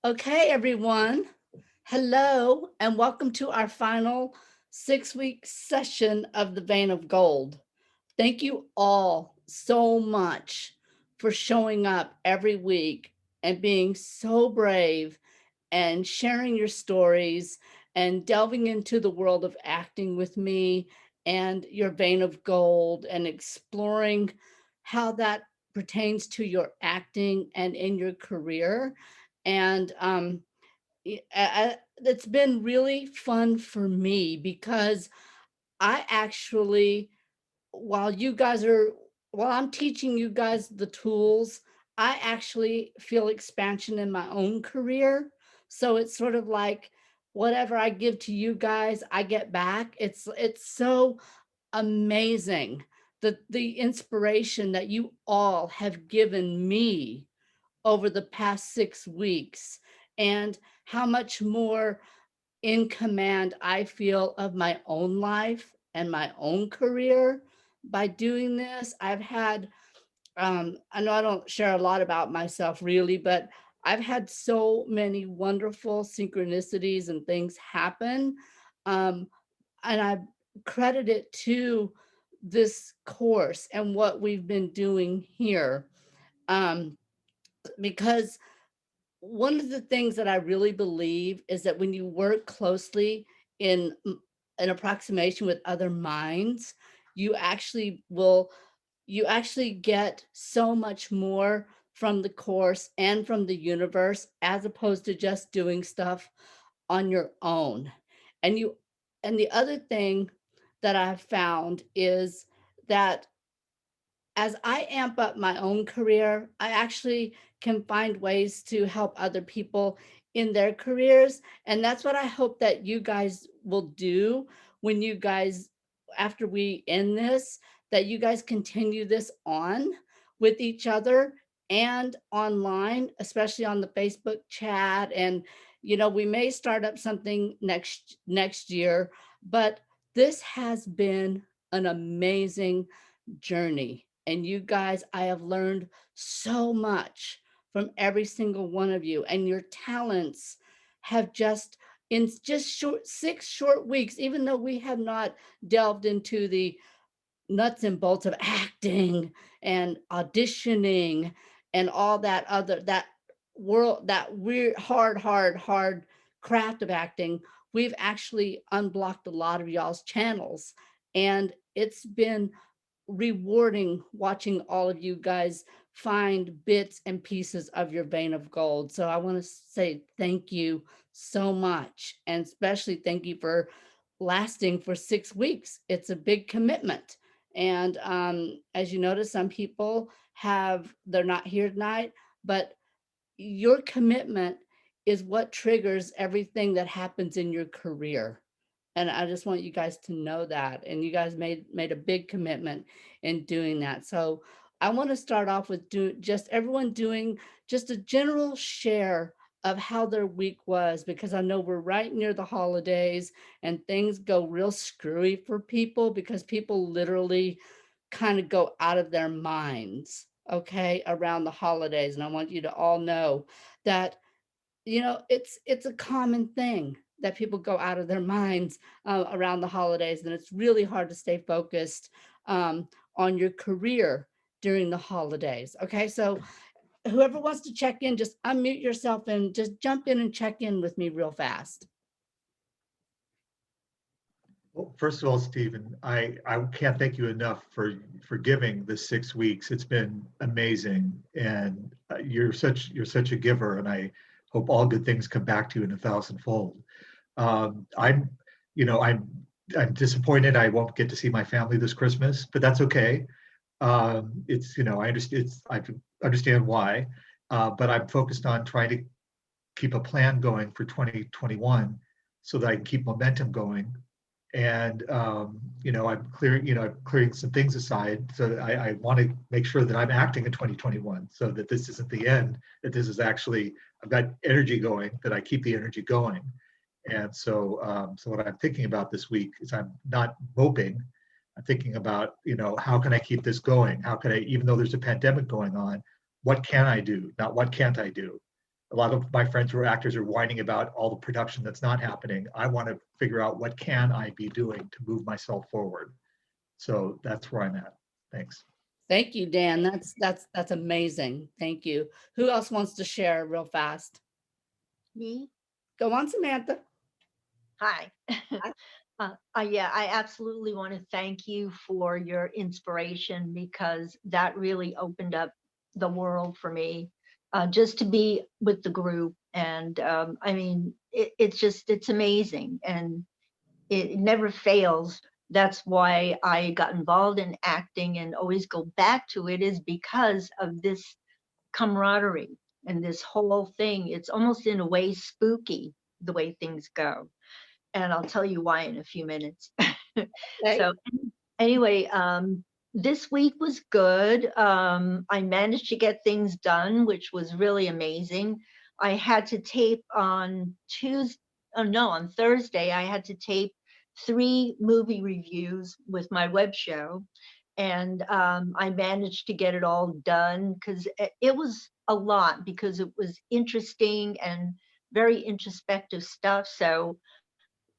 Okay, everyone. Hello, and welcome to our final 6 week session of the Vein of Gold. Thank you all so much for showing up every week and being so brave and sharing your stories and delving into the world of acting with me and your vein of gold and exploring how that pertains to your acting and in your career. And it's been really fun for me because I actually, while you guys are, while I'm teaching you guys the tools, I actually feel expansion in my own career. So it's sort of like whatever I give to you guys, I get back. It's so amazing the inspiration that you all have given me over the past 6 weeks and how much more in command I feel of my own life and my own career by doing this. I've had, I know I don't share a lot about myself really, but I've had so many wonderful synchronicities and things happen. Um, and I credit it to this course and what we've been doing here. Um, because one of the things that I really believe is that when you work closely in an approximation with other minds, you actually will you actually get so much more from the course and from the universe as opposed to just doing stuff on your own. And you and the other thing that I've found is that as I amp up my own career, I actually can find ways to help other people in their careers. And that's what I hope that you guys will do when you guys, after we end this, that you guys continue this on with each other and online, especially on the Facebook chat. And, we may start up something next year, but this has been an amazing journey. And you guys, I have learned so much from every single one of you, and your talents have just in just 6 short weeks, even though we have not delved into the nuts and bolts of acting and auditioning and all that world, that weird hard craft of acting. We've actually unblocked a lot of y'all's channels, and it's been rewarding watching all of you guys find bits and pieces of your vein of gold. So I want to say thank you so much, and especially thank you for lasting for 6 weeks. It's a big commitment. And as you notice, some people they're not here tonight, but your commitment is what triggers everything that happens in your career. And I just want you guys to know that. And you guys made a big commitment in doing that. So I want to start off with just everyone doing just a general share of how their week was, because I know we're right near the holidays and things go real screwy for people because people literally kind of go out of their minds, okay, around the holidays. And I want you to all know that it's a common thing that people go out of their minds around the holidays, and it's really hard to stay focused on your career during the holidays. Okay, so whoever wants to check in, just unmute yourself and just jump in and check in with me real fast. Well, first of all, Stephen, I can't thank you enough for giving the 6 weeks. It's been amazing, and you're such a giver, and I hope all good things come back to you in a thousandfold. I'm, I'm disappointed I won't get to see my family this Christmas, but that's okay. I understand. I understand why, but I'm focused on trying to keep a plan going for 2021 so that I can keep momentum going. And I'm clearing some things aside. So I want to make sure that I'm acting in 2021, so that this isn't the end. That this is actually, I've got energy going. That I keep the energy going. And so what I'm thinking about this week is I'm not moping. I'm thinking about, how can I keep this going? How can I, even though there's a pandemic going on, what can I do? Not what can't I do? A lot of my friends who are actors are whining about all the production that's not happening. I want to figure out what can I be doing to move myself forward. So that's where I'm at. Thanks. Thank you, Dan. That's amazing. Thank you. Who else wants to share real fast? Me? Go on, Samantha. Hi. I- Yeah, I absolutely want to thank you for your inspiration because that really opened up the world for me. Just to be with the group, and I mean, it's amazing, and it never fails. That's why I got involved in acting and always go back to it, is because of this camaraderie and this whole thing. It's almost in a way spooky the way things go, and I'll tell you why in a few minutes. Okay. So anyway, this week was good. I managed to get things done, which was really amazing. I had to tape on Tuesday, oh no, on Thursday, I had to tape 3 movie reviews with my web show. And I managed to get it all done because it was a lot, because it was interesting and very introspective stuff. So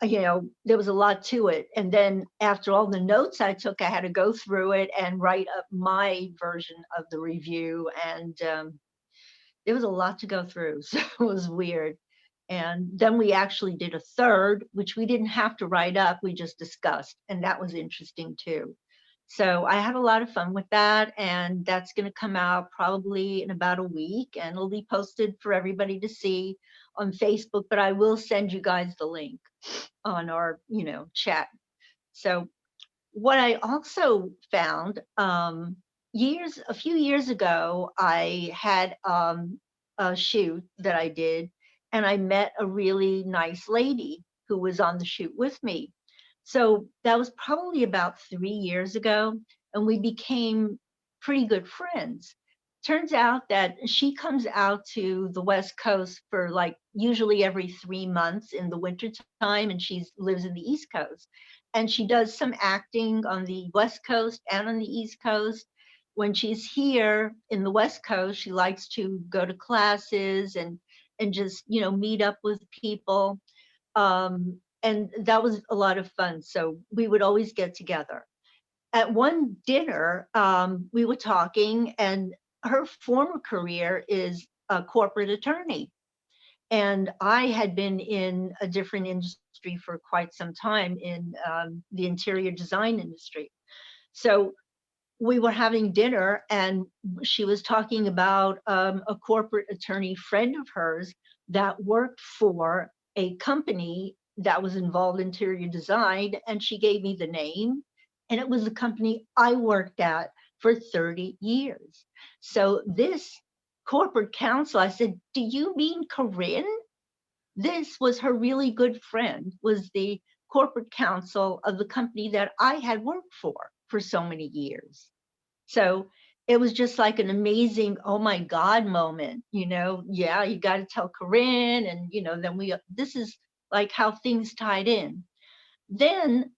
there was a lot to it. And then after all the notes I took, I had to go through it and write up my version of the review. And there was a lot to go through. So it was weird. And then we actually did a third, which we didn't have to write up. We just discussed. And that was interesting too. So I had a lot of fun with that. And that's going to come out probably in about a week. And it'll be posted for everybody to see on Facebook. But I will send you guys the link on our, chat. So what I also found, a few years ago, I had a shoot that I did, and I met a really nice lady who was on the shoot with me. So that was probably about 3 years ago, and we became pretty good friends. Turns out that she comes out to the West Coast for like usually every 3 months in the winter time, and she lives in the East Coast. And she does some acting on the West Coast and on the East Coast. When she's here in the West Coast, she likes to go to classes and just meet up with people. And that was a lot of fun. So we would always get together. At one dinner, we were talking, and her former career is a corporate attorney. And I had been in a different industry for quite some time, in the interior design industry. So we were having dinner, and she was talking about a corporate attorney friend of hers that worked for a company that was involved in interior design. And she gave me the name, and it was the company I worked at for 30 years. So this corporate counsel, I said, "Do you mean Corinne?" This was her really good friend, was the corporate counsel of the company that I had worked for so many years. So it was just like an amazing, oh my God moment, yeah, you got to tell Corinne. And, then this is like how things tied in. Then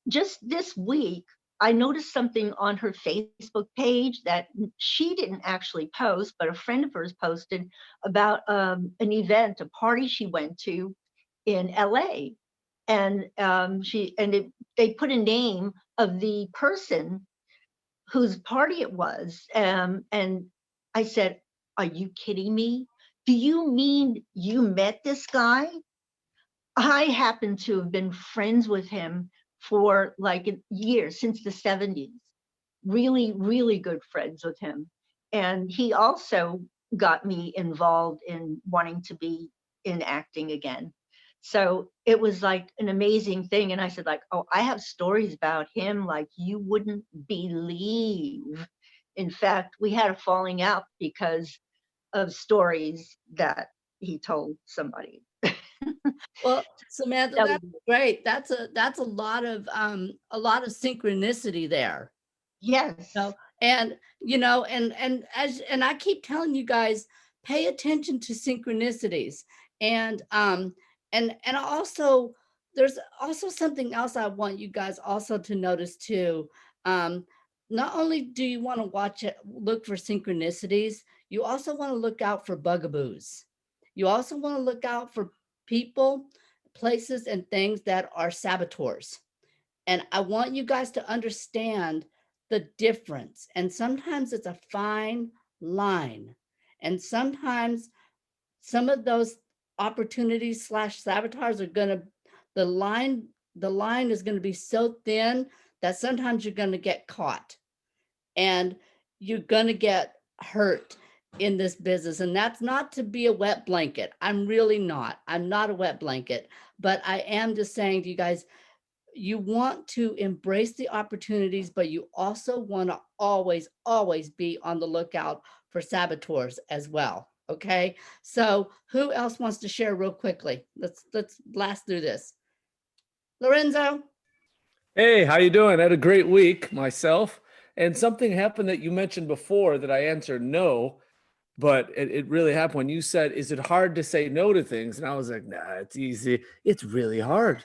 just this week, I noticed something on her Facebook page that she didn't actually post, but a friend of hers posted about an event, a party she went to in LA. And they put a name of the person whose party it was. And I said, "Are you kidding me? Do you mean you met this guy?" I happen to have been friends with him for like a year, since the 70s. Really, really good friends with him. And he also got me involved in wanting to be in acting again. So it was like an amazing thing. And I said, like, "Oh, I have stories about him like you wouldn't believe." In fact, we had a falling out because of stories that he told somebody. Well, Samantha, That was that's great. That's a lot of synchronicity there. Yes. No, and and I keep telling you guys, pay attention to synchronicities. And and also, there's also something else I want you guys also to notice too. Um, Not only do you want to look for synchronicities, you also want to look out for bugaboos. You also want to look out for people, places, and things that are saboteurs. And I want you guys to understand the difference. And sometimes it's a fine line. And sometimes some of those opportunities slash sabotage are going to, the line, the line is going to be so thin that sometimes you're going to get caught and you're going to get hurt in this business. And that's not to be a wet blanket. I'm really not. I'm not a wet blanket, but I am just saying to you guys, you want to embrace the opportunities, but you also want to always be on the lookout for saboteurs as well. Okay. So who else wants to share real quickly? Let's blast through this. Lorenzo. Hey, how you doing? I had a great week myself. And something happened that you mentioned before that I answered no, but it really happened when you said, is it hard to say no to things? And I was like, nah, it's easy. It's really hard.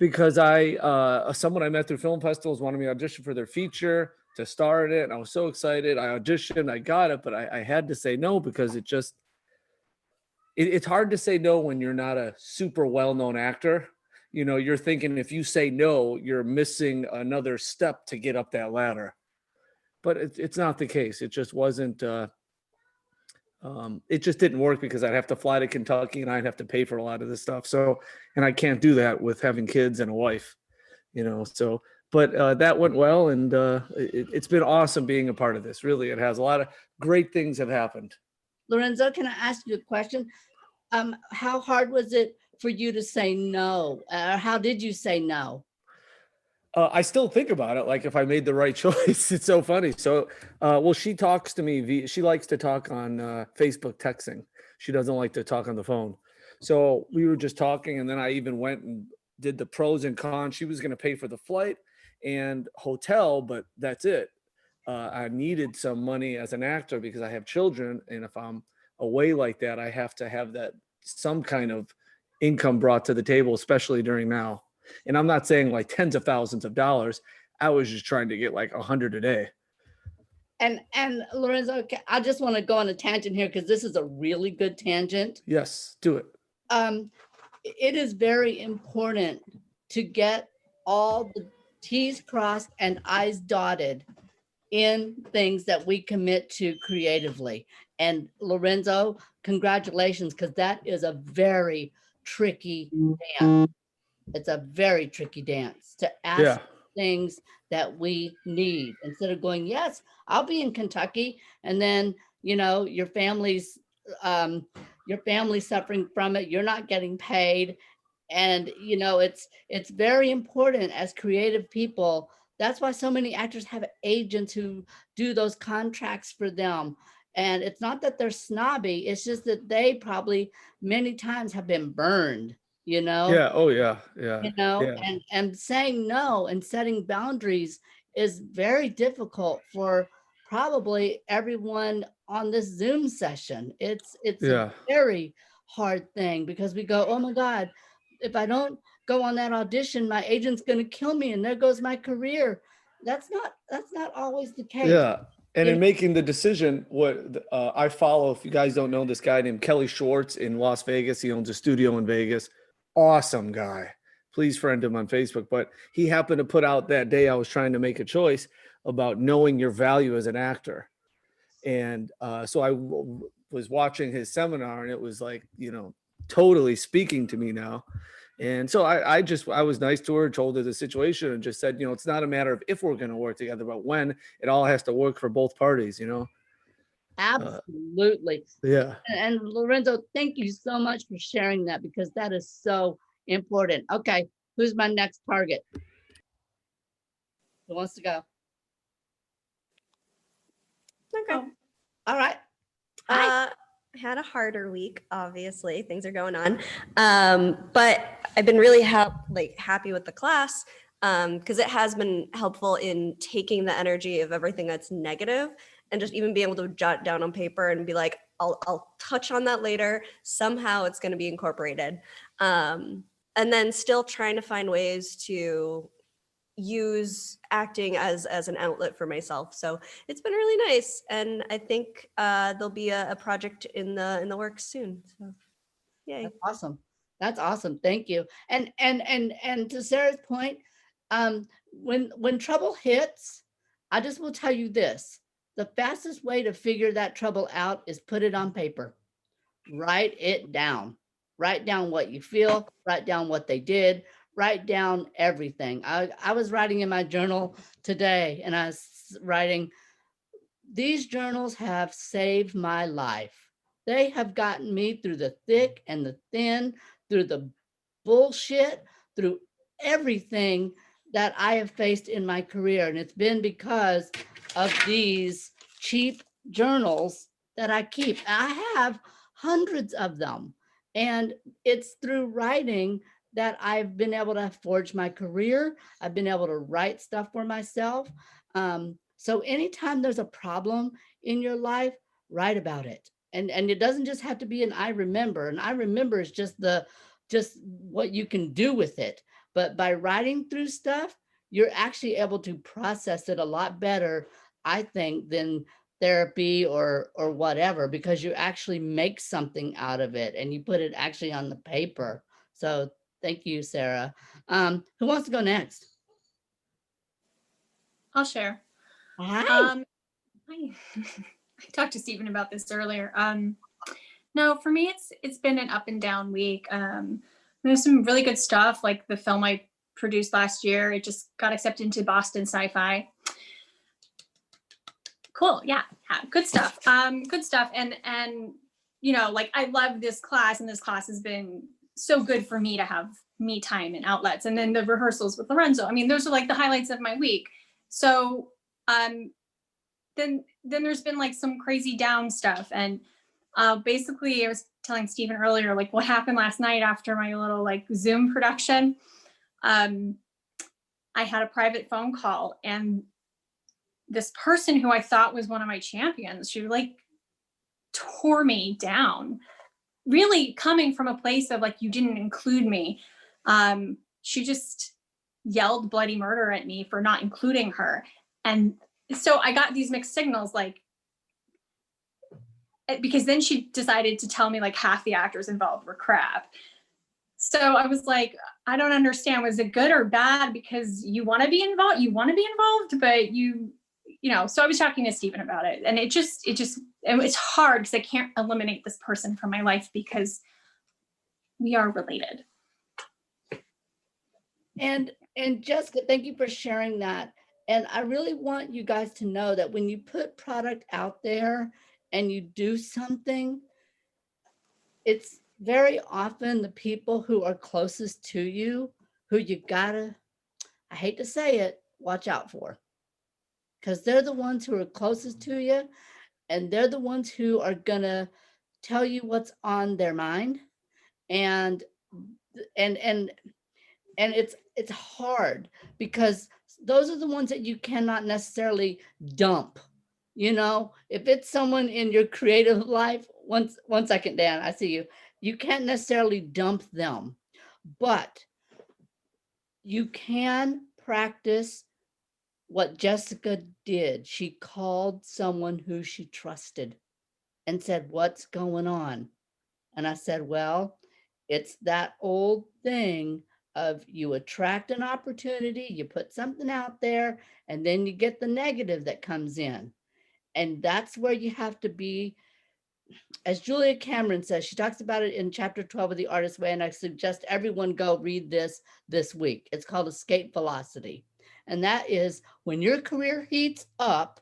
Because someone I met through film festivals wanted me to audition for their feature to star in it. And I was so excited. I auditioned, I got it, but I had to say no because it's hard to say no when you're not a super well-known actor. You know, you're thinking if you say no, you're missing another step to get up that ladder. But it's not the case. It just wasn't, it just didn't work because I'd have to fly to Kentucky and I'd have to pay for a lot of this stuff. So, and I can't do that with having kids and a wife, you know, so, but that went well. And it's been awesome being a part of this. Really, it has a lot of great things have happened. Lorenzo, can I ask you a question? How hard was it for you to say no? How did you say no? I still think about it, like if I made the right choice. It's so funny. So, well, she talks to me. She likes to talk on Facebook texting. She doesn't like to talk on the phone. So we were just talking, and then I even went and did the pros and cons. She was going to pay for the flight and hotel, but that's it. I needed some money as an actor because I have children, and if I'm away like that, I have to have that some kind of income brought to the table, especially during now. And I'm not saying like tens of thousands of dollars. I was just trying to get like 100 a day. And Lorenzo, I just want to go on a tangent here because this is a really good tangent. Yes, do it. It is very important to get all the T's crossed and I's dotted in things that we commit to creatively. And Lorenzo, congratulations, because that is a very tricky dance. It's a very tricky dance to ask things that we need instead of going, yes, I'll be in Kentucky. And then, you know, your family's suffering from it. You're not getting paid. And, you know, it's very important as creative people. That's why so many actors have agents who do those contracts for them. And it's not that they're snobby. It's just that they probably many times have been burned, you know? Yeah. Oh yeah. Yeah. You know, Yeah. and saying no and setting boundaries is very difficult for probably everyone on this Zoom session. It's Yeah. a very hard thing because we go, oh my God, if I don't go on that audition, my agent's going to kill me and there goes my career. That's not always the case. Yeah. And in making the decision, what I follow, if you guys don't know this guy named Kelly Schwartz in Las Vegas, he owns a studio in Vegas. Awesome guy. Please friend him on Facebook. But he happened to put out that day I was trying to make a choice about knowing your value as an actor. And so I was watching his seminar and it was like, you know, totally speaking to me now. And so I was nice to her, told her the situation and just said, you know, it's not a matter of if we're going to work together, but when. It all has to work for both parties, you know? Absolutely. Yeah. And Lorenzo, thank you so much for sharing that because that is so important. Okay, who's my next target? Who wants to go? Okay. Oh, all right. Had a harder week, obviously. Things are going on. But I've been really happy with the class because it has been helpful in taking the energy of everything that's negative and just even being able to jot down on paper and be like, I'll touch on that later. Somehow it's going to be incorporated. And then still trying to find ways to use acting as an outlet for myself. So it's been really nice, and I think there'll be a project in the works soon. So yay. That's awesome. That's awesome. Thank you. And to Sarah's point, when trouble hits, I just will tell you this: the fastest way to figure that trouble out is put it on paper. Write it down. Write down what you feel. Write down what they did. Write down everything. I was writing in my journal today, and I was writing, these journals have saved my life. They have gotten me through the thick and the thin, through the bullshit, through everything that I have faced in my career. And it's been because of these cheap journals that I keep. I have hundreds of them. And it's through writing that I've been able to forge my career. I've been able to write stuff for myself. So anytime there's a problem in your life, write about it. And it doesn't just have to be an I remember. And I remember is just what you can do with it. But by writing through stuff, you're actually able to process it a lot better, I think, than therapy or whatever, because you actually make something out of it and you put it actually on the paper. So thank you, Sarah. Who wants to go next? I'll share. Hi. I talked to Stephen about this earlier. No, for me, it's been an up and down week. There's some really good stuff, like the film I produced last year. It just got accepted into Boston Sci-Fi. Cool, yeah, good stuff. Good stuff, and you know, like I love this class, and this class has been so good for me to have me time and outlets. And then the rehearsals with Lorenzo. I mean, those are like the highlights of my week. So then there's been like some crazy down stuff. And basically I was telling Stephen earlier, like what happened last night after my little like Zoom production. I had a private phone call, and this person who I thought was one of my champions, she like tore me down, really coming from a place of like, you didn't include me. She just yelled bloody murder at me for not including her. And so I got these mixed signals, like, because then she decided to tell me like half the actors involved were crap. So I was like, I don't understand. Was it good or bad? Because you want to be involved, but you know, so I was talking to Stephen about it, and it's hard because I can't eliminate this person from my life because we are related. And Jessica, thank you for sharing that. And I really want you guys to know that when you put product out there and you do something, it's very often the people who are closest to you who you gotta, I hate to say it, watch out for. Because they're the ones who are closest to you, and they're the ones who are gonna tell you what's on their mind. And it's hard because those are the ones that you cannot necessarily dump. You know, if it's someone in your creative life, one second, Dan, I see you. You can't necessarily dump them, but you can practice what Jessica did. She called someone who she trusted and said, "What's going on?" And I said, "Well, it's that old thing of you attract an opportunity, you put something out there, and then you get the negative that comes in." And that's where you have to be, as Julia Cameron says, she talks about it in chapter 12 of The Artist's Way, and I suggest everyone go read this week. It's called Escape Velocity. And that is when your career heats up,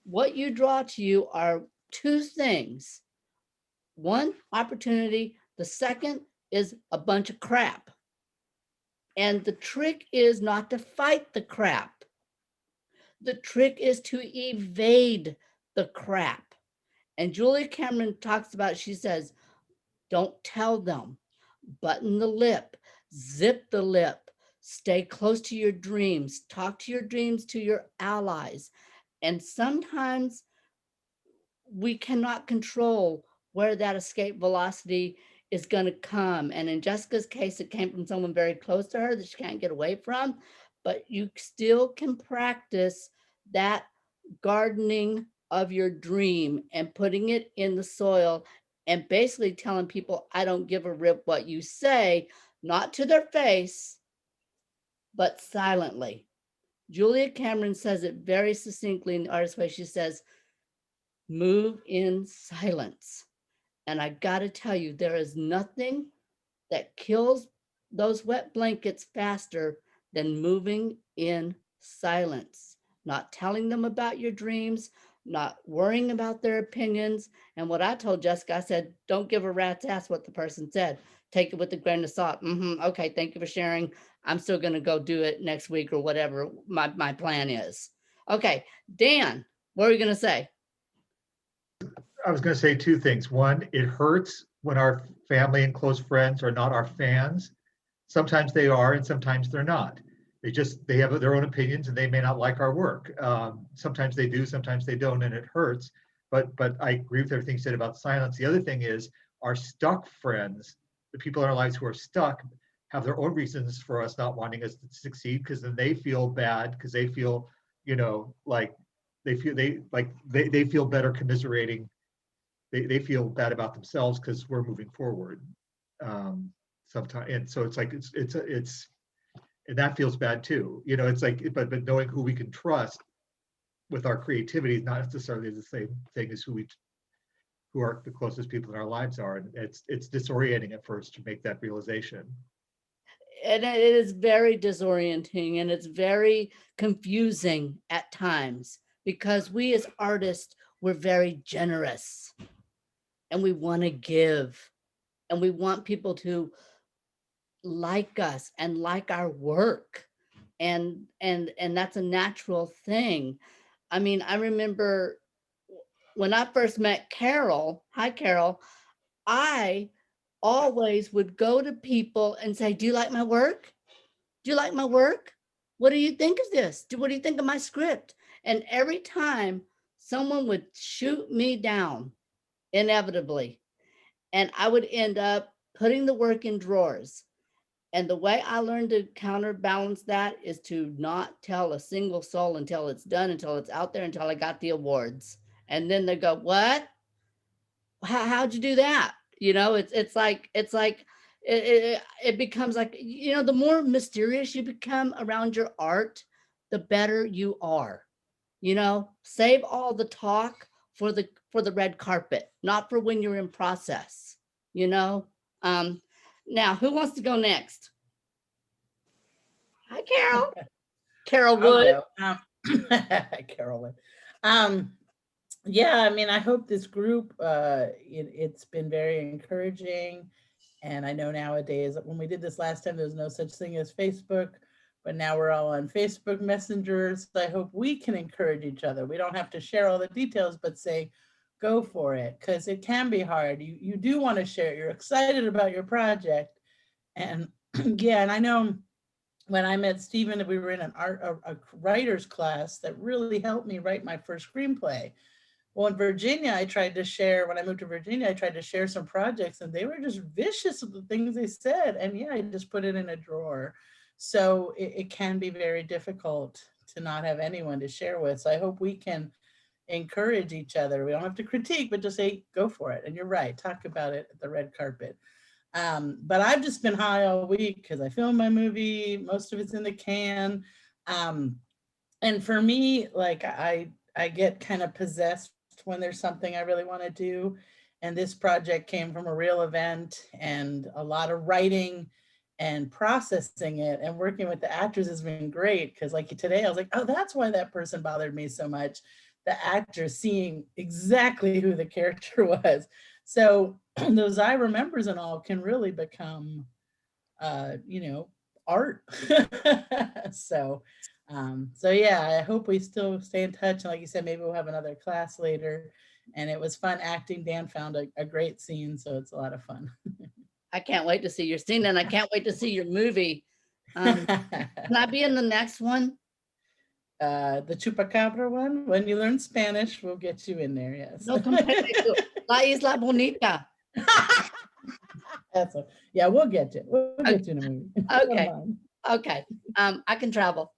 what you draw to you are two things. One, opportunity. The second is a bunch of crap. And the trick is not to fight the crap. The trick is to evade the crap. And Julia Cameron talks about, she says, don't tell them, button the lip, zip the lip, stay close to your dreams, talk to your dreams to your allies. And sometimes we cannot control where that escape velocity is going to come. And in Jessica's case, it came from someone very close to her that she can't get away from. but you still can practice that gardening of your dream and putting it in the soil and basically telling people, I don't give a rip what you say, not to their face, but silently. Julia Cameron says it very succinctly in the Artist's Way. She says, move in silence. And I got to tell you, there is nothing that kills those wet blankets faster than moving in silence, not telling them about your dreams, not worrying about their opinions. And what I told Jessica, I said, don't give a rat's ass what the person said. Take it with a grain of salt. Okay, thank you for sharing. I'm still going to go do it next week or whatever my plan is. Okay, Dan, what are you going to say? I was going to say two things. One, it hurts when our family and close friends are not our fans. Sometimes they are, and sometimes they're not. They have their own opinions, and they may not like our work. Sometimes they do, sometimes they don't, and it hurts. But I agree with everything you said about silence. The other thing is our stuck friends, the people in our lives who are stuck, have their own reasons for us not wanting us to succeed, because then they feel bad, because they feel, like they feel better commiserating. They feel bad about themselves because we're moving forward. Sometimes, and so it's like and that feels bad too. It's like, but knowing who we can trust with our creativity is not necessarily the same thing as who are the closest people in our lives are, and it's disorienting at first to make that realization. And it is very disorienting, and it's very confusing at times, because we as artists, we're very generous and we want to give, and we want people to like us and like our work, and that's a natural thing. I mean, I remember when I first met Carol, hi Carol, I always would go to people and say, do you like my work? Do you like my work? What do you think of this? What do you think of my script? And every time someone would shoot me down, inevitably, and I would end up putting the work in drawers. And the way I learned to counterbalance that is to not tell a single soul until it's done, until it's out there, until I got the awards. And then they go, what? How'd you do that? It becomes like, the more mysterious you become around your art, the better you are. Save all the talk for the red carpet, not for when you're in process. Now, who wants to go next? Hi, Carol. Carol Wood. Carolyn. Yeah, I mean, I hope this group, it's been very encouraging. And I know nowadays, when we did this last time, there was no such thing as Facebook, but now we're all on Facebook Messenger. So I hope we can encourage each other. We don't have to share all the details, but say, go for it, because it can be hard. You do want to share. You're excited about your project. And yeah, and I know when I met Stephen, we were in a writer's class that really helped me write my first screenplay. Well, in Virginia, when I moved to Virginia, I tried to share some projects, and they were just vicious with the things they said. And yeah, I just put it in a drawer. So it can be very difficult to not have anyone to share with. So I hope we can encourage each other. We don't have to critique, but just say, go for it. And you're right, talk about it at the red carpet. But I've just been high all week because I filmed my movie. Most of it's in the can. And for me, like I get kind of possessed when there's something I really want to do. And this project came from a real event and a lot of writing and processing it, and working with the actors has been great. Because like today, I was like, oh, that's why that person bothered me so much. The actor seeing exactly who the character was. So those I remembers and all can really become, art. So yeah, I hope we still stay in touch. And like you said, maybe we'll have another class later. And it was fun acting. Dan found a great scene, so it's a lot of fun. I can't wait to see your scene, and I can't wait to see your movie. Can I be in the next one? The Chupacabra one, when you learn Spanish, we'll get you in there. Yes. No, La Isla Bonita. Yeah, we'll get you. We'll get you in a movie. Okay. Okay, I can travel,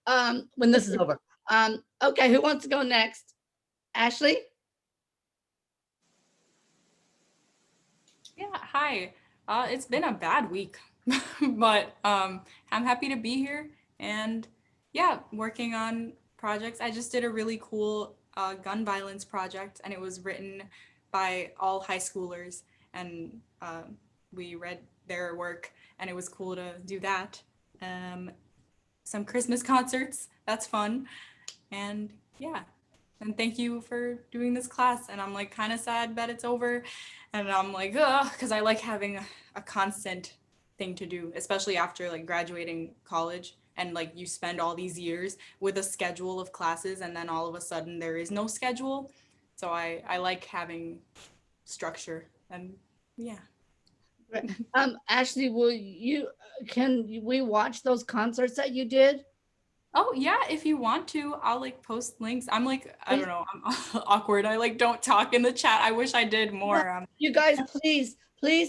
when this is over. Okay, who wants to go next? Ashley? Yeah, hi. It's been a bad week, but I'm happy to be here and yeah, working on projects. I just did a really cool gun violence project, and it was written by all high schoolers, and we read their work, and it was cool to do that. Um, some Christmas concerts, that's fun, and yeah, and thank you for doing this class. And I'm like kind of sad that it's over, and I'm like, ugh, because I like having a constant thing to do, especially after like graduating college, and like you spend all these years with a schedule of classes, and then all of a sudden there is no schedule. So I like having structure, and yeah. Ashley, can we watch those concerts that you did? Oh yeah, if you want to, I'll like post links. I'm like, I Please. don't know, I'm awkward. I like don't talk in the chat. I wish I did more. You guys, please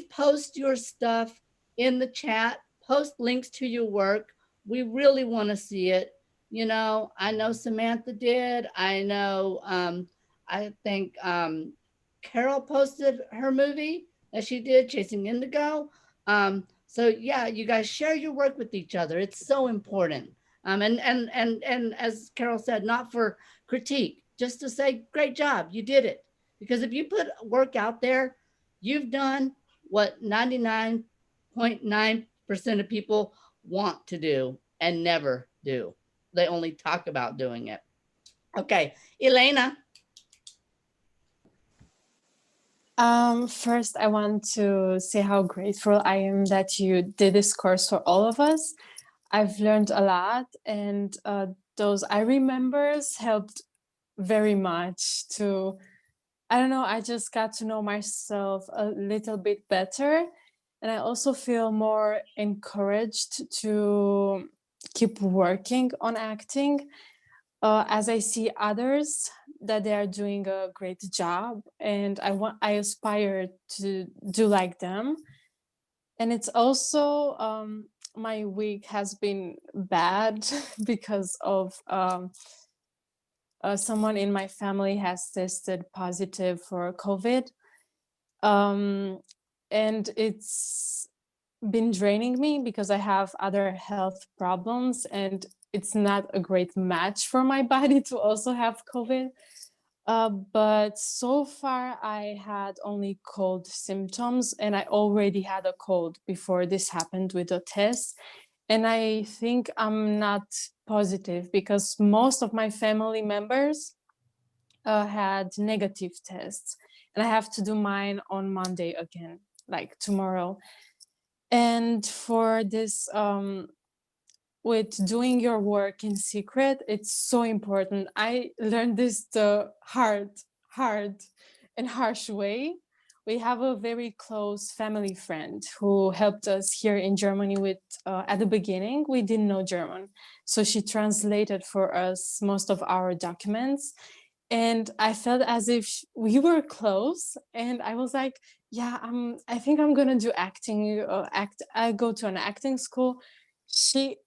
post your stuff in the chat, post links to your work. We really want to see it. You know, I know Samantha did. I know, I think Carol posted her movie that she did, Chasing Indigo. So yeah, you guys share your work with each other. It's so important. And as Carol said, not for critique, just to say, great job, you did it. Because if you put work out there, you've done what 99.9% of people want to do and never do. They only talk about doing it. Okay, Elena. First, I want to say how grateful I am that you did this course for all of us. I've learned a lot, and those I remembers helped very much to, I don't know, I just got to know myself a little bit better. And I also feel more encouraged to keep working on acting as I see others that they are doing a great job, and I aspire to do like them. And it's also my week has been bad because of someone in my family has tested positive for COVID, and it's been draining me because I have other health problems, and it's not a great match for my body to also have COVID. But so far I had only cold symptoms, and I already had a cold before this happened with the test. And I think I'm not positive because most of my family members had negative tests, and I have to do mine on Monday again, like tomorrow. And for this, with doing your work in secret, it's so important. I learned this the hard and harsh way. We have a very close family friend who helped us here in Germany with, at the beginning, we didn't know German. So she translated for us most of our documents. And I felt as if we were close, and I was like, yeah, I think I'm gonna do acting, I go to an acting school. She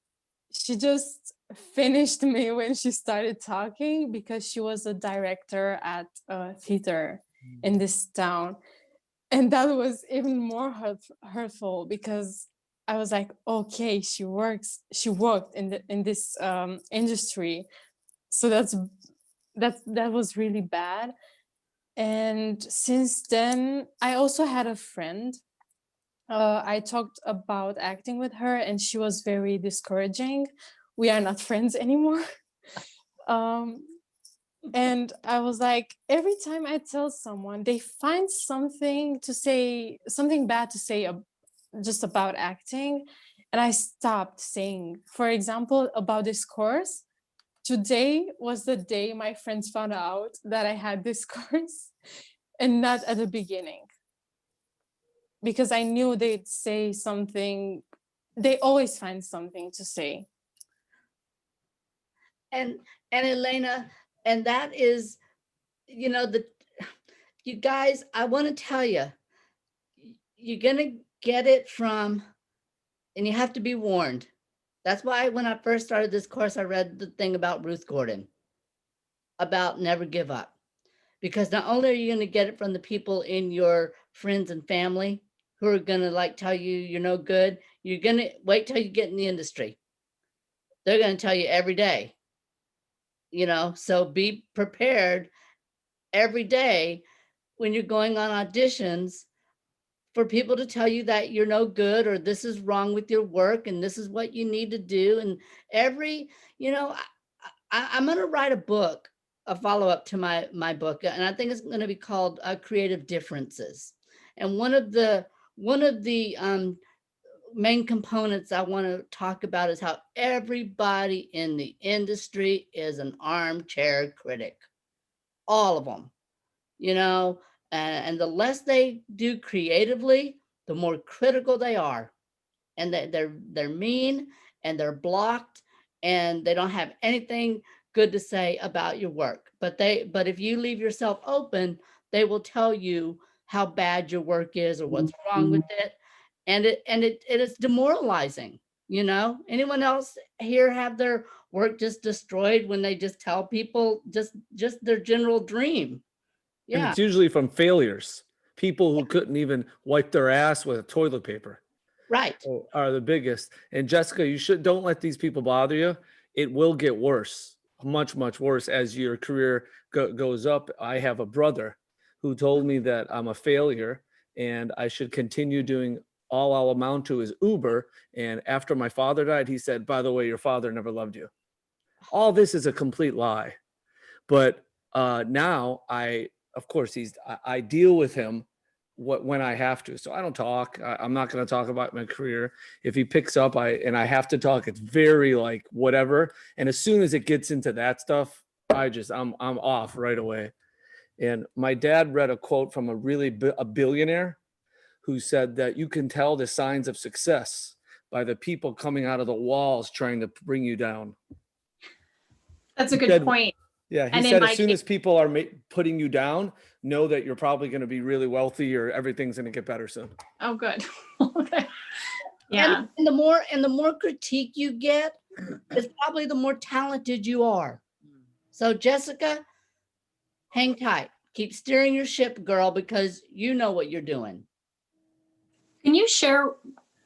just finished me when she started talking because she was a director at a theater in this town. And that was even more hurtful because I was like, okay, she worked in this industry. So that was really bad. And since then, I also had a friend. I talked about acting with her, and she was very discouraging. We are not friends anymore. And I was like, every time I tell someone, they find something to say, something bad to say just about acting. And I stopped saying, for example, about this course. Today was the day my friends found out that I had this course, and not at the beginning, because I knew they'd say something. They always find something to say. And Elena, and that is, you know, you guys, I want to tell you, you're gonna get it from, and you have to be warned. That's why when I first started this course, I read the thing about Ruth Gordon about never give up. Because not only are you going to get it from the people in your friends and family who are going to like tell you you're no good, you're going to wait till you get in the industry. They're going to tell you every day, so be prepared every day when you're going on auditions for people to tell you that you're no good or this is wrong with your work and this is what you need to do. And I'm going to write a book, a follow-up to my book, and I think it's going to be called Creative Differences. And one of the main components I want to talk about is how everybody in the industry is an armchair critic, all of them, and the less they do creatively, the more critical they are, and they're mean and they're blocked and they don't have anything good to say about your work. But if you leave yourself open, they will tell you how bad your work is or what's wrong with it. And it is demoralizing. Anyone else here have their work just destroyed when they just tell people just their general dream? And Yeah, it's usually from failures. People who couldn't even wipe their ass with toilet paper right. are the biggest. And Jessica, don't let these people bother you. It will get worse, much, much worse as your career goes up. I have a brother who told me that I'm a failure and I should continue doing all I'll amount to is Uber. And after my father died, he said, by the way, your father never loved you. All this is a complete lie. But now of course, I deal with him when I have to. So I don't talk. I'm not going to talk about my career. If he picks up, I have to talk. It's very like whatever. And as soon as it gets into that stuff, I'm off right away. And my dad read a quote from a billionaire who said that you can tell the signs of success by the people coming out of the walls trying to bring you down. That's a He good said- point. Yeah, he And in said my as soon case- as people are putting you down, know that you're probably going to be really wealthy or everything's going to get better soon. Oh, good. Okay. Yeah. And the more critique you get, is probably the more talented you are. So Jessica, hang tight. Keep steering your ship, girl, because you know what you're doing. Can you share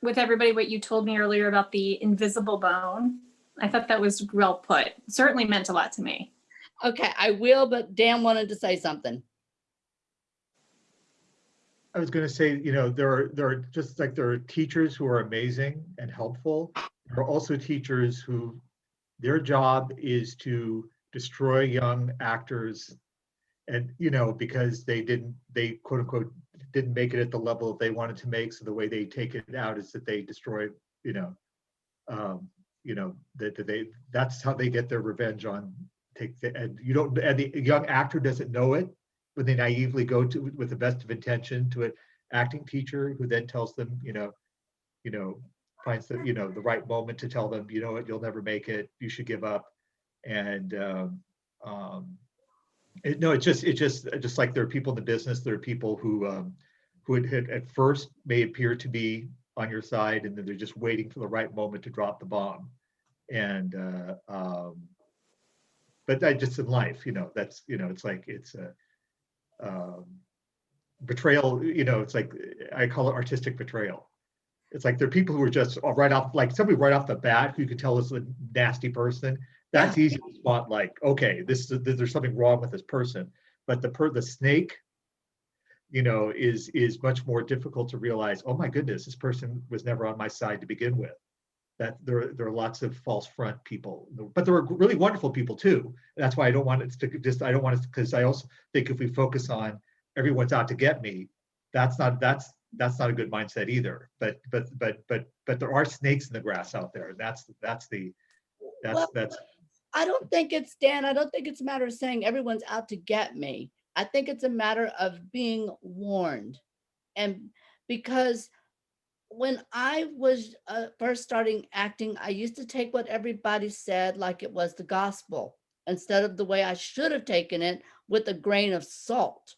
with everybody what you told me earlier about the invisible bone? I thought that was well put. It certainly meant a lot to me. Okay, I will, but Dan wanted to say something. I was going to say, there are just like there are teachers who are amazing and helpful. There are also teachers who their job is to destroy young actors, and because they quote unquote didn't make it at the level they wanted to make. So the way they take it out is that they destroy, that's how they get their revenge on and the young actor doesn't know it, but they naively go to with the best of intention to an acting teacher who then tells them, finds the right moment to tell them, what, you'll never make it, you should give up. And it's just like there are people in the business, there are people who had at first may appear to be on your side, and then they're just waiting for the right moment to drop the bomb. And but that just in life, that's it's like it's a betrayal. It's like I call it artistic betrayal. It's like there are people who are just right off, like somebody right off the bat who you could tell is a nasty person. That's easy to spot. Like, okay, there's something wrong with this person. But the snake, is much more difficult to realize. Oh my goodness, this person was never on my side to begin with. That there are lots of false front people, but there are really wonderful people too. And that's why I don't want it to just. I don't want it because I also think if we focus on everyone's out to get me, that's not a good mindset either. But there are snakes in the grass out there. That's I don't think it's Dan. I don't think it's a matter of saying everyone's out to get me. I think it's a matter of being warned. And because when I was first starting acting, I used to take what everybody said like it was the gospel instead of the way I should have taken it, with a grain of salt,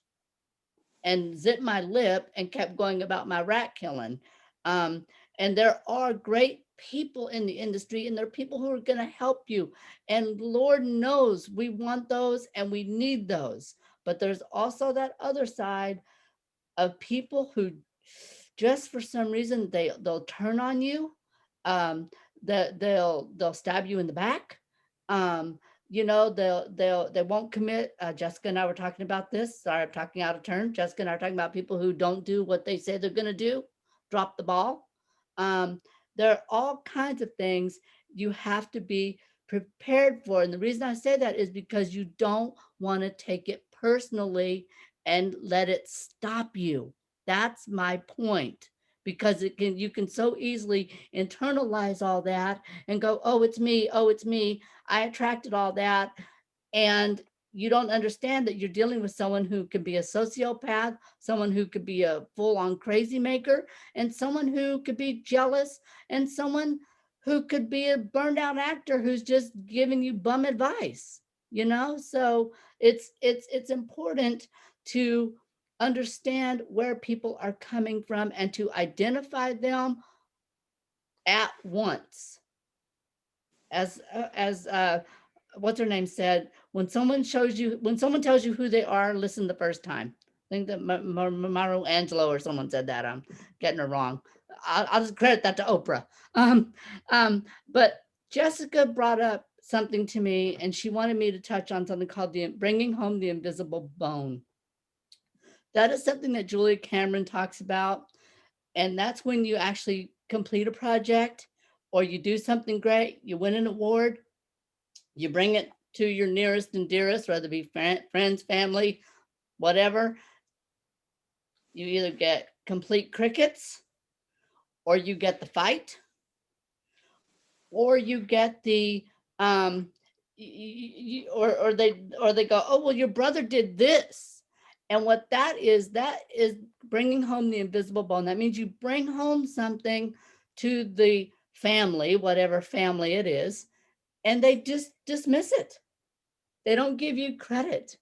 and zipped my lip and kept going about my rat killing. And there are great people in the industry, and there are people who are going to help you. And Lord knows we want those and we need those. But there's also that other side of people who just for some reason they'll turn on you. They'll stab you in the back. Um, they won't commit. Jessica and I were talking about this. Sorry, I'm talking out of turn. Jessica and I are talking about people who don't do what they say they're going to do, drop the ball. There are all kinds of things you have to be prepared for. And the reason I say that is because you don't want to take it personally and let it stop you. That's my point, because you can so easily internalize all that and go, oh, it's me. Oh, it's me. I attracted all that. And you don't understand that you're dealing with someone who could be a sociopath, someone who could be a full-on crazy maker, and someone who could be jealous, and someone who could be a burned out actor who's just giving you bum advice, So it's important to understand where people are coming from and to identify them at once. As what's her name said, when someone tells you who they are, listen the first time. I think that Maru Angelo or someone said that. I'm getting it wrong. I'll just credit that to Oprah. But Jessica brought up something to me, and she wanted me to touch on something called bringing home the invisible bone. That is something that Julia Cameron talks about. And that's when you actually complete a project or you do something great, you win an award, you bring it to your nearest and dearest, whether it be friends, family, whatever. You either get complete crickets, or you get the fight, or you get the or they go, oh well, your brother did this. And what that is bringing home the invisible bone. That means you bring home something to the family, whatever family it is, and they just dismiss it. They don't give you credit.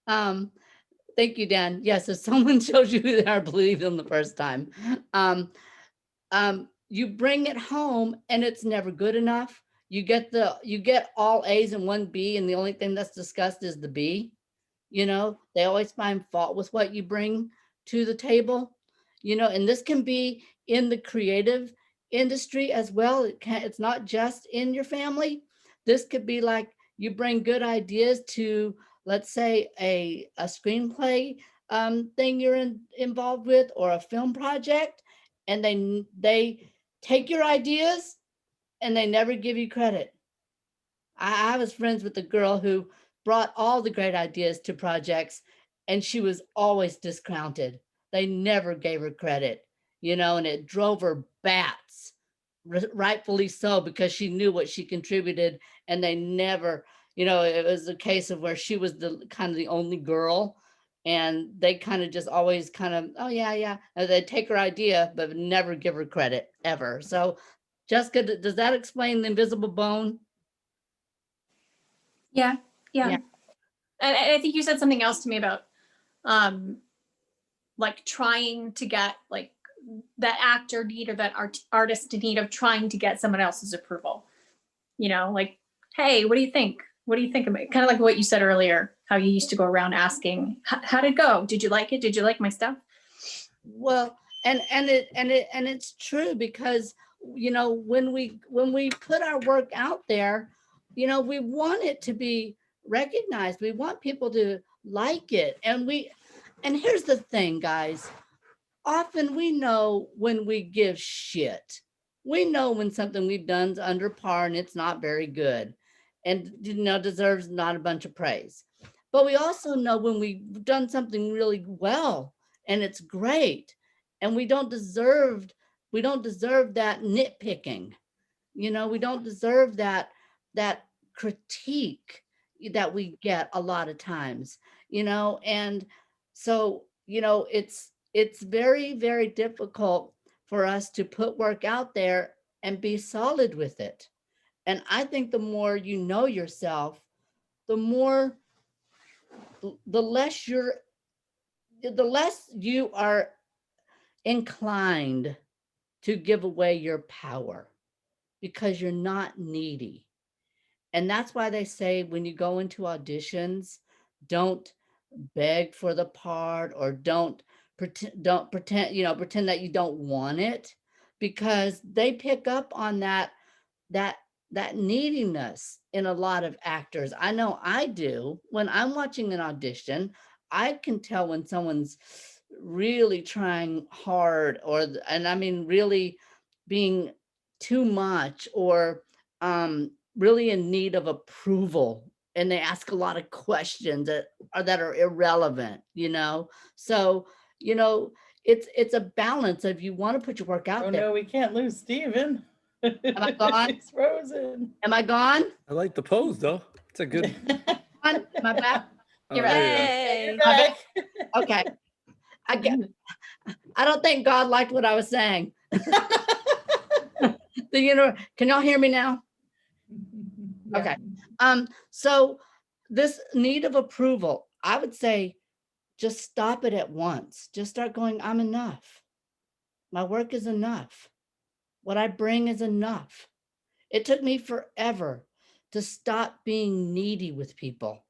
Thank you, Dan. Yes, if someone shows you who they are, believe them the first time. You bring it home and it's never good enough. You get all A's and one B, and the only thing that's discussed is the B. They always find fault with what you bring to the table, and this can be in the creative industry as well. It's not just in your family. This could be like you bring good ideas to, let's say, a screenplay thing you're involved with, or a film project, and they take your ideas and they never give you credit. I was friends with a girl who brought all the great ideas to projects, and she was always discounted. They never gave her credit, and it drove her bats, rightfully so, because she knew what she contributed, and they never, it was a case of where she was the kind of the only girl, and they kind of just always kind of, oh yeah, and they'd take her idea, but never give her credit ever. So Jessica, does that explain the invisible bone? Yeah. Yeah. And I think you said something else to me about like trying to get like that actor need or that artist need of trying to get someone else's approval. Like, hey, what do you think? What do you think about it? Kind of like what you said earlier, how you used to go around asking, how did it go? Did you like it? Did you like my stuff? Well, and it's true, because when we put our work out there, we want it to be recognized. We want people to like it. And here's the thing, guys. Often we know when we give shit. We know when something we've done's under par and it's not very good, and deserves not a bunch of praise. But we also know when we've done something really well and it's great, and we don't deserve that nitpicking. We don't deserve that critique that we get a lot of times, and so it's very, very difficult for us to put work out there and be solid with it. And I think the more you know yourself, the less you are inclined to give away your power. because you're not needy. And that's why they say when you go into auditions, don't beg for the part, or don't pretend that you don't want it, because they pick up on that that neediness in a lot of actors. I know I do. When I'm watching an audition, I can tell when someone's really trying hard, and I mean really being too much, or really in need of approval, and they ask a lot of questions that are irrelevant, so it's a balance of, you want to put your work Oh out there. no, we can't lose Steven. Am I gone? He's frozen. Am I gone? I like the pose though. It's a good. Am I back? Oh, there you go. Yay. You're back. Okay. I don't think God liked what I was saying. Can y'all hear me now? Yeah. Okay. So this need of approval, I would say just stop it at once. Just start going, I'm enough. My work is enough. What I bring is enough. It took me forever to stop being needy with people,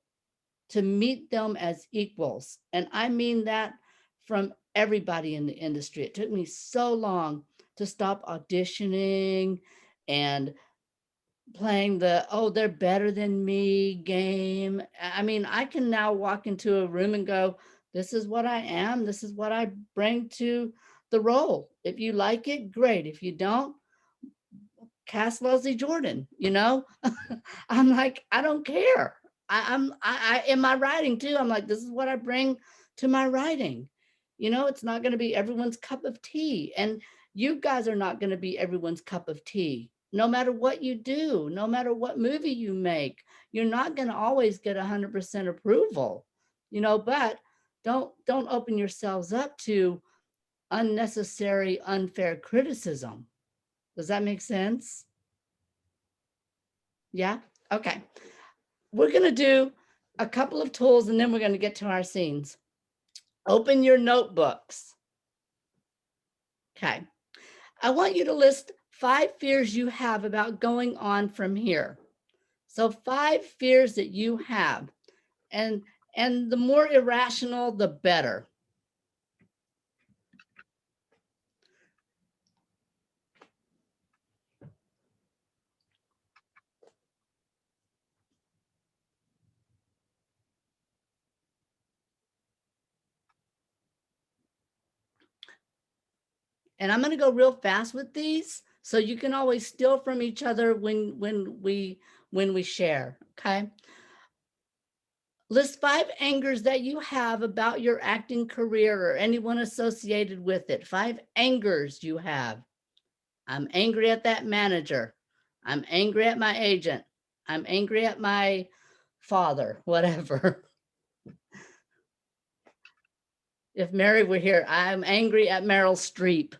to meet them as equals. And I mean that from everybody in the industry. It took me so long to stop auditioning and playing the, oh, they're better than me game. I mean, I can now walk into a room and go, this is what I am. This is what I bring to the role. If you like it, great. If you don't, cast Leslie Jordan, I'm like, I don't care. I in my writing too, I'm like, this is what I bring to my writing. It's not going to be everyone's cup of tea. And you guys are not going to be everyone's cup of tea. No matter what you do, no matter what movie you make, you're not going to always get 100% approval, but don't open yourselves up to unnecessary, unfair criticism. Does that make sense? Yeah? Okay. We're going to do a couple of tools and then we're going to get to our scenes. Open your notebooks. Okay. I want you to list 5 fears you have about going on from here. So 5 fears that you have, and the more irrational, the better. And I'm going to go real fast with these, so you can always steal from each other when we share. Okay. List 5 angers that you have about your acting career or anyone associated with it. 5 angers you have. I'm angry at that manager. I'm angry at my agent. I'm angry at my father, whatever. If Mary were here, I'm angry at Meryl Streep.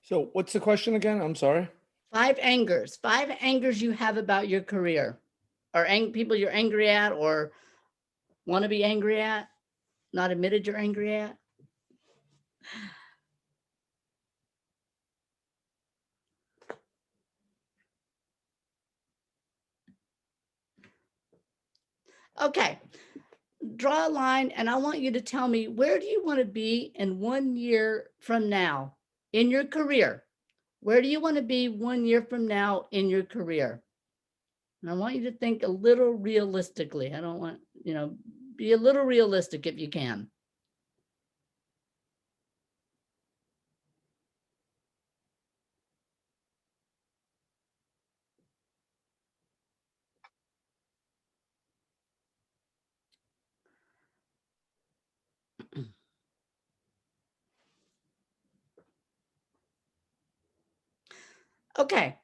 So what's the question again? I'm sorry. 5 angers you have about your career, or people you're angry at or want to be angry at, not admitted you're angry at. Okay, draw a line and I want you to tell me, where do you want to be in 1 year from now in your career? Where do you want to be 1 year from now in your career? And I want you to think a little realistically. I don't want, be a little realistic if you can. Okay,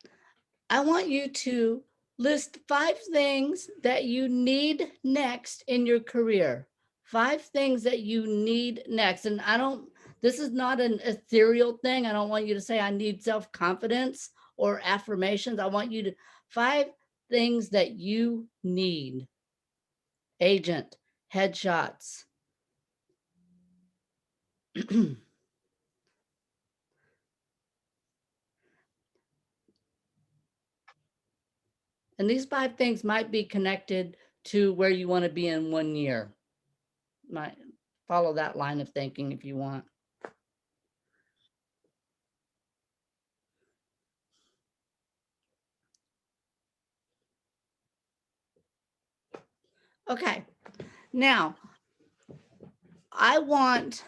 I want you to list 5 things that you need next in your career. 5 things that you need next. And this is not an ethereal thing. I don't want you to say, I need self-confidence or affirmations. I want you to 5 things that you need. Agent, headshots. And these 5 things might be connected to where you want to be in 1 year. Might follow that line of thinking if you want. Okay, now I want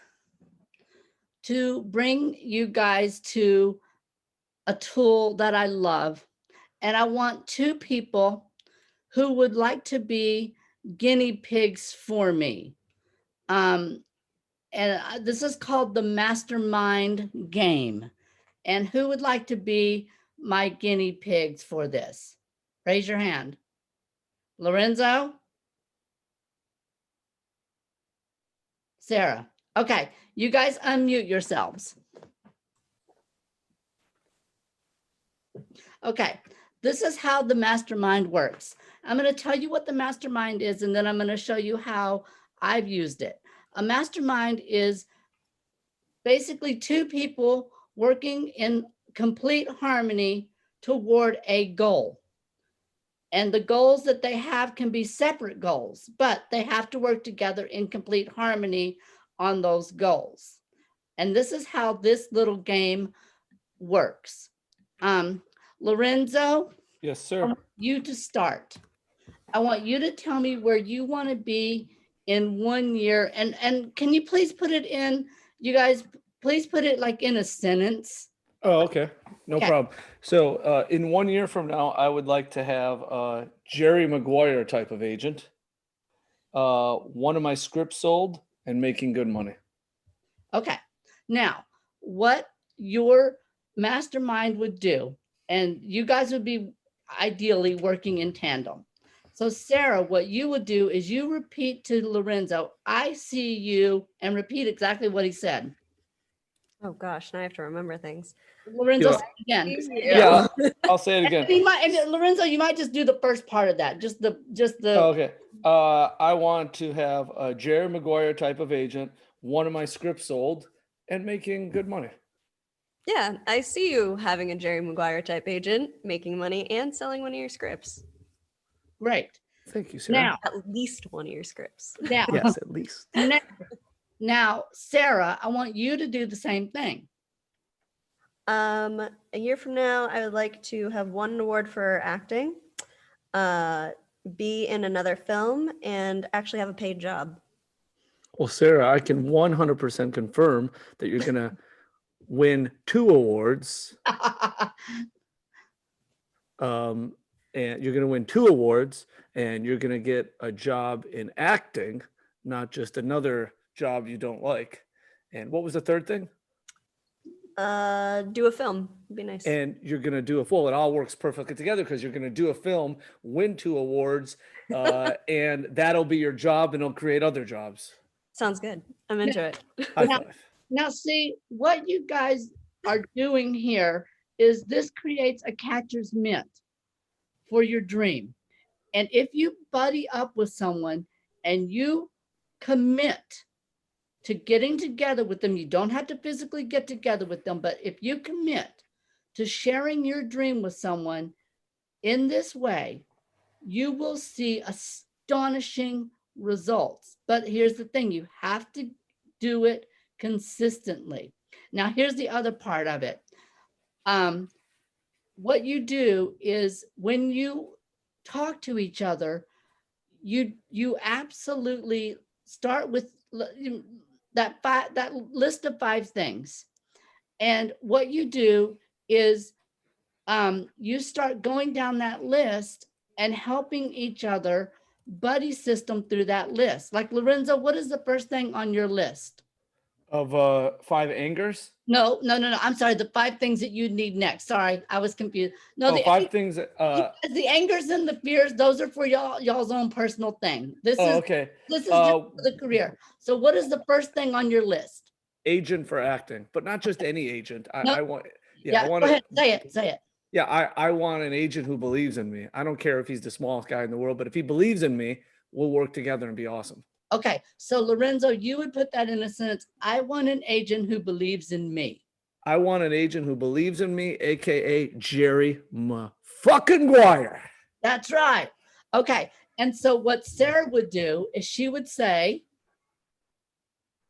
to bring you guys to a tool that I love. And I want 2 people who would like to be guinea pigs for me. This is called the Mastermind Game. And who would like to be my guinea pigs for this? Raise your hand. Lorenzo? Sarah? Okay, you guys unmute yourselves. Okay, this is how the mastermind works. I'm going to tell you what the mastermind is, and then I'm going to show you how I've used it. A mastermind is basically 2 people working in complete harmony toward a goal. And the goals that they have can be separate goals, but they have to work together in complete harmony on those goals. And this is how this little game works. Lorenzo? Yes, I sir. want you to start. I want you to tell me where you want to be in 1 year. And can you please put it in, you guys, please put it like in a sentence. Oh, okay. No Okay. problem. So in 1 year from now, I would like to have a Jerry Maguire type of agent. One of my scripts sold and making good money. Okay. Now, what your mastermind would do, and you guys would be ideally working in tandem. So Sarah, what you would do is you repeat to Lorenzo, I see you, and repeat exactly what he said. Oh gosh, now I have to remember things. Lorenzo, Yeah. say it again. Say it again. Yeah, I'll say it again. And he might, and Lorenzo, you might just do the first part of that. Just the Oh, okay. I want to have a Jerry Maguire type of agent, one of my scripts sold, and making good money. Yeah, I see you having a Jerry Maguire type agent, making money and selling one of your scripts. great. Thank you, Sarah. Now, At least one of your scripts. now, Yes, at least. now, Sarah, I want you to do the same thing. A year from now, I would like to have won an award for acting, be in another film, and actually have a paid job. Well, Sarah, I can 100% confirm that you're going to win 2 awards. And you're going to win 2 awards, and you're going to get a job in acting, not just another job you don't like. And what was the third thing? Do a film. Be nice. And you're going to do a full. It all works perfectly together because you're going to do a film, win 2 awards, and that'll be your job, and it'll create other jobs. Sounds good. I'm into it. High Now- five. Now, see, what you guys are doing here is this creates a catcher's mitt for your dream. And if you buddy up with someone and you commit to getting together with them, you don't have to physically get together with them, but if you commit to sharing your dream with someone in this way, you will see astonishing results. But here's the thing, you have to do it consistently. Now, here's the other part of it. What you do is when you talk to each other, you absolutely start with that list of 5 things. And what you do is you start going down that list and helping each other buddy system through that list. Like Lorenzo, what is the first thing on your list? Of 5 angers? No. I'm sorry. The 5 things that you need next. Sorry, I was confused. No, Oh, 5 things that, the angers and the fears, those are for y'all's own personal thing. This is okay. just for the career. So what is the first thing on your list? Agent for acting, but not just any agent. No. I want, Yeah, I want go to, ahead. Say it. yeah, I want an agent who believes in me. I don't care if he's the smallest guy in the world, but if he believes in me, we'll work together and be awesome. Okay, so Lorenzo, you would put that in a sentence. I want an agent who believes in me. I want an agent who believes in me, aka Jerry fucking Guire. That's right. Okay, and so what Sarah would do is she would say,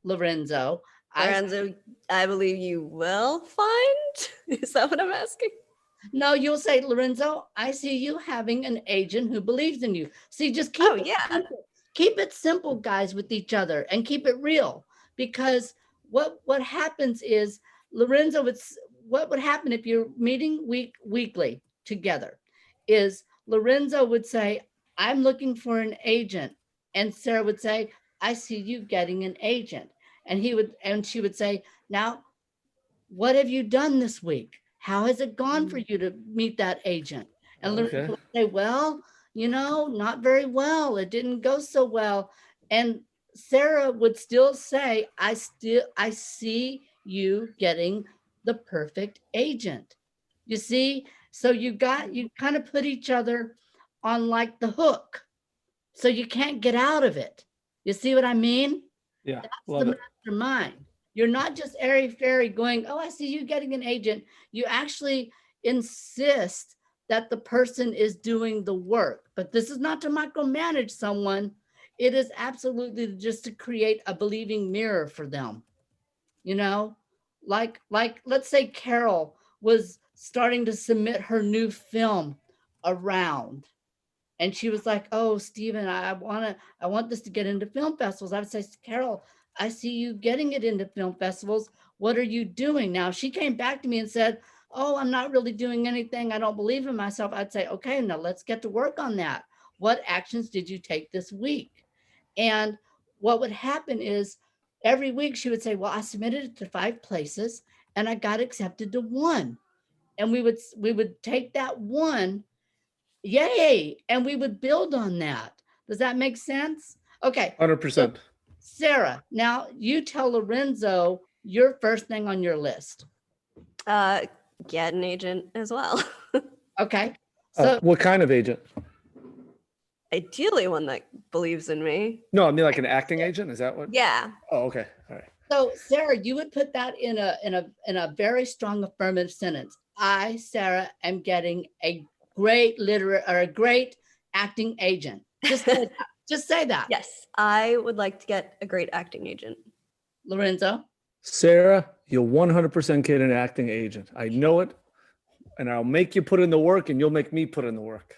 Lorenzo, Lorenzo, I believe you will find. Is that what I'm asking? no, you'll say, Lorenzo, I see you having an agent who believes in you. See, just keep Oh, it yeah. simple. Keep it simple, guys, with each other, and keep it real. Because what happens is Lorenzo would what would happen if you're meeting weekly together is Lorenzo would say, I'm looking for an agent. And Sarah would say, I see you getting an agent. And she would say, now, what have you done this week? How has it gone for you to meet that agent? And Lorenzo Okay. would say, well, not very well. It didn't go so well. And Sarah would still say, I see you getting the perfect agent. You see? So you kind of put each other on like the hook. So you can't get out of it. You see what I mean? Yeah, That's love the it. mastermind. You're not just airy fairy going, oh, I see you getting an agent. You actually insist that the person is doing the work. But this is not to micromanage someone. It is absolutely just to create a believing mirror for them. Like let's say Carol was starting to submit her new film around. And she was like, oh, Stephen, I want this to get into film festivals. I would say, Carol, I see you getting it into film festivals. What are you doing now? She came back to me and said, oh, I'm not really doing anything. I don't believe in myself. I'd say, okay, now let's get to work on that. What actions did you take this week? And what would happen is every week she would say, well, I submitted it to 5 places and I got accepted to 1. And we would take that 1, yay, and we would build on that. Does that make sense? Okay. 100%. Sarah, now you tell Lorenzo your first thing on your list. Get an agent as well. Okay. So What kind of agent? Ideally, one that believes in me. No, I mean like an acting agent. Is that what? Yeah. Oh, okay. All right. So Sarah, you would put that in a very strong affirmative sentence. I, Sarah, am getting a great a great acting agent. Just say that. Just say that. Yes, I would like to get a great acting agent. Lorenzo. Sarah, you'll 100% get an acting agent. I know it, and I'll make you put in the work, and you'll make me put in the work.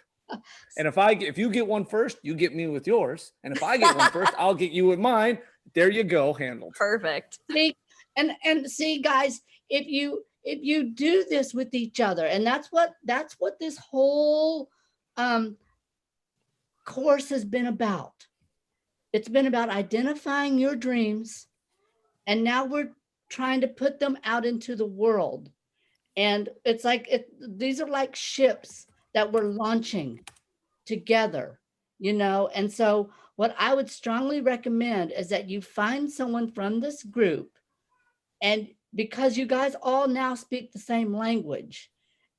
And if you get one first, you get me with yours, and if I get one first, I'll get you with mine. There you go, handled. Perfect. See, and see, guys, if you do this with each other, and that's what this whole course has been about. It's been about identifying your dreams, and now we're trying to put them out into the world. And it's like these are like ships that we're launching together, and so what I would strongly recommend is that you find someone from this group, and because you guys all now speak the same language,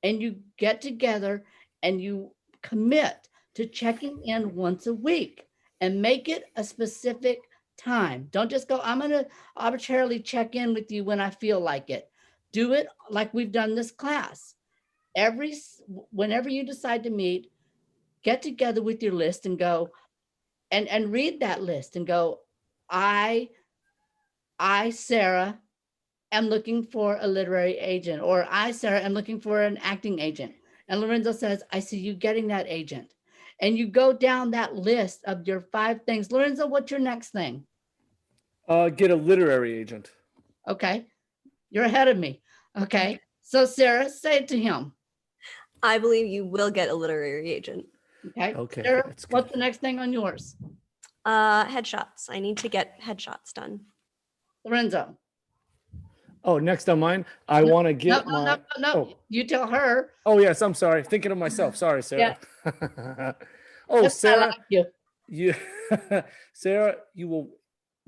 and you get together and you commit to checking in once a week and make it a specific time. Don't just go, I'm going to arbitrarily check in with you when I feel like it. Do it like we've done this class. Whenever you decide to meet, get together with your list and go and read that list and go, I, Sarah, am looking for a literary agent, or I, Sarah, am looking for an acting agent. And Lorenzo says, I see you getting that agent. And you go down that list of your 5 things. Lorenzo, what's your next thing? Get a literary agent. Okay. You're ahead of me. Okay. So Sarah, say it to him. I believe you will get a literary agent. Okay. Okay. Sarah, what's the next thing on yours? Headshots. I need to get headshots done. Lorenzo. Oh, next on mine, I want to get No. Oh. You tell her. Oh, yes. I'm sorry. Thinking of myself. Sorry, Sarah. Oh, That's why I Sarah, like you. Sarah, you will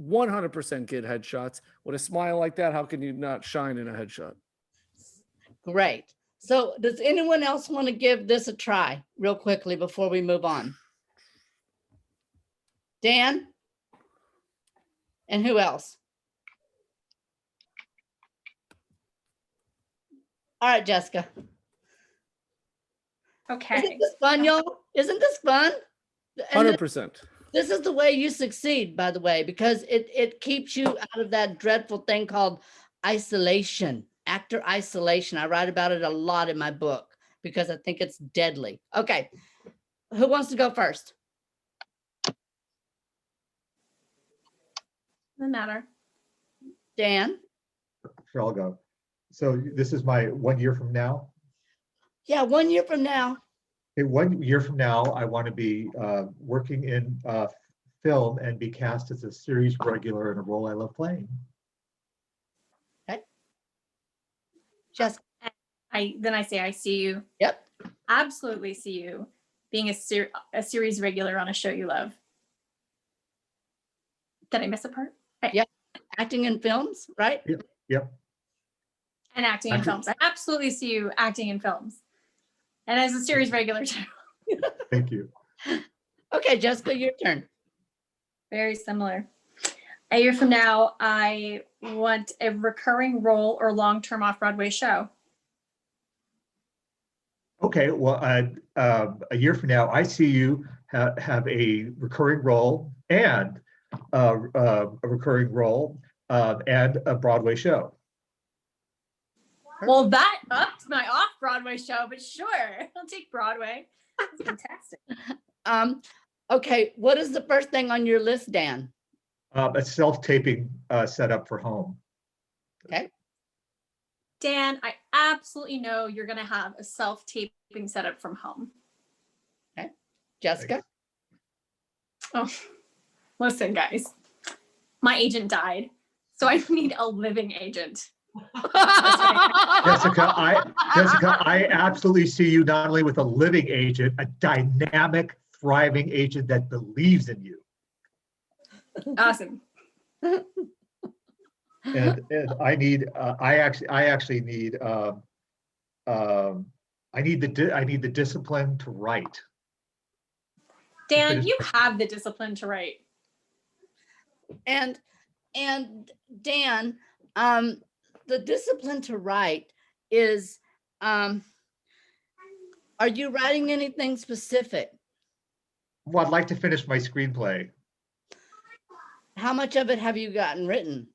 100% get headshots. With a smile like that, how can you not shine in a headshot? Great. So does anyone else want to give this a try real quickly before we move on? Dan? And who else? All right, Jessica. Isn't Okay. this fun, y'all? Isn't this fun? And 100%. this is the way you succeed, by the way, because it keeps you out of that dreadful thing called isolation, actor isolation. I write about it a lot in my book because I think it's deadly. Okay, who wants to go first? Doesn't matter. Dan? Sure, I'll go. So this is my 1 year from now. Yeah, 1 year from now. Okay, 1 year from now, I want to be working in film and be cast as a series regular in a role I love playing. Okay. Jessica? I say I see you. Yep. Absolutely see you being a series regular on a show you love. Did I miss a part? Yep. Acting in films, right? Yep. And acting in films. I absolutely see you acting in films. And as a series regular too. Thank you. Okay, Jessica, your turn. Very similar. A year from now, I want a recurring role or long-term off-Broadway show. Okay, well, a year from now, I see you have a recurring role and a recurring role and a Broadway show. Well, that upped my off-Broadway show, but sure, I'll take Broadway. That's fantastic. Okay, what is the first thing on your list, Dan? A self-taping setup for home. Okay. Dan, I absolutely know you're going to have a self-taping setup from home. Okay. Jessica? Oh, listen, guys. My agent died, so I need a living agent. Jessica, I absolutely see you not only with a living agent, a dynamic, thriving agent that believes in you. Awesome. And I need, I actually need, I need the discipline to write. Dan, you have the discipline to write. And Dan, the discipline to write is, are you writing anything specific? Well, I'd like to finish my screenplay. How much of it have you gotten written?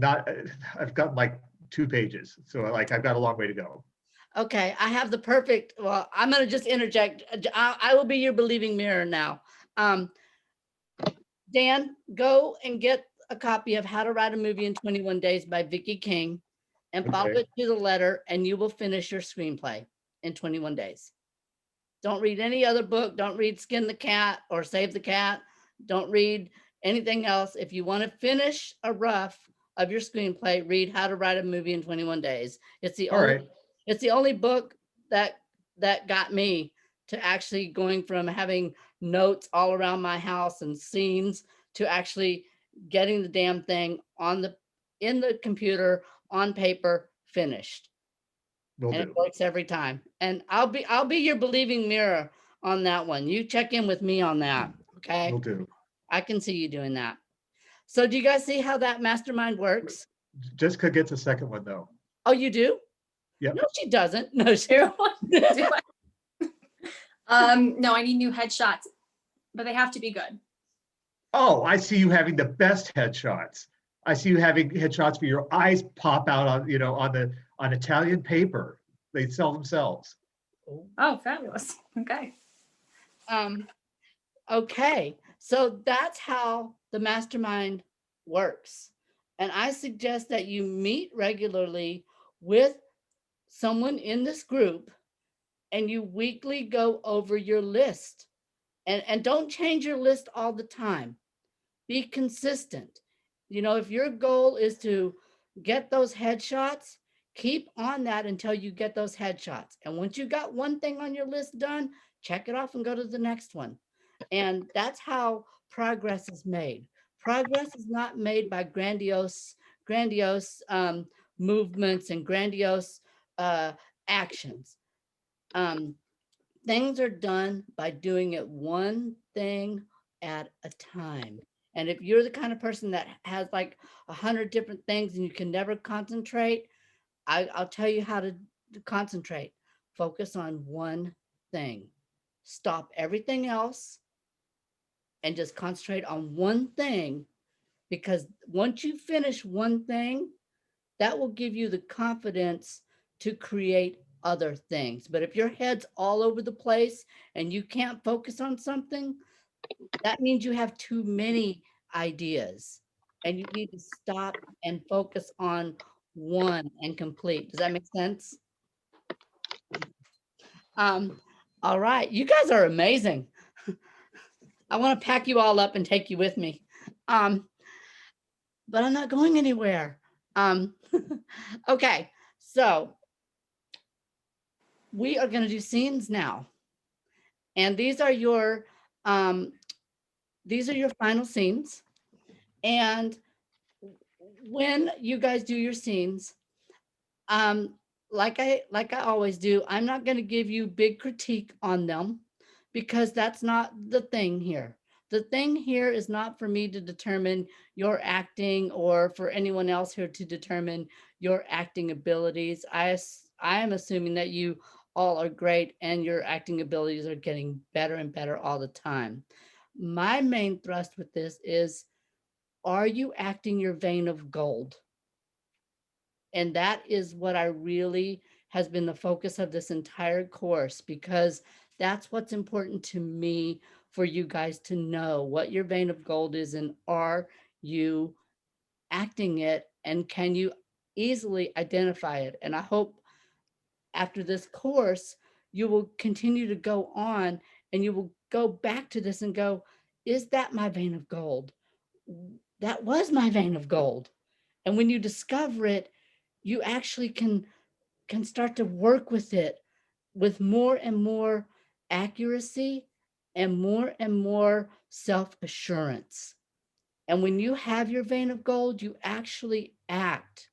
I've got like 2 pages, so like I've got a long way to go. Okay, I have the perfect, well, I'm gonna just interject. I will be your believing mirror now. Dan, go and get a copy of How to Write a Movie in 21 Days by Vicki King and follow Okay. it to the letter, and you will finish your screenplay in 21 days. Don't read any other book. Don't read Skin the Cat or Save the Cat. Don't read anything else. If you want to finish a rough of your screenplay, read How to Write a Movie in 21 Days. It's the All only right. it's the only book that got me to actually going from having notes all around my house and scenes to actually getting the damn thing in the computer on paper finished. Will And do. it works every time. And I'll be your believing mirror on that one. You check in with me on that. Okay. Will do. I can see you doing that. So do you guys see how that mastermind works? Jessica gets a second one though. Oh, you do? Yep. No, she doesn't. No, she Do no, I need new headshots, but they have to be good. Oh, I see you having the best headshots. I see you having headshots where your eyes pop out on Italian paper. They sell themselves. Oh, fabulous. Okay. Okay, so that's how the mastermind works. And I suggest that you meet regularly with someone in this group and you weekly go over your list. And don't change your list all the time. Be consistent. You know, if your goal is to get those headshots, keep on that until you get those headshots. And once you got one thing on your list done, check it off and go to the next one. And that's how progress is made. Progress is not made by grandiose movements and grandiose actions. Things are done by doing it one thing at a time. And if you're the kind of person that has like 100 different things and you can never concentrate, I'll tell you how to concentrate. Focus on one thing. Stop everything else and just concentrate on one thing, because once you finish one thing, that will give you the confidence to create other things. But if your head's all over the place and you can't focus on something, that means you have too many ideas and you need to stop and focus on one and complete. Does that make sense? All right, you guys are amazing. I want to pack you all up and take you with me. But I'm not going anywhere. Okay, so we are going to do scenes now. And these are your final scenes. And when you guys do your scenes, like I always do, I'm not going to give you big critique on them, because that's not the thing here. The thing here is not for me to determine your acting or for anyone else here to determine your acting abilities. I am assuming that you all are great and your acting abilities are getting better and better all the time. My main thrust with this is, are you acting your vein of gold? And that is what I really has been the focus of this entire course, because that's what's important to me, for you guys to know what your vein of gold is, and are you acting it, and can you easily identify it? And I hope after this course, you will continue to go on and you will go back to this and go, is that my vein of gold? That was my vein of gold. And when you discover it, you actually can start to work with it with more and more accuracy and more self-assurance. And when you have your vein of gold, you actually act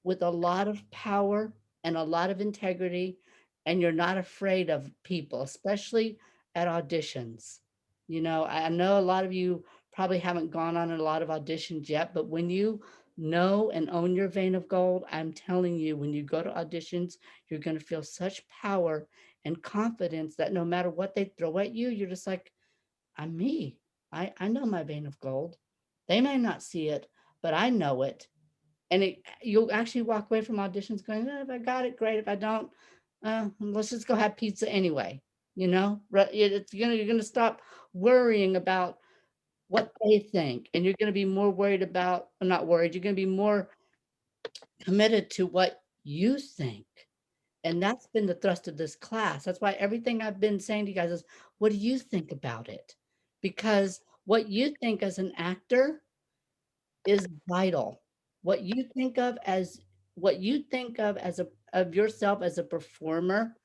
with a lot of power and a lot of integrity, and you're not afraid of people, especially at auditions. You know, I know a lot of you probably haven't gone on a lot of auditions yet, but when you know and own your vein of gold, I'm telling you, when you go to auditions, you're going to feel such power and confidence that no matter what they throw at you, you're just like, I'm me. I know my vein of gold. They may not see it, but I know it. And you'll actually walk away from auditions going, if I got it, great. If I don't, let's just go have pizza anyway. You know, you're gonna stop worrying about what they think, and you're gonna be more worried about, or not worried, you're gonna be more committed to what you think. And that's been the thrust of this class. That's why everything I've been saying to you guys is, what do you think about it? Because what you think as an actor is vital. What you think of as of yourself as a performer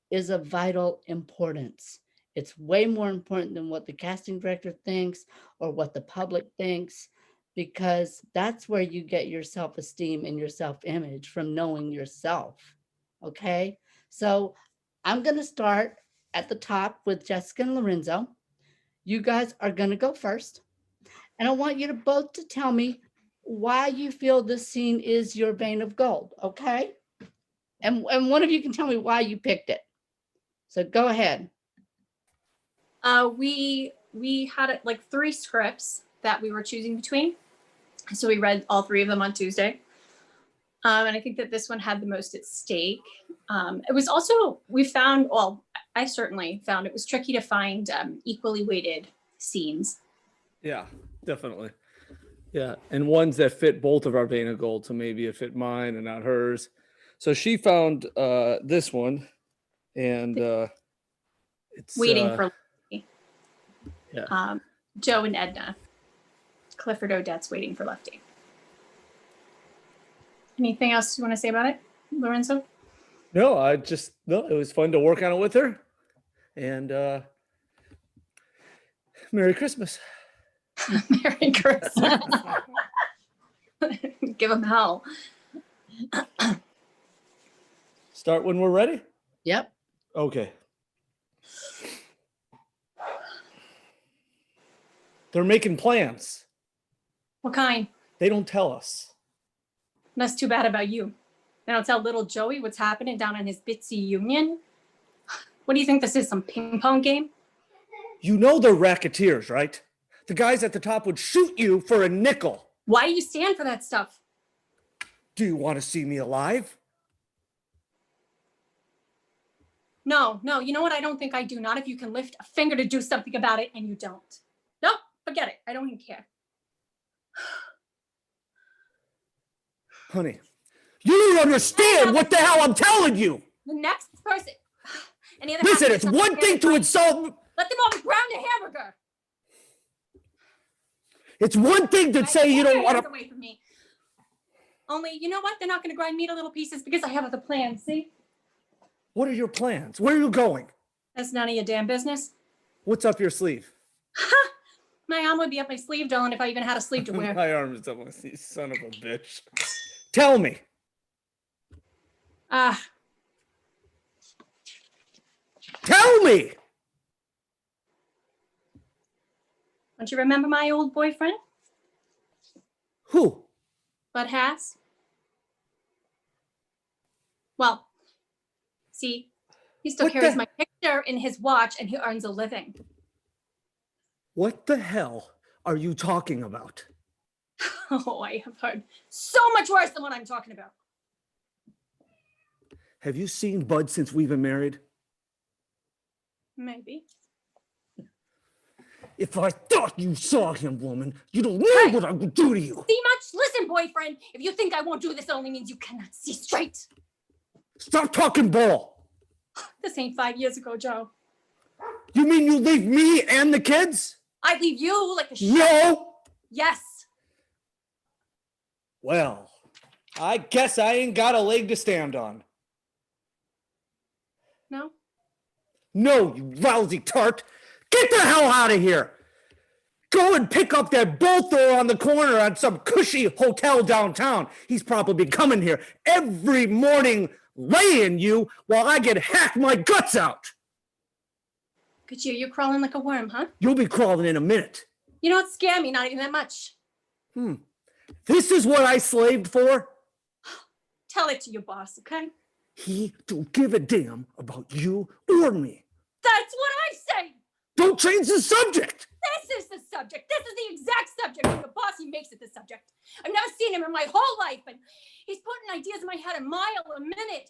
is of vital importance. It's way more important than what the casting director thinks or what the public thinks, because that's where you get your self-esteem and your self-image, from knowing yourself. Okay, so I'm going to start at the top with Jessica and Lorenzo. You guys are going to go first. And I want you to both to tell me why you feel this scene is your vein of gold, okay? And one of you can tell me why you picked it. So go ahead. We had like 3 scripts that we were choosing between. So we read all 3 of them on Tuesday. And I think that this one had the most at stake. It was also, I certainly found it was tricky to find equally weighted scenes. Yeah, definitely. Yeah, and ones that fit both of our vein of gold. So maybe it fit mine and not hers. So she found this one, and it's Waiting for Lefty. Yeah. Joe and Edna. Clifford Odette's Waiting for Lefty. Anything else you want to say about it, Lorenzo? No, it was fun to work on it with her, and Merry Christmas. Merry Christmas. Give them hell. Start when we're ready? Yep. Okay. They're making plans. What kind? They don't tell us. That's too bad about you. They don't tell little Joey what's happening down in his bitsy union. What do you think this is, some ping pong game? You know they're racketeers, right? The guys at the top would shoot you for a nickel. Why do you stand for that stuff? Do you want to see me alive? No, you know what? I don't think I do. Not if you can lift a finger to do something about it and you don't. Nope, forget it. I don't even care. Honey, you don't understand what the hell I'm telling you. The next person. Any other Listen, happiness it's on one the thing to hamburger? insult. Let them all ground a hamburger. It's one thing to say you don't want to. Away from me. Only, you know what? They're not going to grind me to little pieces because I have other plans. See? What are your plans? Where are you going? That's none of your damn business. What's up your sleeve? My arm would be up my sleeve, darling, if I even had a sleeve to wear. My arm is up my sleeve, son of a bitch. Tell me. Tell me. Don't you remember my old boyfriend? Who? Bud Hass? Well, see, he still What carries the- my picture in his watch and he earns a living. What the hell are you talking about? Oh, I have heard so much worse than what I'm talking about. Have you seen Bud since we've been married? Maybe. If I thought you saw him, woman, you don't know what I would do to you. See much? Listen, boyfriend, if you think I won't do this, it only means you cannot see straight. Stop talking ball. This ain't 5 years ago, Joe. You mean you leave me and the kids? I'd leave you like a shit. No. Yes. Well, I guess I ain't got a leg to stand on. No? No, you lousy tart. Get the hell out of here. Go and pick up that bolt thrower on the corner at some cushy hotel downtown. He's probably coming here every morning laying you while I get hacked my guts out. Look at you. You're crawling like a worm, huh? You'll be crawling in a minute. You know what scared me? Not even that much. This is what I slaved for? Tell it to your boss, okay? He don't give a damn about you or me. That's what I say. Don't change the subject. This is the subject. This is the exact subject. When the boss, he makes it the subject. I've never seen him in my whole life, and he's putting ideas in my head a mile a minute.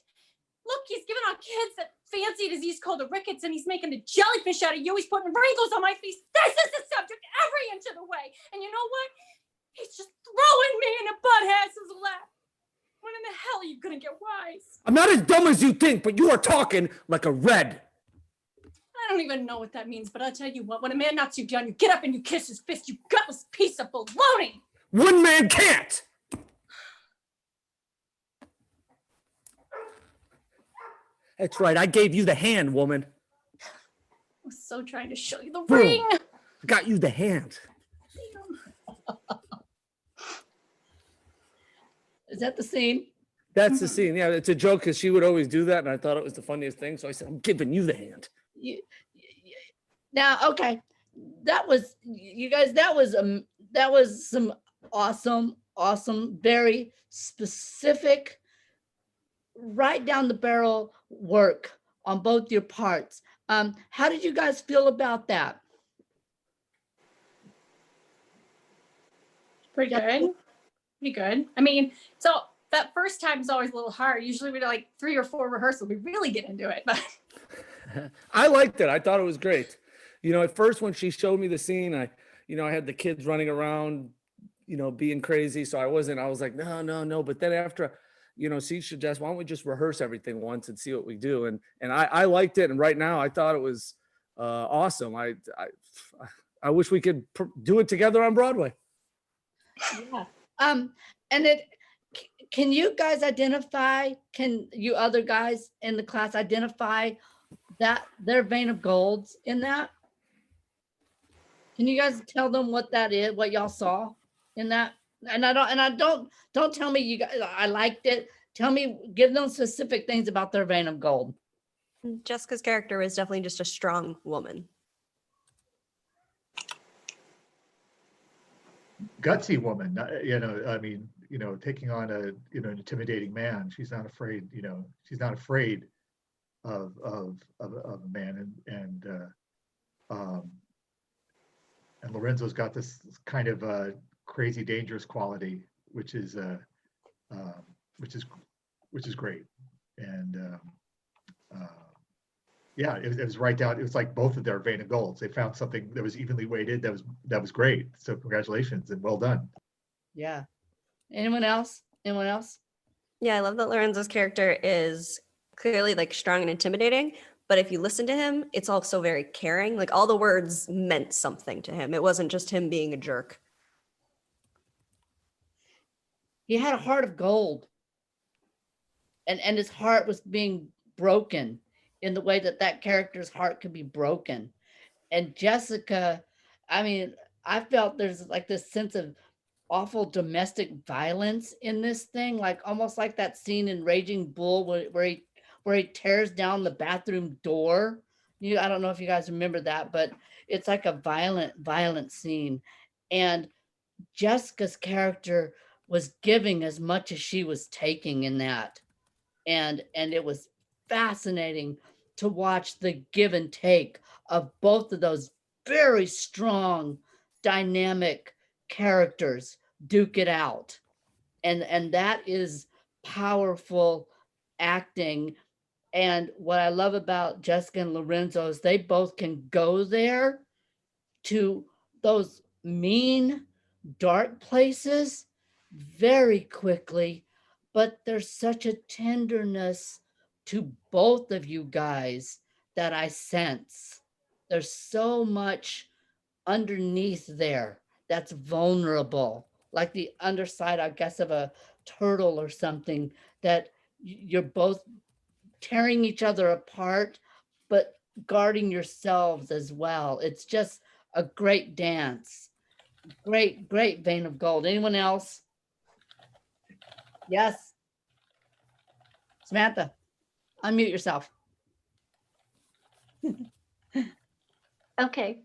Look, he's giving our kids that fancy disease called the rickets, and he's making a jellyfish out of you. He's putting wrinkles on my face. This is the subject every inch of the way. And you know what? He's just throwing me in a butt Hass's lap. When in the hell are you gonna get wise? I'm not as dumb as you think, but you are talking like a red. I don't even know what that means, but I'll tell you what, when a man knocks you down, you get up and you kiss his fist, you gutless piece of baloney. One man can't. That's right. I gave you the hand, woman. I was so trying to show you the Boom. ring. I got you the hand. Is that the scene? That's the scene. Yeah, it's a joke because she would always do that, and I thought it was the funniest thing. So I said, I'm giving you the hand. Now, okay, that was you guys. That was some awesome, very specific, right down the barrel work on both your parts. How did you guys feel about that? Pretty good. Pretty good. I mean, so that first time is always a little hard. Usually we do like 3 or 4 rehearsals. We really get into it. But I liked it. I thought it was great. You know, at first when she showed me the scene, I had the kids running around, being crazy. So I was like, no. But then after, she suggests, why don't we just rehearse everything once and see what we do? And I liked it. And right now I thought it was awesome. I wish we could do it together on Broadway. Yeah. And can you guys identify, can you other guys in the class identify that their vein of golds in that? Can you guys tell them what that is, what y'all saw in that? And don't tell me you guys, I liked it. Tell me, give them specific things about their vein of gold. Jessica's character was definitely just a strong woman. gutsy woman, I mean, taking on an intimidating man. She's not afraid, she's not afraid of a man. Um, and Lorenzo's got this kind of crazy, dangerous quality, which is uh, which is which is great. And yeah, it was right down. It was like both of their vein of golds. They found something that was evenly weighted. That was great. So congratulations and well done. Yeah. Anyone else? Anyone else? Yeah, I love that Lorenzo's character is clearly like strong and intimidating, but if you listen to him, it's also very caring. Like all the words meant something to him. It wasn't just him being a jerk. He had a heart of gold. And his heart was being broken in the way that that character's heart could be broken. And Jessica, I mean, I felt there's like this sense of awful domestic violence in this thing, like almost like that scene in Raging Bull where he tears down the bathroom door. I don't know if you guys remember that, but it's like a violent scene. And Jessica's character was giving as much as she was taking in that. And it was fascinating to watch the give and take of both of those very strong, dynamic characters duke it out. And that is powerful acting. And what I love about Jessica and Lorenzo is they both can go there to those mean, dark places very quickly, but there's such a tenderness to both of you guys that I sense. There's so much underneath there that's vulnerable, like the underside, I guess, of a turtle or something, that you're both tearing each other apart, but guarding yourselves as well. It's just a great dance. Great vein of gold. Anyone else? Yes. Samantha, unmute yourself. Okay.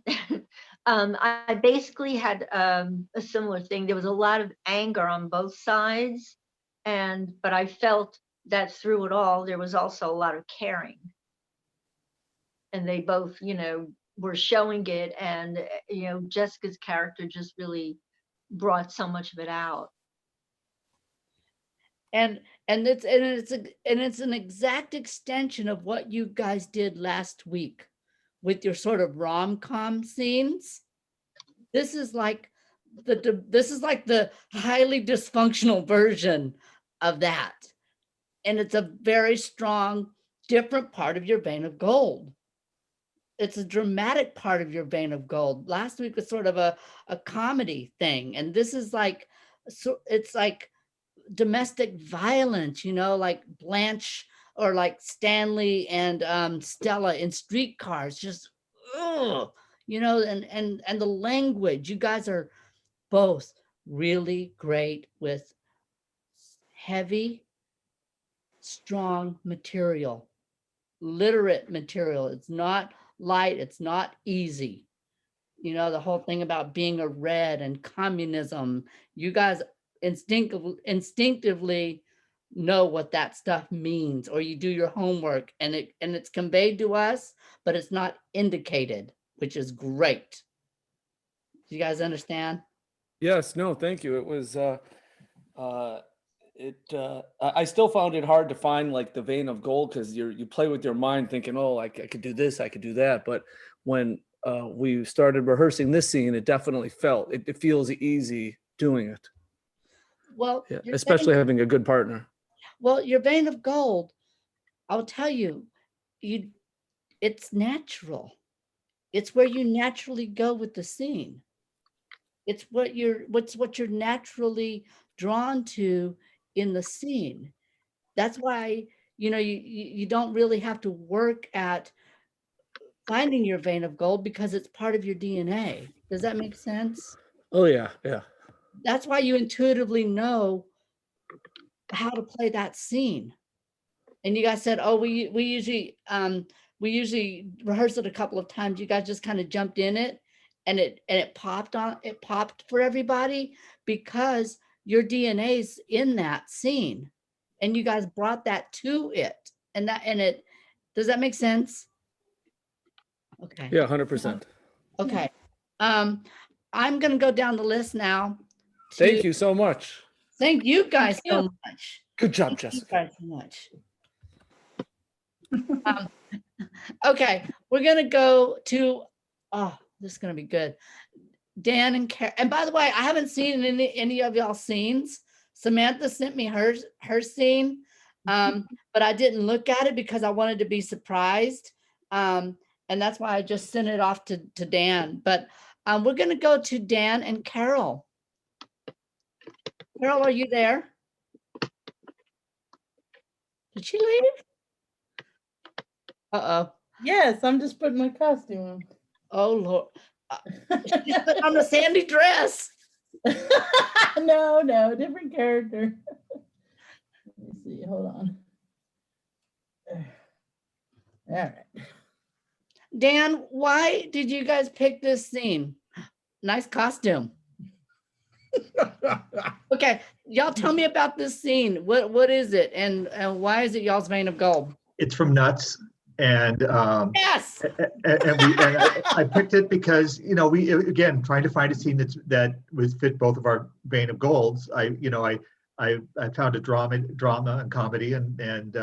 I basically had a similar thing. There was a lot of anger on both sides, but I felt that through it all, there was also a lot of caring. And they both, were showing it, and Jessica's character just really brought so much of it out. And it's an exact extension of what you guys did last week with your sort of rom-com scenes. This is like the highly dysfunctional version of that. And it's a very strong, different part of your vein of gold. It's a dramatic part of your vein of gold. Last week was sort of a comedy thing. And this is like, so it's like domestic violence, like Blanche or like Stanley and Stella in Streetcars, just, ugh, and the language. You guys are both really great with heavy, strong material, literate material. It's not light, it's not easy. The whole thing about being a red and communism, you guys instinctively know what that stuff means, or you do your homework and it's conveyed to us, but it's not indicated, which is great. Do you guys understand? Yes, no, thank you. It was I still found it hard to find like the vein of gold, because you play with your mind thinking, oh, like I could do this, I could do that. But when we started rehearsing this scene, it definitely felt it feels easy doing it. Well, Yeah, especially having a good partner. Well, your vein of gold, I'll tell you, it's natural. It's where you naturally go with the scene. It's what you're naturally drawn to in the scene. That's why, you don't really have to work at finding your vein of gold, because it's part of your DNA. Does that make sense? Oh yeah, yeah. That's why you intuitively know how to play that scene. And you guys said, oh, we usually rehearse it a couple of times. You guys just kind of jumped in it it popped for everybody because your DNA's in that scene, and you guys brought that to it, and it does that make sense? Okay. Yeah, 100%. Okay. I'm gonna go down the list now. Thank you so much. Thank you guys so much. Good job, Thank you Jessica. guys so much. Okay, we're gonna go to, oh, this is gonna be good. Dan and Karen, and by the way, I haven't seen any of y'all scenes. Samantha sent me her scene, but I didn't look at it because I wanted to be surprised. And that's why I just sent it off to Dan. But we're gonna go to Dan and Carol. Carol, are you there? Did she leave? Uh-oh. Yes, I'm just putting my costume on. Oh, Lord. She's put on a sandy dress. No, different character. Let me see, hold on. All right. Dan, why did you guys pick this scene? Nice costume. Okay, y'all tell me about this scene. What is it, and why is it y'all's vein of gold? It's from Nuts, and Yes. I picked it because, you know, we, again, trying to find a scene that would fit both of our vein of golds. I found a drama and comedy, and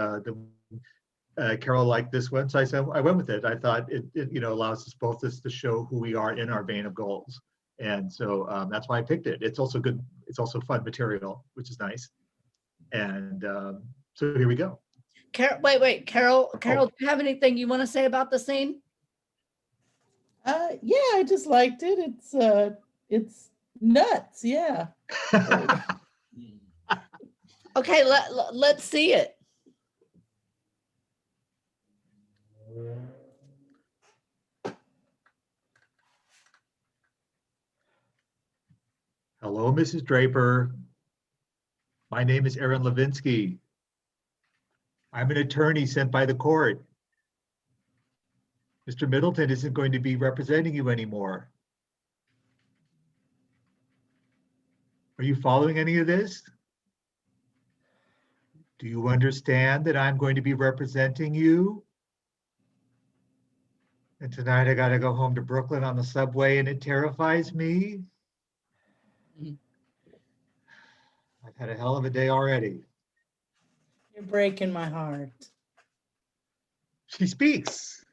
Carol liked this one, so I went with it. I thought it allows us both to show who we are in our vein of golds. And so that's why I picked it. It's also good. It's also fun material, which is nice. And so here we go. Wait, Carol, do you have anything you want to say about the scene? Yeah, I just liked it. It's nuts. Yeah. Okay, let's see it. Hello, Mrs. Draper. My name is Aaron Levinsky. I'm an attorney sent by the court. Mr. Middleton isn't going to be representing you anymore. Are you following any of this? Do you understand that I'm going to be representing you? And tonight I got to go home to Brooklyn on the subway, and it terrifies me. I've had a hell of a day already. You're breaking my heart. She speaks.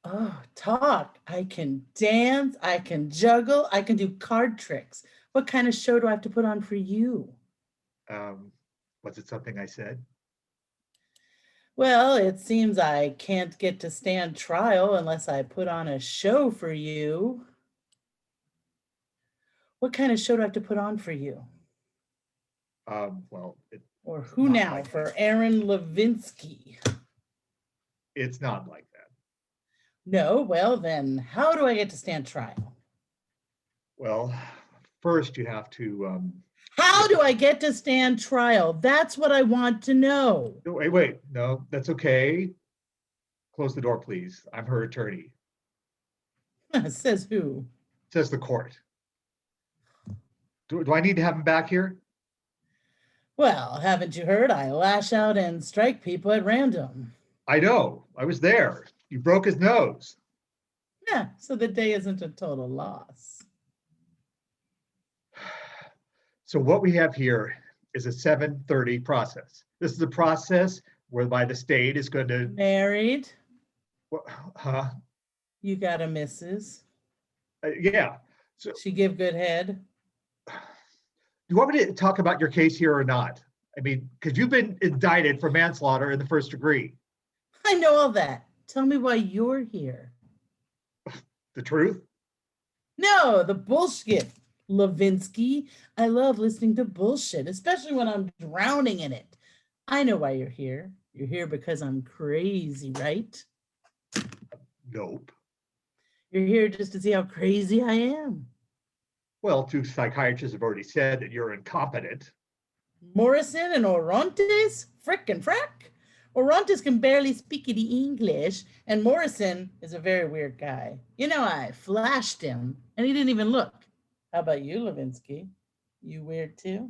Oh, talk. I can dance. I can juggle. I can do card tricks. What kind of show do I have to put on for you? Was it something I said? Well, it seems I can't get to stand trial unless I put on a show for you. What kind of show do I have to put on for you? Well, Or who now for Aaron Levinsky? it's not like that. No, well then, how do I get to stand trial? Well, first you have to. How do I get to stand trial? That's what I want to know. Wait, no, that's okay. Close the door, please. I'm her attorney. Says who? Says the court. Do I need to have him back here? Well, haven't you heard? I lash out and strike people at random. I know. I was there. You broke his nose. Yeah, so the day isn't a total loss. So what we have here is a 7:30 process. This is a process whereby the state is going to. Married? Huh? You got a missus? Yeah. So She give good head? you want me to talk about your case here or not? I mean, because you've been indicted for manslaughter in the first degree. I know all that. Tell me why you're here. The truth? No, the bullshit, Levinsky. I love listening to bullshit, especially when I'm drowning in it. I know why you're here. You're here because I'm crazy, right? Nope. You're here just to see how crazy I am. Well, 2 psychiatrists have already said that you're incompetent. Morrison and Orontes? Frick and frack? Orontes can barely speak any English, and Morrison is a very weird guy. You know, I flashed him, and he didn't even look. How about you, Levinsky? You weird too?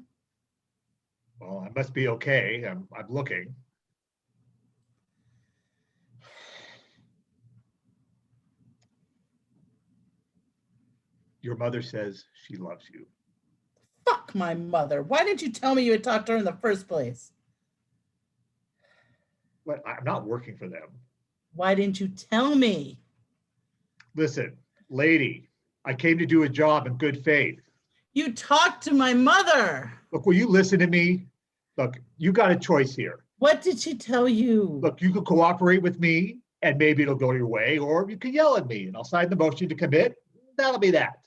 Well, I must be okay. I'm looking. Your mother says she loves you. Fuck my mother. Why didn't you tell me you had talked to her in the first place? But I'm not working for them. Why didn't you tell me? Listen, lady, I came to do a job in good faith. You talked to my mother. Look, will you listen to me? Look, you got a choice here. What did she tell you? Look, you could cooperate with me and maybe it'll go your way, or you can yell at me and I'll sign the motion to commit. That'll be that.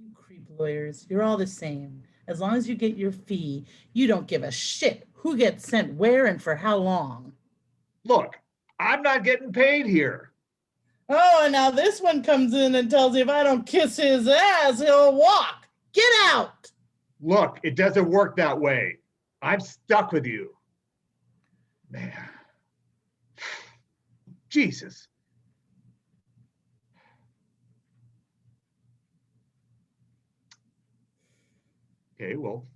You creep lawyers, you're all the same. As long as you get your fee, you don't give a shit who gets sent where and for how long. Look, I'm not getting paid here. Oh, and now this one comes in and tells you if I don't kiss his ass, he'll walk. Get out. Look, it doesn't work that way. I'm stuck with you. Man. Jesus. Okay, well,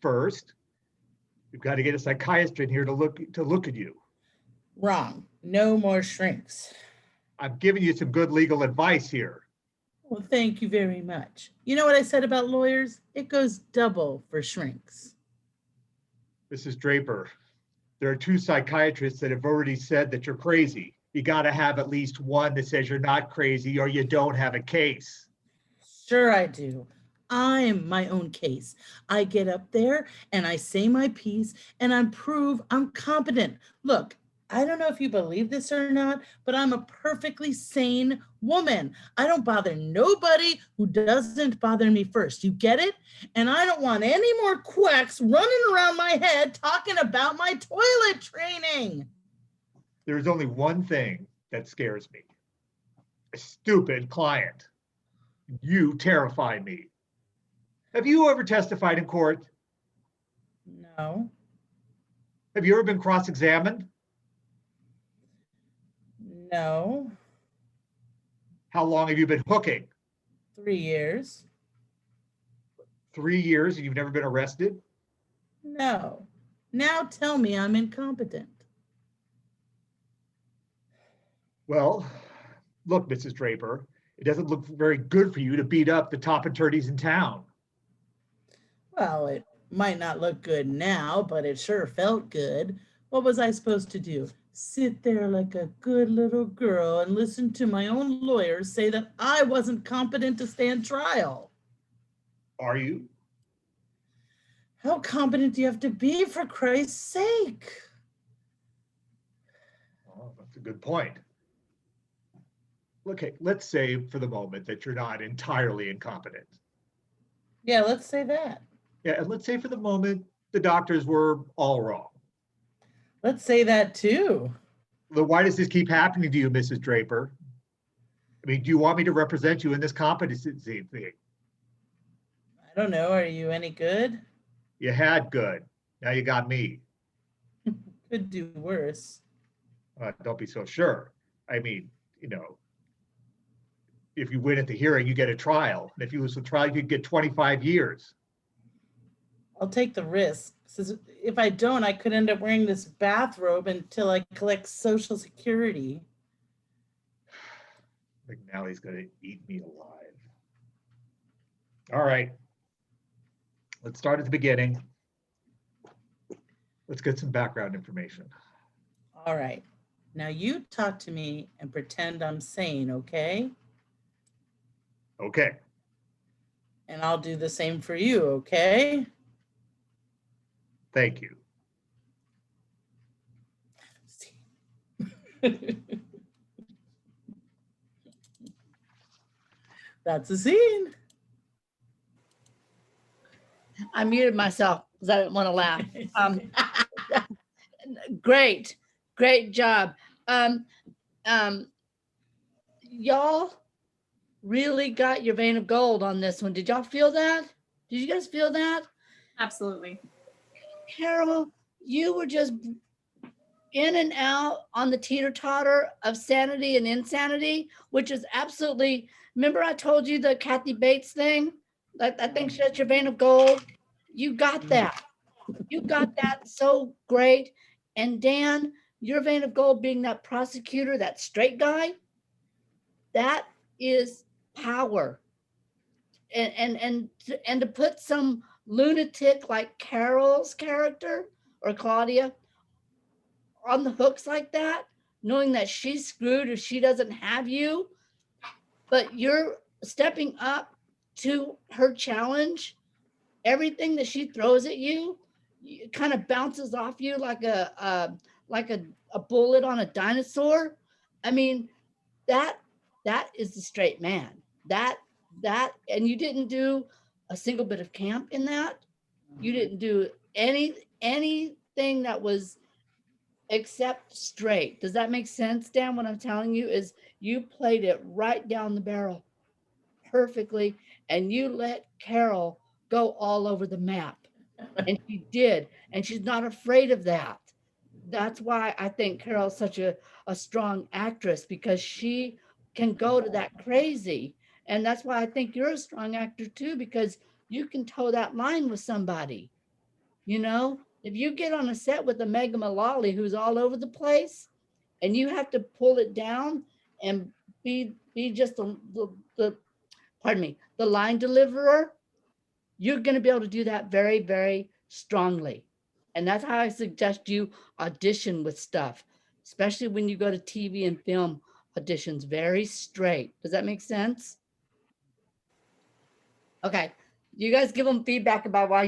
first, you've got to get a psychiatrist in here to look at you. Wrong. No more shrinks. I'm giving you some good legal advice here. Well, thank you very much. You know what I said about lawyers? It goes double for shrinks. Mrs. Draper, there are 2 psychiatrists that have already said that you're crazy. You got to have at least one that says you're not crazy or you don't have a case. Sure I do. I'm my own case. I get up there and I say my piece and I prove I'm competent. Look, I don't know if you believe this or not, but I'm a perfectly sane woman. I don't bother nobody who doesn't bother me first. You get it? And I don't want any more quacks running around my head talking about my toilet training. There's only one thing that scares me. A stupid client. You terrify me. Have you ever testified in court? No. Have you ever been cross-examined? No. How long have you been hooking? 3 years. 3 years and you've never been arrested? No. Now tell me I'm incompetent. Well, look, Mrs. Draper, it doesn't look very good for you to beat up the top attorneys in town. Well, it might not look good now, but it sure felt good. What was I supposed to do? Sit there like a good little girl and listen to my own lawyer say that I wasn't competent to stand trial. Are you? How competent do you have to be, for Christ's sake? Oh, that's a good point. Okay, let's say for the moment that you're not entirely incompetent. Yeah, let's say that. Yeah, and let's say for the moment the doctors were all wrong. Let's say that too. Then why does this keep happening to you, Mrs. Draper? I mean, do you want me to represent you in this competency thing? I don't know. Are you any good? You had good. Now you got me. Could do worse. Don't be so sure. I mean, you know, if you win at the hearing, you get a trial. And if you lose the trial, you could get 25 years. I'll take the risk. If I don't, I could end up wearing this bathrobe until I collect Social Security. McNally's gonna eat me alive. All right. Let's start at the beginning. Let's get some background information. All right. Now you talk to me and pretend I'm sane, okay? Okay. And I'll do the same for you, okay? Thank you. That's a scene. I muted myself because I didn't want to laugh. Great job. Y'all really got your vein of gold on this one. Did y'all feel that? Did you guys feel that? Absolutely. Carol, you were just in and out on the teeter-totter of sanity and insanity, which is absolutely, remember I told you the Kathy Bates thing? I think that's your vein of gold. You got that. You got that so great. And Dan, your vein of gold being that prosecutor, that straight guy, that is power. And to put some lunatic like Carol's character or Claudia on the hooks like that, knowing that she's screwed if she doesn't have you, but you're stepping up to her challenge. Everything that she throws at you, it kind of bounces off you like a bullet on a dinosaur. I mean, that that is the straight man. That and you didn't do a single bit of camp in that. You didn't do anything that was except straight. Does that make sense, Dan? What I'm telling you is you played it right down the barrel perfectly, and you let Carol go all over the map. And she did, and she's not afraid of that. That's why I think Carol's such a strong actress, because she can go to that crazy. And that's why I think you're a strong actor too, because you can toe that line with somebody. You know, if you get on a set with a Mega Mullally who's all over the place, and you have to pull it down and be just the pardon me, the line deliverer, you're going to be able to do that very, very strongly. And that's how I suggest you audition with stuff, especially when you go to TV and film auditions, very straight. Does that make sense? Okay. You guys give them feedback about why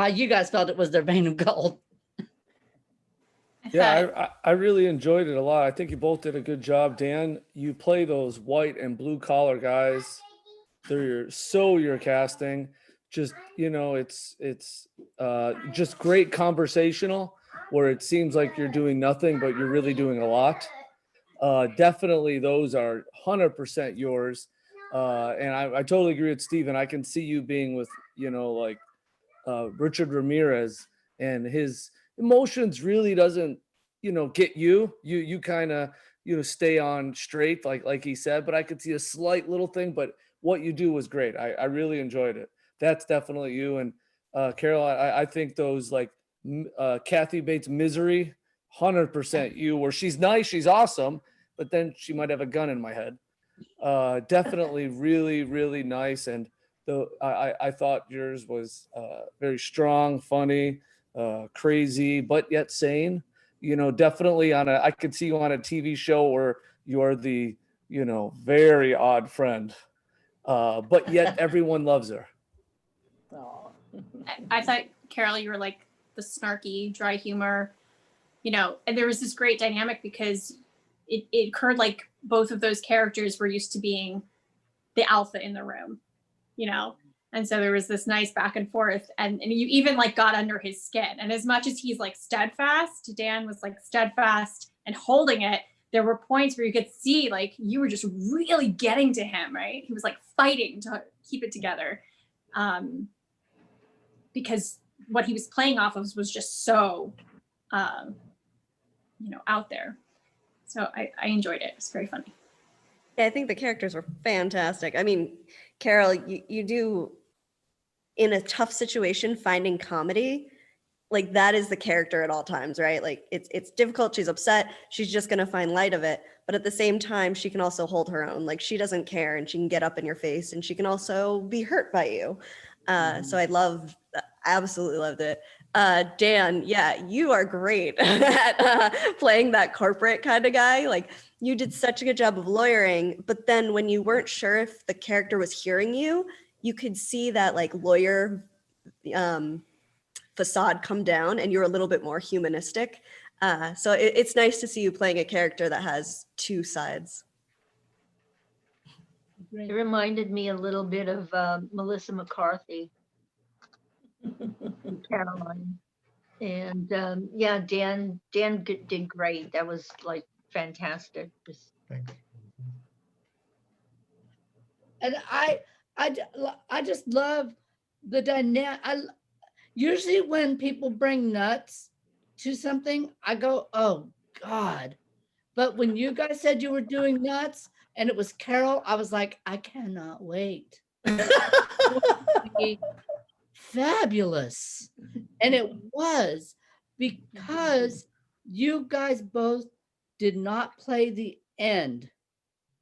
you guys felt it was their vein of gold. Yeah, I really enjoyed it a lot. I think you both did a good job. Dan, you play those white and blue collar guys. They're so your casting. Just, you know, it's just great conversational, where it seems like you're doing nothing, but you're really doing a lot. Definitely those are 100% yours. And I totally agree with Steven. I can see you being with, you know, like Richard Ramirez, and his emotions really doesn't, you know, get you kind of, you know, stay on straight, like he said, but I could see a slight little thing, but what you do was great. I really enjoyed it. That's definitely you. And Carol, I think those like Kathy Bates Misery, 100% you, where she's nice, she's awesome, but then she might have a gun in my head. Definitely really, really nice. And I thought yours was very strong, funny, crazy, but yet sane. You know, definitely I could see you on a TV show where you're the, you know, very odd friend, but yet everyone loves her. I thought, Carol, you were like the snarky, dry humor, you know, and there was this great dynamic because it occurred like both of those characters were used to being the alpha in the room, you know? And so there was this nice back and forth, and you even like got under his skin. And as much as he's like steadfast, Dan was like steadfast and holding it. There were points where you could see like you were just really getting to him, right? He was like fighting to keep it together. Because what he was playing off of was just so, you know, out there. So I enjoyed it. It's very funny. Yeah, I think the characters were fantastic. I mean, Carol, you do, in a tough situation, finding comedy, like that is the character at all times, right? Like it's difficult. She's upset. She's just going to find light of it. But at the same time, she can also hold her own. Like she doesn't care, and she can get up in your face, and she can also be hurt by you. So I absolutely loved it. Dan, yeah, you are great at playing that corporate kind of guy. Like you did such a good job of lawyering, but then when you weren't sure if the character was hearing you, you could see that like lawyer facade come down, and you're a little bit more humanistic. So it's nice to see you playing a character that has two sides. It reminded me a little bit of Melissa McCarthy, Caroline. And yeah, Dan did great. That was like fantastic. Thanks. And I just love the dynamic. Usually when people bring nuts to something, I go, oh, God. But when you guys said you were doing nuts and it was Carol, I was like, I cannot wait. Be fabulous. And it was because you guys both did not play the end.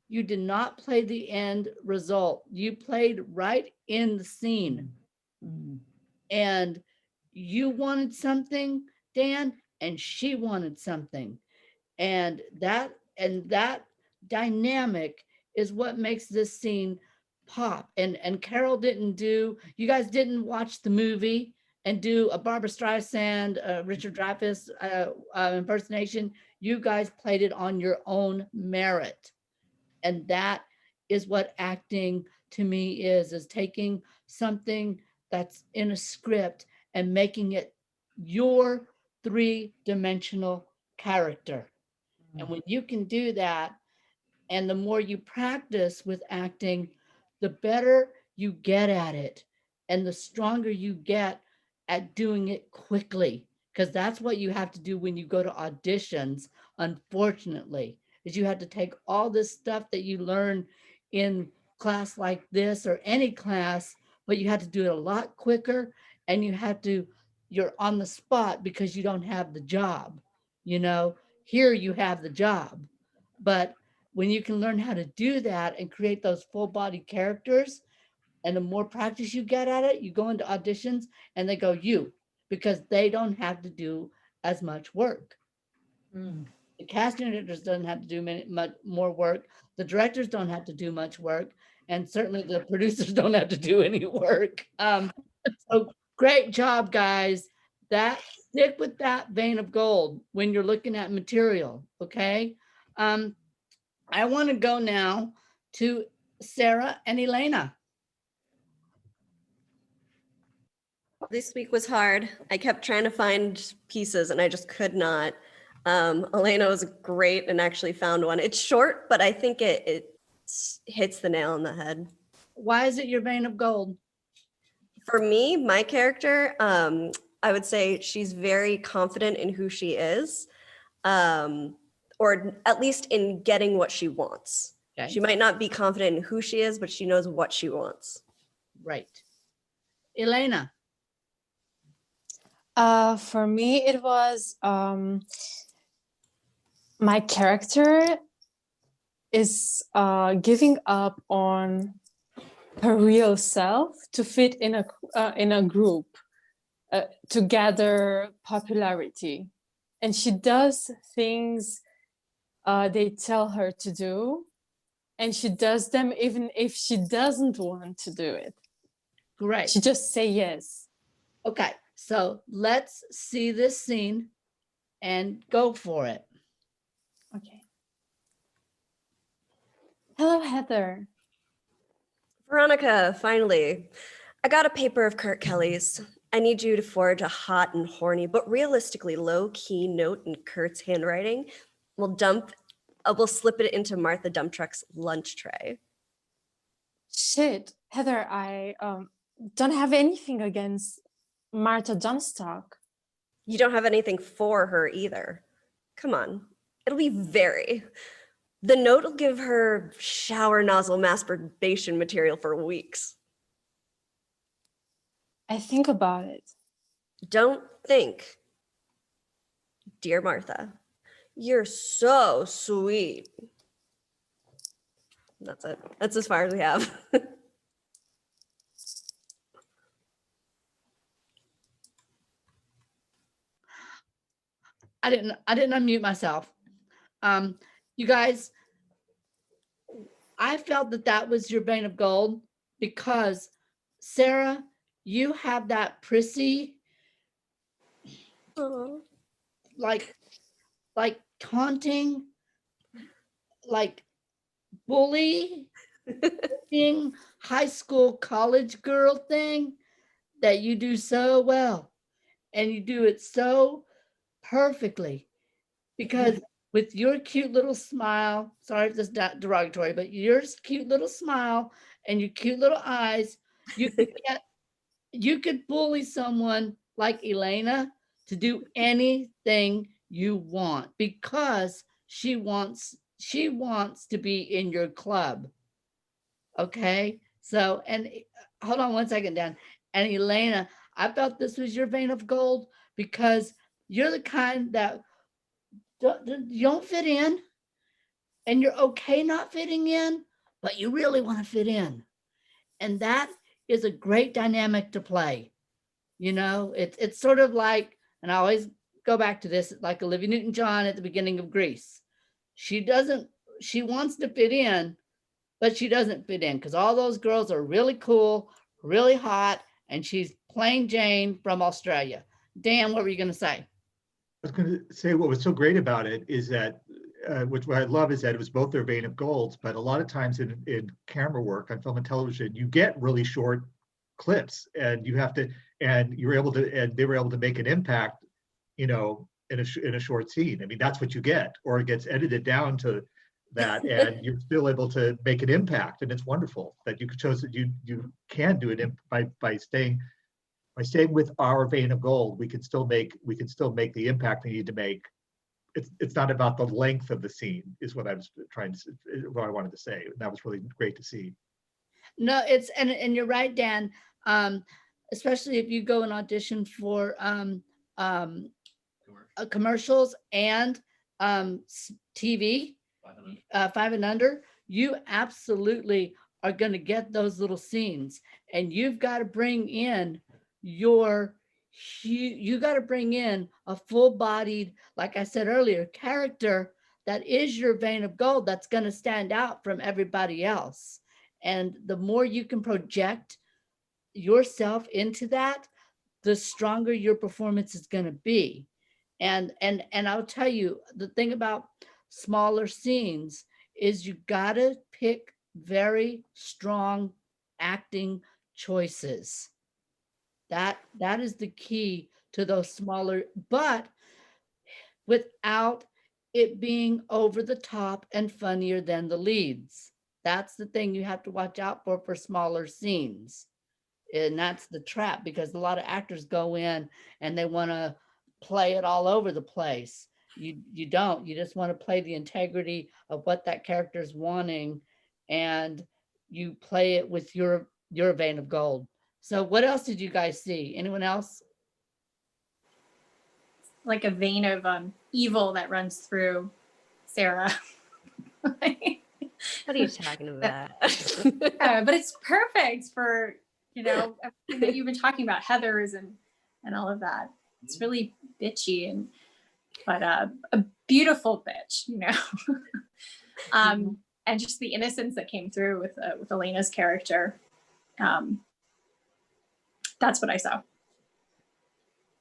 You did not play the end result. You played right in the scene. And you wanted something, Dan, and she wanted something. And that dynamic is what makes this scene pop. And Carol didn't do, you guys didn't watch the movie and do a Barbara Streisand, Richard Dreyfuss impersonation. You guys played it on your own merit. And that is what acting to me is taking something that's in a script and making it your three-dimensional character. And when you can do that, and the more you practice with acting, the better you get at it and the stronger you get at doing it quickly. Because that's what you have to do when you go to auditions, unfortunately, is you have to take all this stuff that you learn in class like this or any class, but you have to do it a lot quicker, and you're on the spot because you don't have the job. Here you have the job. But when you can learn how to do that and create those full body characters, and the more practice you get at it, you go into auditions and they go, you, because they don't have to do as much work. The casting directors doesn't have to do much more work. The directors don't have to do much work. And certainly the producers don't have to do any work. So great job, guys. Stick with that vein of gold when you're looking at material, okay? I want to go now to Sarah and Elena. This week was hard. I kept trying to find pieces and I just could not. Elena was great and actually found one. It's short, but I think it hits the nail on the head. Why is it your vein of gold? For me, my character, I would say she's very confident in who she is, or at least in getting what she wants. Okay. She might not be confident in who she is, but she knows what she wants. Right. Elena. For me, it was my character is giving up on her real self to fit in a group, to gather popularity, and she does things they tell her to do, and she does them even if she doesn't want to do it. Great. She just say yes. Okay, so let's see this scene and go for it. Okay. Hello, Heather. Veronica, finally. I got a paper of Kurt Kelly's. I need you to forge a hot and horny, but realistically low-key note in Kurt's handwriting. We'll slip it into Martha Dump Truck's lunch tray. Shit, Heather, I don't have anything against Martha Dumpstock. You don't have anything for her either. Come on, it'll be very. The note will give her shower nozzle masturbation material for weeks. I think about it. Don't think. Dear Martha, you're so sweet. That's it. That's as far as we have. I didn't unmute myself. You guys, I felt that was your vein of gold because Sarah, you have that prissy, like taunting, like bully, high school, college girl thing that you do so well, and you do it so perfectly because with your cute little smile, sorry if this is derogatory, but your cute little smile and your cute little eyes, you could bully someone like Elena to do anything you want, because she wants to be in your club. Okay. So, and hold on one second, Dan. And Elena, I felt this was your vein of gold because you're the kind that you don't fit in, and you're okay not fitting in, but you really want to fit in. And that is a great dynamic to play. You know, it's sort of like, and I always go back to this, like Olivia Newton-John at the beginning of Grease. She wants to fit in, but she doesn't fit in because all those girls are really cool, really hot, and she's plain Jane from Australia. Dan, what were you going to say? I was going to say what was so great about it is that, which what I love is that it was both their vein of golds, but a lot of times in camera work on film and television, you get really short clips, and you have to, and you're able to, and they were able to make an impact, you know, in a short scene. I mean, that's what you get, or it gets edited down to that, and you're still able to make an impact, and it's wonderful that you chose that you can do it by staying with our vein of gold. We can still make the impact we need to make. It's not about the length of the scene, is what I was trying to, what I wanted to say. That was really great to see. No, it's, and you're right, Dan. Especially if you go and audition for commercials and TV, 5 and under, you absolutely are going to get those little scenes, and you've got to bring in you got to bring in a full-bodied, like I said earlier, character that is your vein of gold, that's going to stand out from everybody else. And the more you can project yourself into that, the stronger your performance is going to be. And I'll tell you, the thing about smaller scenes is you got to pick very strong acting choices. That is the key to those smaller, but without it being over the top and funnier than the leads. That's the thing you have to watch out for smaller scenes. And that's the trap, because a lot of actors go in and they want to play it all over the place. You don't. You just want to play the integrity of what that character is wanting, and you play it with your vein of gold. So what else did you guys see? Anyone else? Like a vein of evil that runs through Sarah. What are you talking about? Yeah, but it's perfect for, you know, everything that you've been talking about, Heathers and all of that. It's really bitchy, but a beautiful bitch, you know. And just the innocence that came through with Elena's character. That's what I saw.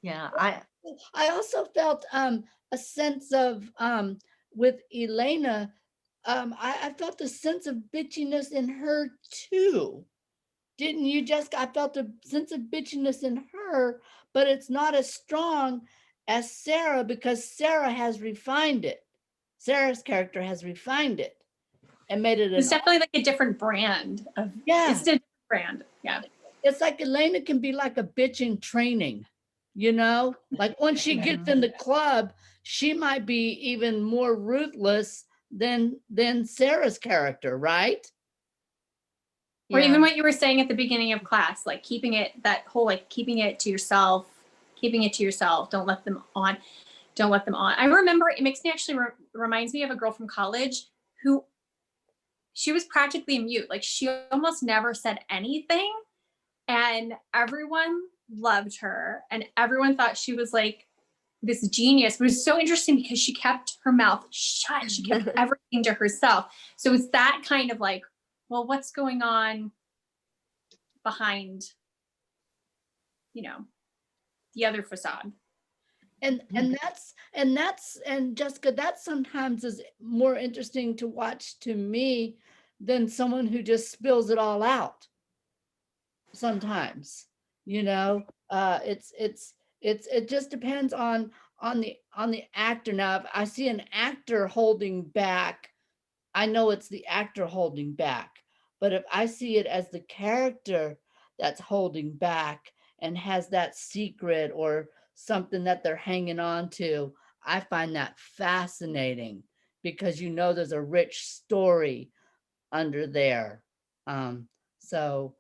Yeah, I also felt a sense of with Elena, I felt a sense of bitchiness in her too. Didn't you, Jessica? I felt a sense of bitchiness in her, but it's not as strong as Sarah, because Sarah has refined it. Sarah's character has refined it and made it. It's definitely like a different brand of, yeah. It's a different brand. Yeah. It's like Elena can be like a bitch in training, you know, like once she gets in the club, she might be even more ruthless than Sarah's character, right? Or even what you were saying at the beginning of class, like keeping it, that whole, like keeping it to yourself. Don't let them on. I remember, it makes me actually reminds me of a girl from college who, she was practically mute. Like she almost never said anything, and everyone loved her and everyone thought she was like this genius. But it was so interesting because she kept her mouth shut. She kept everything to herself. So it's that kind of like, well, what's going on behind, you know, the other facade? And Jessica, that sometimes is more interesting to watch to me than someone who just spills it all out. Sometimes, you know, it just depends on the actor. Now, if I see an actor holding back, I know it's the actor holding back. But if I see it as the character that's holding back and has that secret or something that they're hanging on to, I find that fascinating because you know there's a rich story under there. Um, so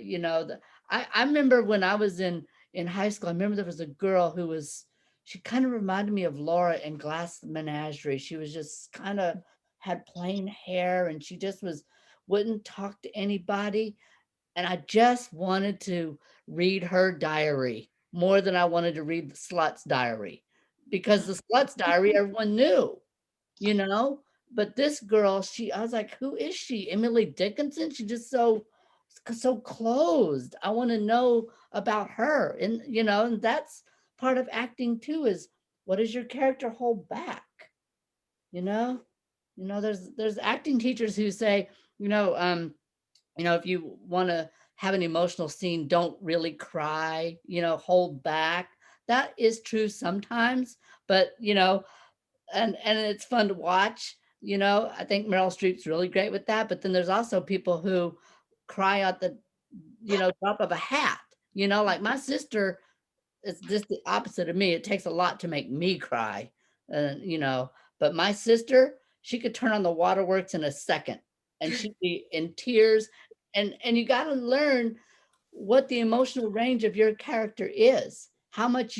you know, I remember when I was in high school, I remember there was a girl who was, she kind of reminded me of Laura in Glass Menagerie. She was just kind of had plain hair and she just wouldn't talk to anybody. And I just wanted to read her diary more than I wanted to read the slut's diary, because the slut's diary everyone knew, you know. But this girl, I was like, who is she? Emily Dickinson? She just so closed. I want to know about her. And you know, and that's part of acting too, is what does your character hold back? You know? There's acting teachers who say, if you want to have an emotional scene, don't really cry, hold back. That is true sometimes, but and it's fun to watch. I think Meryl Streep's really great with that. But then there's also people who cry at the, drop of a hat. Like my sister is just the opposite of me. It takes a lot to make me cry, but my sister, she could turn on the waterworks in a second and she'd be in tears. And you got to learn what the emotional range of your character is, how much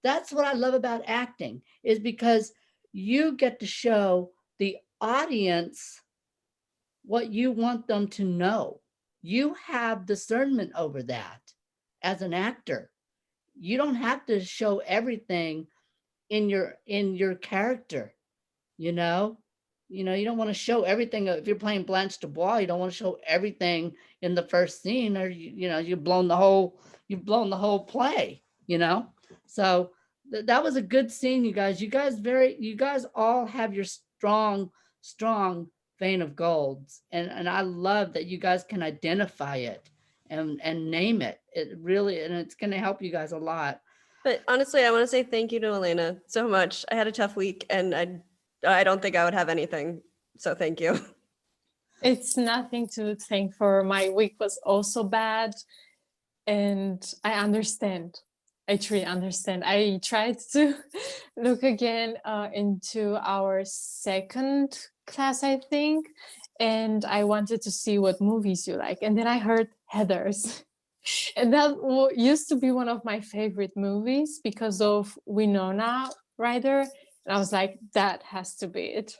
that's what I love about acting, is because you get to show the audience what you want them to know. You have discernment over that as an actor. You don't have to show everything in your character, you know. You don't want to show everything. If you're playing Blanche Dubois, you don't want to show everything in the first scene, or you've blown the whole play, So that was a good scene, you guys. You guys all have your strong vein of golds, and I love that you guys can identify it and name it. It really, and it's going to help you guys a lot. But honestly, I want to say thank you to Elena so much. I had a tough week and I don't think I would have anything. So thank you. It's nothing to thank for. My week was also bad. And I understand. I truly understand. I tried to look again into our second class, I think. And I wanted to see what movies you like. And then I heard Heathers. And that used to be one of my favorite movies because of Winona Ryder. And I was like, that has to be it.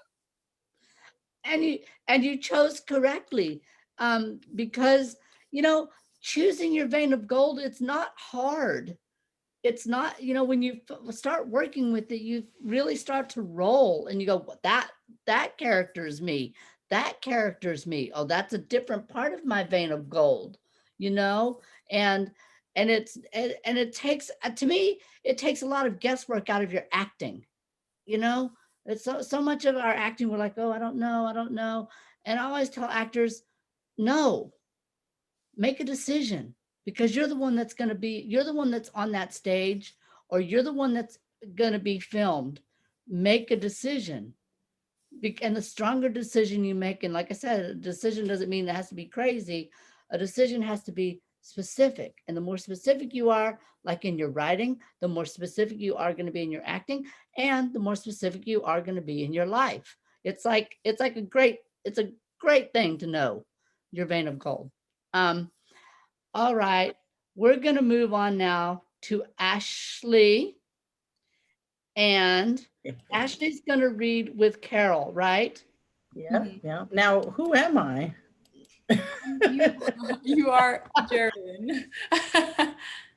And you chose correctly, because choosing your vein of gold, it's not hard. It's not, when you start working with it, you really start to roll and you go, that character is me. That character is me. Oh, that's a different part of my vein of gold, and it takes, to me, it takes a lot of guesswork out of your acting. It's so much of our acting, we're like, oh, I don't know. And I always tell actors, no, make a decision, because you're the one that's on that stage, or you're the one that's going to be filmed. Make a decision. And the stronger decision you make, and like I said, a decision doesn't mean it has to be crazy. A decision has to be specific. And the more specific you are, like in your writing, the more specific you are going to be in your acting, and the more specific you are going to be in your life. It's a great thing to know your vein of gold. All right, we're going to move on now to Ashley. And Ashley's going to read with Carol, right? Yeah, yeah. Now, who am I? You are Geraldine.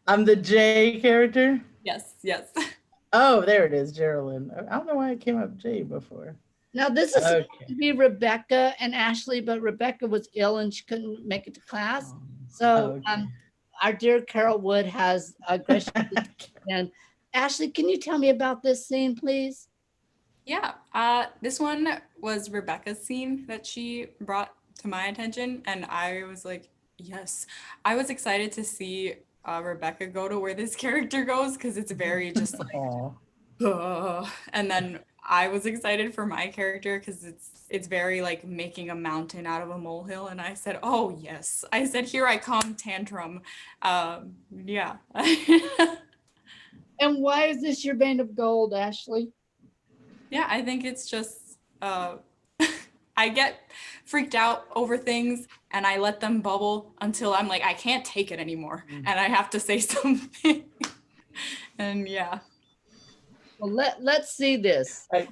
I'm the J character? Yes. Oh, there it is, Geraldine. I don't know why it came up J before. Now, this is supposed to be Rebecca and Ashley, but Rebecca was ill and she couldn't make it to class. So our dear Carol Wood has graciously and Ashley, can you tell me about this scene, please? Yeah, this one was Rebecca's scene that she brought to my attention, and I was like, yes. I was excited to see Rebecca go to where this character goes, because it's very just like, and then I was excited for my character because it's very like making a mountain out of a molehill, and I said, oh yes. I said, here I come, tantrum. Yeah. And why is this your vein of gold, Ashley? Yeah, I think it's just I get freaked out over things and I let them bubble until I'm like, I can't take it anymore and I have to say something. And yeah. Well, let's see this. Can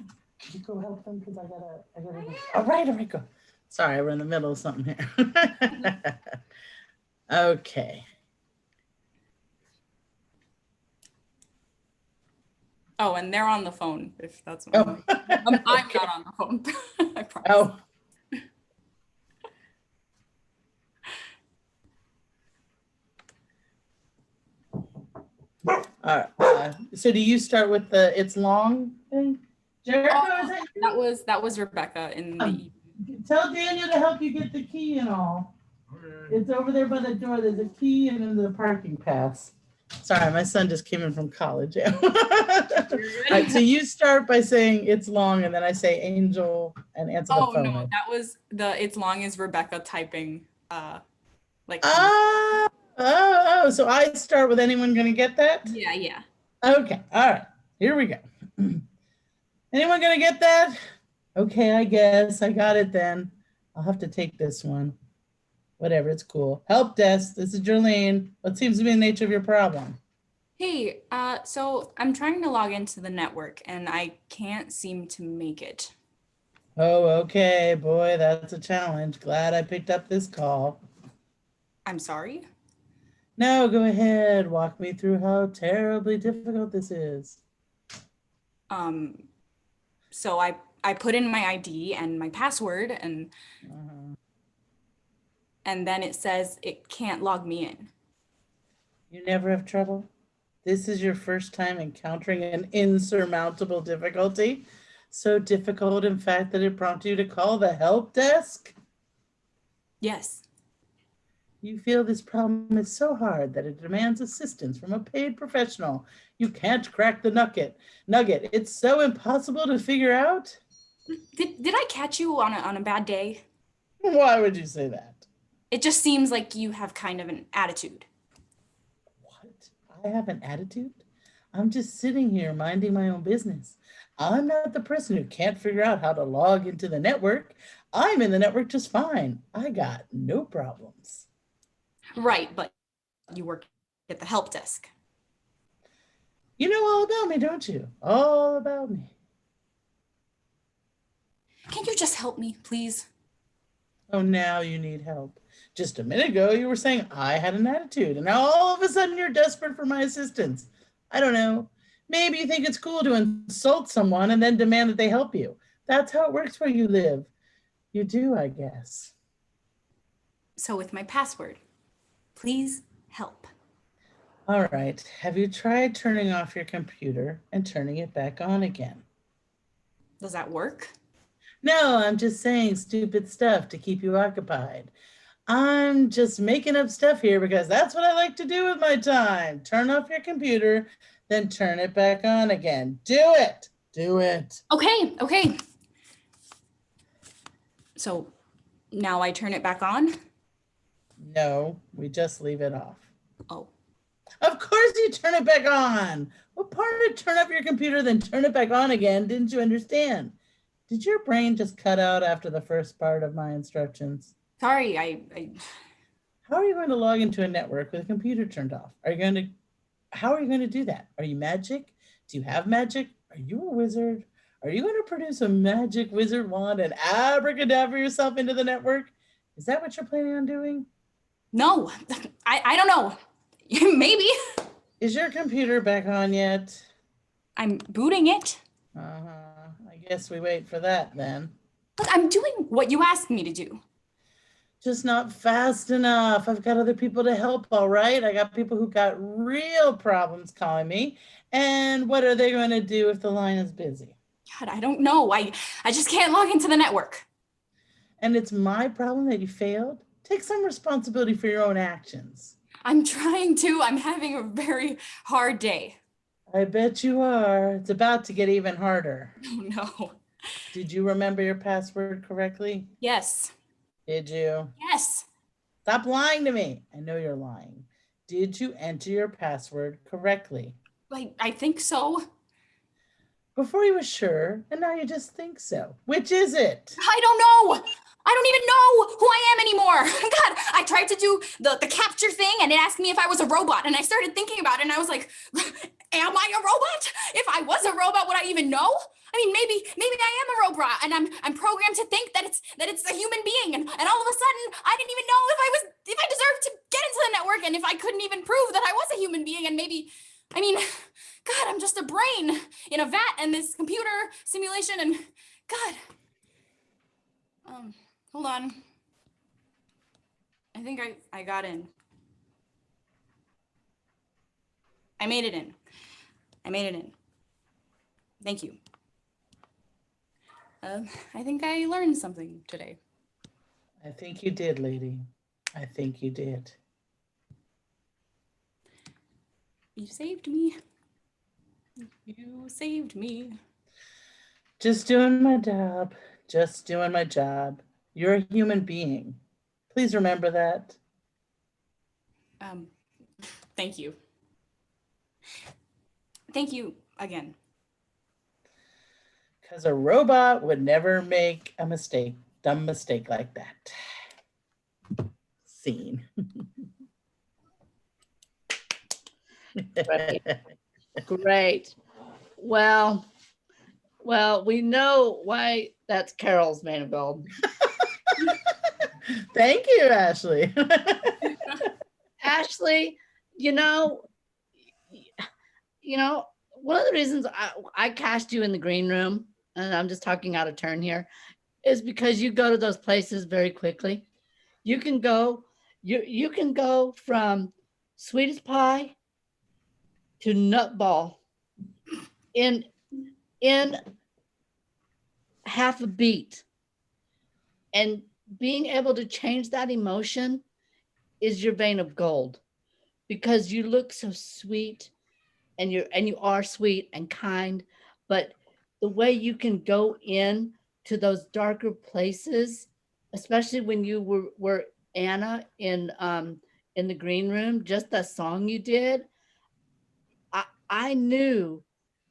you go help them? Because I gotta do. All right, go. Sorry, we're in the middle of something here. Okay. Oh, and they're on the phone, if that's what Oh. I'm not on the phone. I promise. Oh. All right. So do you start with the it's long thing? Jericho, is that you? That was Rebecca in the Tell Daniel to help you get the key and all. It's over there by the door. There's a key and then the parking pass. Sorry, my son just came in from college. All right, so you start by saying it's long and then I say Angel and answer the phone. Oh no, that was the it's long as Rebecca typing like so I start with anyone gonna get that? yeah. Okay, all right, here we go. Anyone gonna get that? Okay, I guess I got it then. I'll have to take this one. Whatever, it's cool. Help desk, this is Jerlene. What seems to be the nature of your problem? Hey, so I'm trying to log into the network and I can't seem to make it. Oh, okay, boy, that's a challenge. Glad I picked up this call. I'm sorry? No, go ahead. Walk me through how terribly difficult this is. So I put in my ID and my password and then it says it can't log me in. You never have trouble? This is your first time encountering an insurmountable difficulty? So difficult, in fact, that it prompted you to call the help desk? Yes. You feel this problem is so hard that it demands assistance from a paid professional. You can't crack the nugget. It's so impossible to figure out. Did I catch you on a bad day? Why would you say that? It just seems like you have kind of an attitude. What? I have an attitude? I'm just sitting here minding my own business. I'm not the person who can't figure out how to log into the network. I'm in the network just fine. I got no problems. Right, but you work at the help desk. You know all about me, don't you? All about me. Can you just help me, please? Oh, now you need help. Just a minute ago, you were saying I had an attitude, and now all of a sudden you're desperate for my assistance. I don't know. Maybe you think it's cool to insult someone and then demand that they help you. That's how it works where you live. You do, I guess. So with my password, please help. All right. Have you tried turning off your computer and turning it back on again? Does that work? No, I'm just saying stupid stuff to keep you occupied. I'm just making up stuff here because that's what I like to do with my time. Turn off your computer, then turn it back on again. Do it. Do it. Okay. So now I turn it back on? No, we just leave it off. Oh. Of course you turn it back on. What part of turn off your computer, then turn it back on again didn't you understand? Did your brain just cut out after the first part of my instructions? Sorry, How are you going to log into a network with a computer turned off? How are you going to do that? Are you magic? Do you have magic? Are you a wizard? Are you going to produce a magic wizard wand and abracadabra yourself into the network? Is that what you're planning on doing? No, I don't know. Maybe. Is your computer back on yet? I'm booting it. I guess we wait for that then. Look, I'm doing what you asked me to do. Just not fast enough. I've got other people to help, all right? I got people who got real problems calling me. And what are they going to do if the line is busy? God, I don't know. I just can't log into the network. And it's my problem that you failed? Take some responsibility for your own actions. I'm trying to. I'm having a very hard day. I bet you are. It's about to get even harder. Oh, no. Did you remember your password correctly? Yes. Did you? Yes. Stop lying to me. I know you're lying. Did you enter your password correctly? I think so. Before you were sure, and now you just think so. Which is it? I don't know. I don't even know who I am anymore. God, I tried to do the capture thing and it asked me if I was a robot. And I started thinking about it and I was like, am I a robot? If I was a robot, would I even know? I mean, maybe I am a robot and I'm programmed to think that it's a human being. And all of a sudden, I didn't even know if I deserved to get into the network and if I couldn't even prove that I was a human being. And maybe, I mean, God, I'm just a brain in a vat and this computer simulation and God. Hold on. I think I got in. I made it in. I made it in. Thank you. I think I learned something today. I think you did, lady. I think you did. You saved me. You saved me. Just doing my job. Just doing my job. You're a human being. Please remember that. Thank you. Thank you again. Because a robot would never make a mistake, dumb mistake like that. Scene. Great. Great. Well, we know why that's Carol's vein of gold. Thank you, Ashley. Ashley, you know, one of the reasons I cast you in the green room, and I'm just talking out of turn here, is because you go to those places very quickly. You can go from sweetest pie to nutball in half a beat. And being able to change that emotion is your vein of gold, because you look so sweet and you are sweet and kind, but the way you can go in to those darker places, especially when you were Anna in the green room, just that song you did, I knew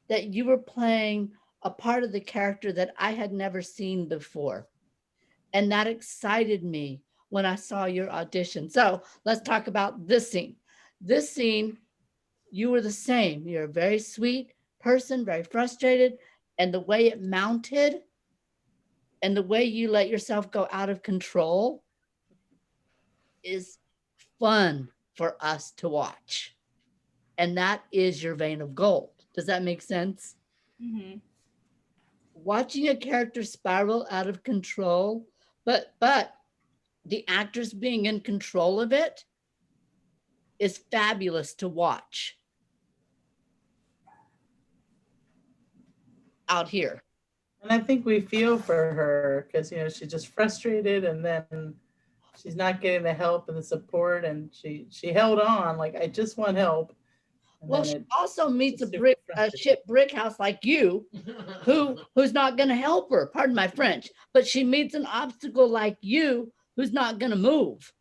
that you were playing a part of the character that I had never seen before. And that excited me when I saw your audition. So let's talk about this scene. This scene, you were the same. You're a very sweet person, very frustrated. And the way it mounted and the way you let yourself go out of control is fun for us to watch. And that is your vein of gold. Does that make sense? Mm-hmm. Watching a character spiral out of control, but the actors being in control of it is fabulous to watch out here. And I think we feel for her because, she's just frustrated and then she's not getting the help and the support, and she held on like, I just want help. And well, she also meets a shit brick house like you who's not going to help her, pardon my French, but she meets an obstacle like you who's not going to move.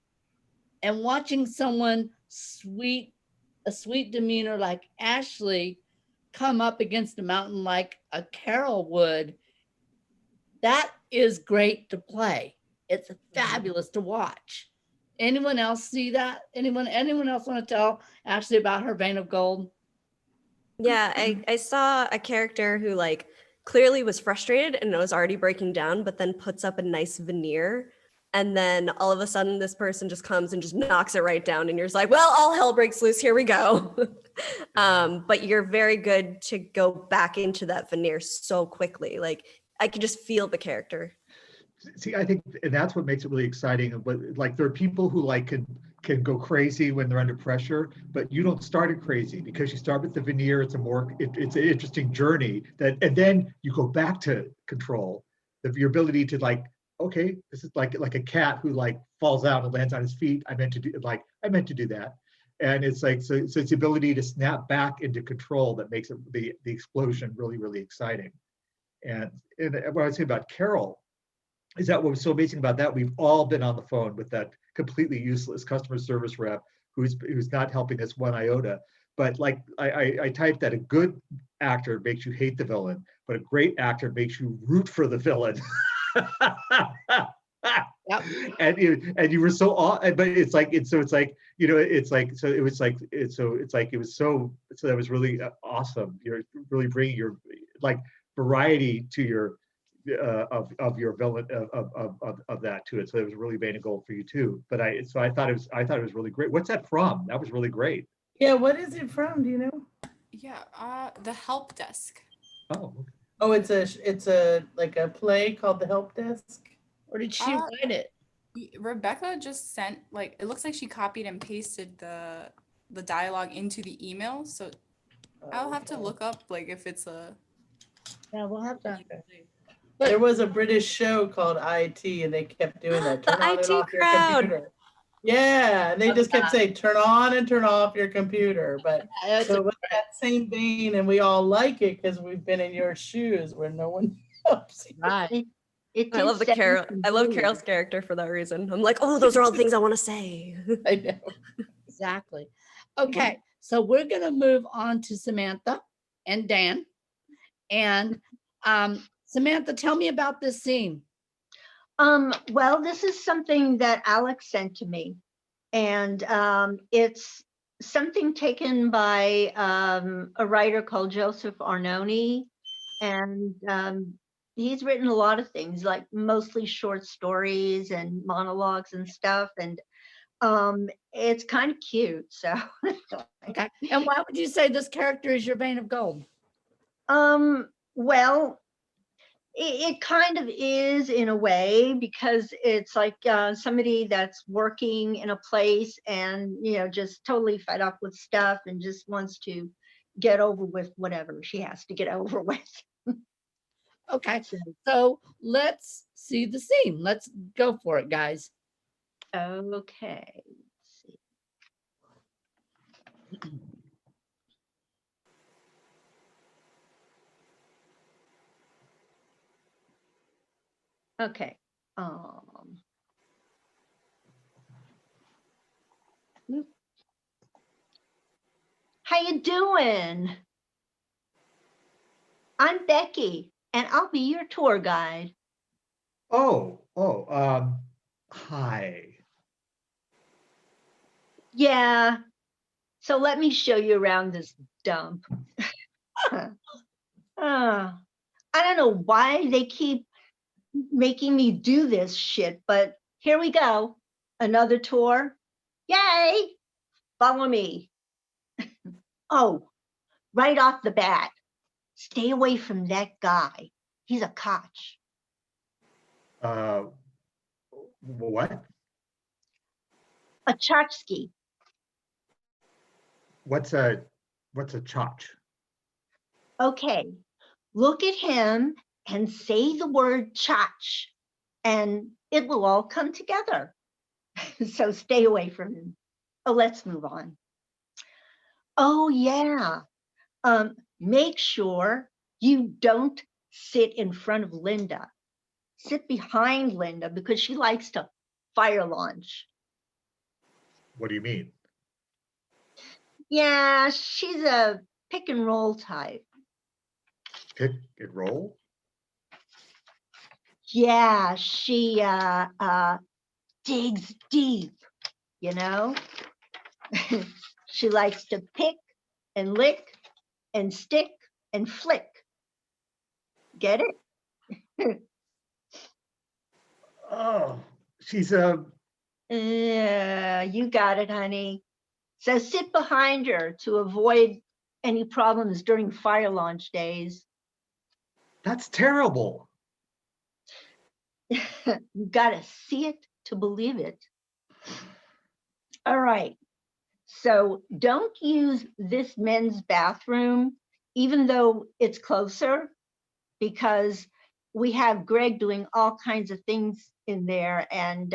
And watching someone a sweet demeanor like Ashley come up against a mountain like a Carol would, that is great to play. It's fabulous to watch. Anyone else see that? Anyone else want to tell Ashley about her vein of gold? Yeah, I saw a character who clearly was frustrated and was already breaking down, but then puts up a nice veneer. And then all of a sudden this person just comes and just knocks it right down. And you're just like, well, all hell breaks loose. Here we go. But you're very good to go back into that veneer so quickly. I could just feel the character. See, I think, and that's what makes it really exciting. But there are people who can go crazy when they're under pressure, but you don't start it crazy because you start with the veneer. It's an interesting journey and then you go back to control. Your ability to okay, this is like a cat who falls out and lands on his feet. I meant to do that. And it's so it's the ability to snap back into control that makes it the explosion really, really exciting. And what I would say about Carol is that what was so amazing about that, we've all been on the phone with that completely useless customer service rep who's not helping us one iota. but like I typed that a good actor makes you hate the villain, but a great actor makes you root for the villain. Yep. And you were so but it's like it's like, you know, it's like, so it was like it was so that was really awesome. You're really bringing your like variety to your of your villain of that to it. So it was really made a goal for you too. But I thought it was really great. What's that from? That was really great. Yeah, what is it from? Do you know? Yeah, the help desk. Oh, okay. Oh, it's a like a play called The Help Desk. Or did she Uh, write it? Rebecca just sent, like, it looks like she copied and pasted the dialogue into the email. So I'll have to Okay. look up like if it's a. Yeah, we'll have to. There was a British show called IT, and they kept doing that. The Turn on and IT off your crowd. computer. Yeah, and they just kept saying, turn on and turn off your computer. But Yeah, so it was that same vein, and we all like it because we've been in your shoes where no one helps you. right. It I love did the sound Carol. I love familiar. Carol's character for that reason. I'm like, oh, those are all the things I want to say. I know. Exactly. Okay, so we're gonna move on to Samantha and Dan. And Samantha, tell me about this scene. Well, this is something that Alex sent to me, and it's something taken by a writer called Joseph Arnone, and he's written a lot of things, like mostly short stories and monologues and stuff, and it's kind of cute. So, Okay. And why would you say this character is your vein of gold? well, it kind of is in a way, because it's like somebody that's working in a place and, you know, just totally fed up with stuff and just wants to get over with whatever she has to get over with. Okay. So let's see the scene. Let's go for it, guys. Okay. Let's see. Okay. How you doing? I'm Becky, and I'll be your tour guide. Hi. Yeah. So let me show you around this dump. I don't know why they keep making me do this shit, but here we go. Another tour. Yay! Follow me. Oh, right off the bat, stay away from that guy. He's a koch. What? A tchotchke. What's a chotch? Okay, look at him and say the word chotch, and it will all come together. So stay away from him. Oh, let's move on. Oh, yeah. Make sure you don't sit in front of Linda. Sit behind Linda because she likes to fire launch. What do you mean? Yeah, she's a pick and roll type. Pick and roll? Yeah, she digs deep, you know? She likes to pick and lick and stick and flick. Get it? Oh, she's Yeah, you got it, honey. So sit behind her to avoid any problems during fire launch days. that's terrible. You gotta see it to believe it. All right. So don't use this men's bathroom, even though it's closer, because we have Greg doing all kinds of things in there. And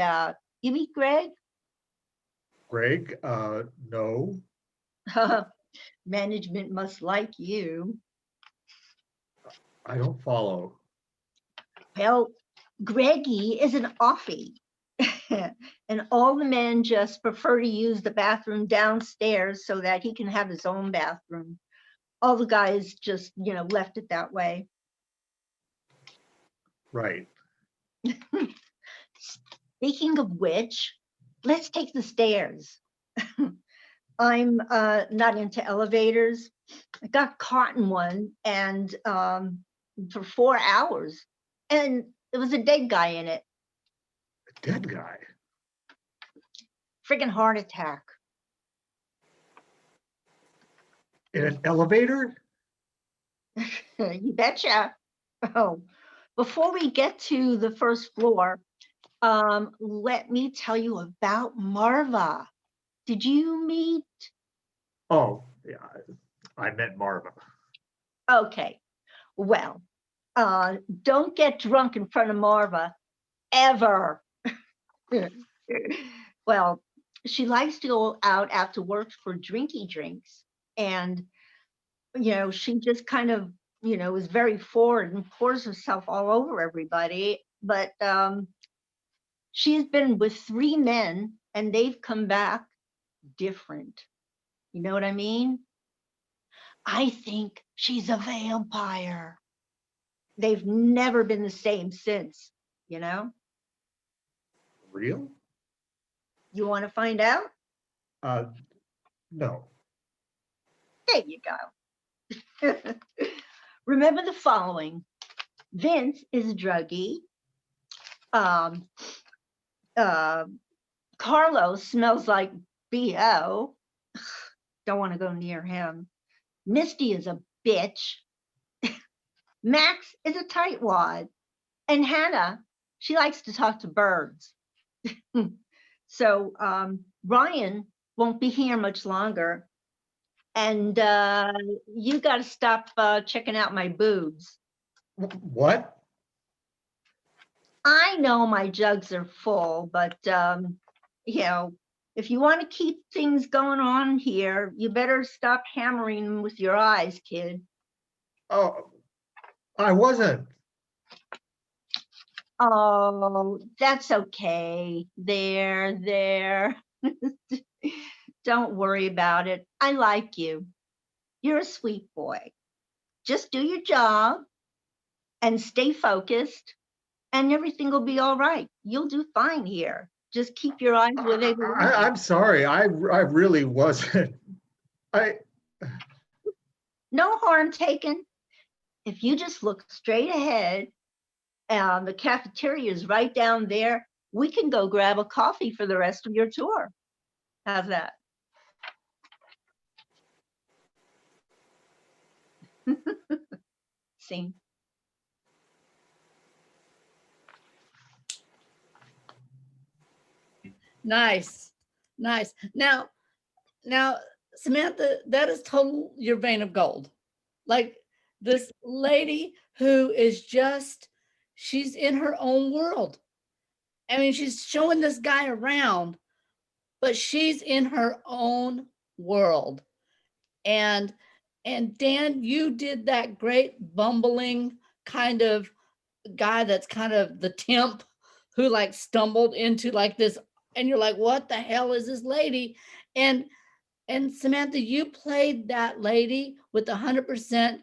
you meet Greg? Greg, no. Management must like you. I don't follow. Well, Greggy is an offie. And all the men just prefer to use the bathroom downstairs so that he can have his own bathroom. All the guys just, left it that way. Right. Speaking of which, let's take the stairs. I'm not into elevators. I got caught in one and for 4 hours, and there was a dead guy in it. A dead guy. Friggin' heart attack. In an elevator? You betcha. Oh, before we get to the first floor, let me tell you about Marva. Did you meet? Oh, yeah. I met Marva. Okay. Well, don't get drunk in front of Marva, ever. Well, she likes to go out after work for drinky drinks. And, she just kind of, is very forward and pours herself all over everybody. But she's been with 3 men and they've come back different. You know what I mean? I think she's a vampire. They've never been the same since, Real? You want to find out? No. There you go. Remember the following. Vince is a druggie. Carlos smells like BO. Don't want to go near him. Misty is a bitch. Max is a tightwad. And Hannah, she likes to talk to birds. So Ryan won't be here much longer. And you got to stop checking out my boobs. What? I know my jugs are full, but if you want to keep things going on here, you better stop hammering them with your eyes, kid. Oh, I wasn't. Oh, that's okay. There. Don't worry about it. I like you. You're a sweet boy. Just do your job and stay focused, and everything will be all right. You'll do fine here. Just keep your eyes where they belong. I'm sorry. I really wasn't. No harm taken. If you just look straight ahead, the cafeteria is right down there. We can go grab a coffee for the rest of your tour. How's that? See? Nice. Now, Samantha, that is total your vein of gold. Like this lady who is just, she's in her own world. I mean, she's showing this guy around, but she's in her own world. And Dan, you did that great bumbling kind of guy that's kind of the temp who like stumbled into like this, and you're like, what the hell is this lady? And Samantha, you played that lady with 100%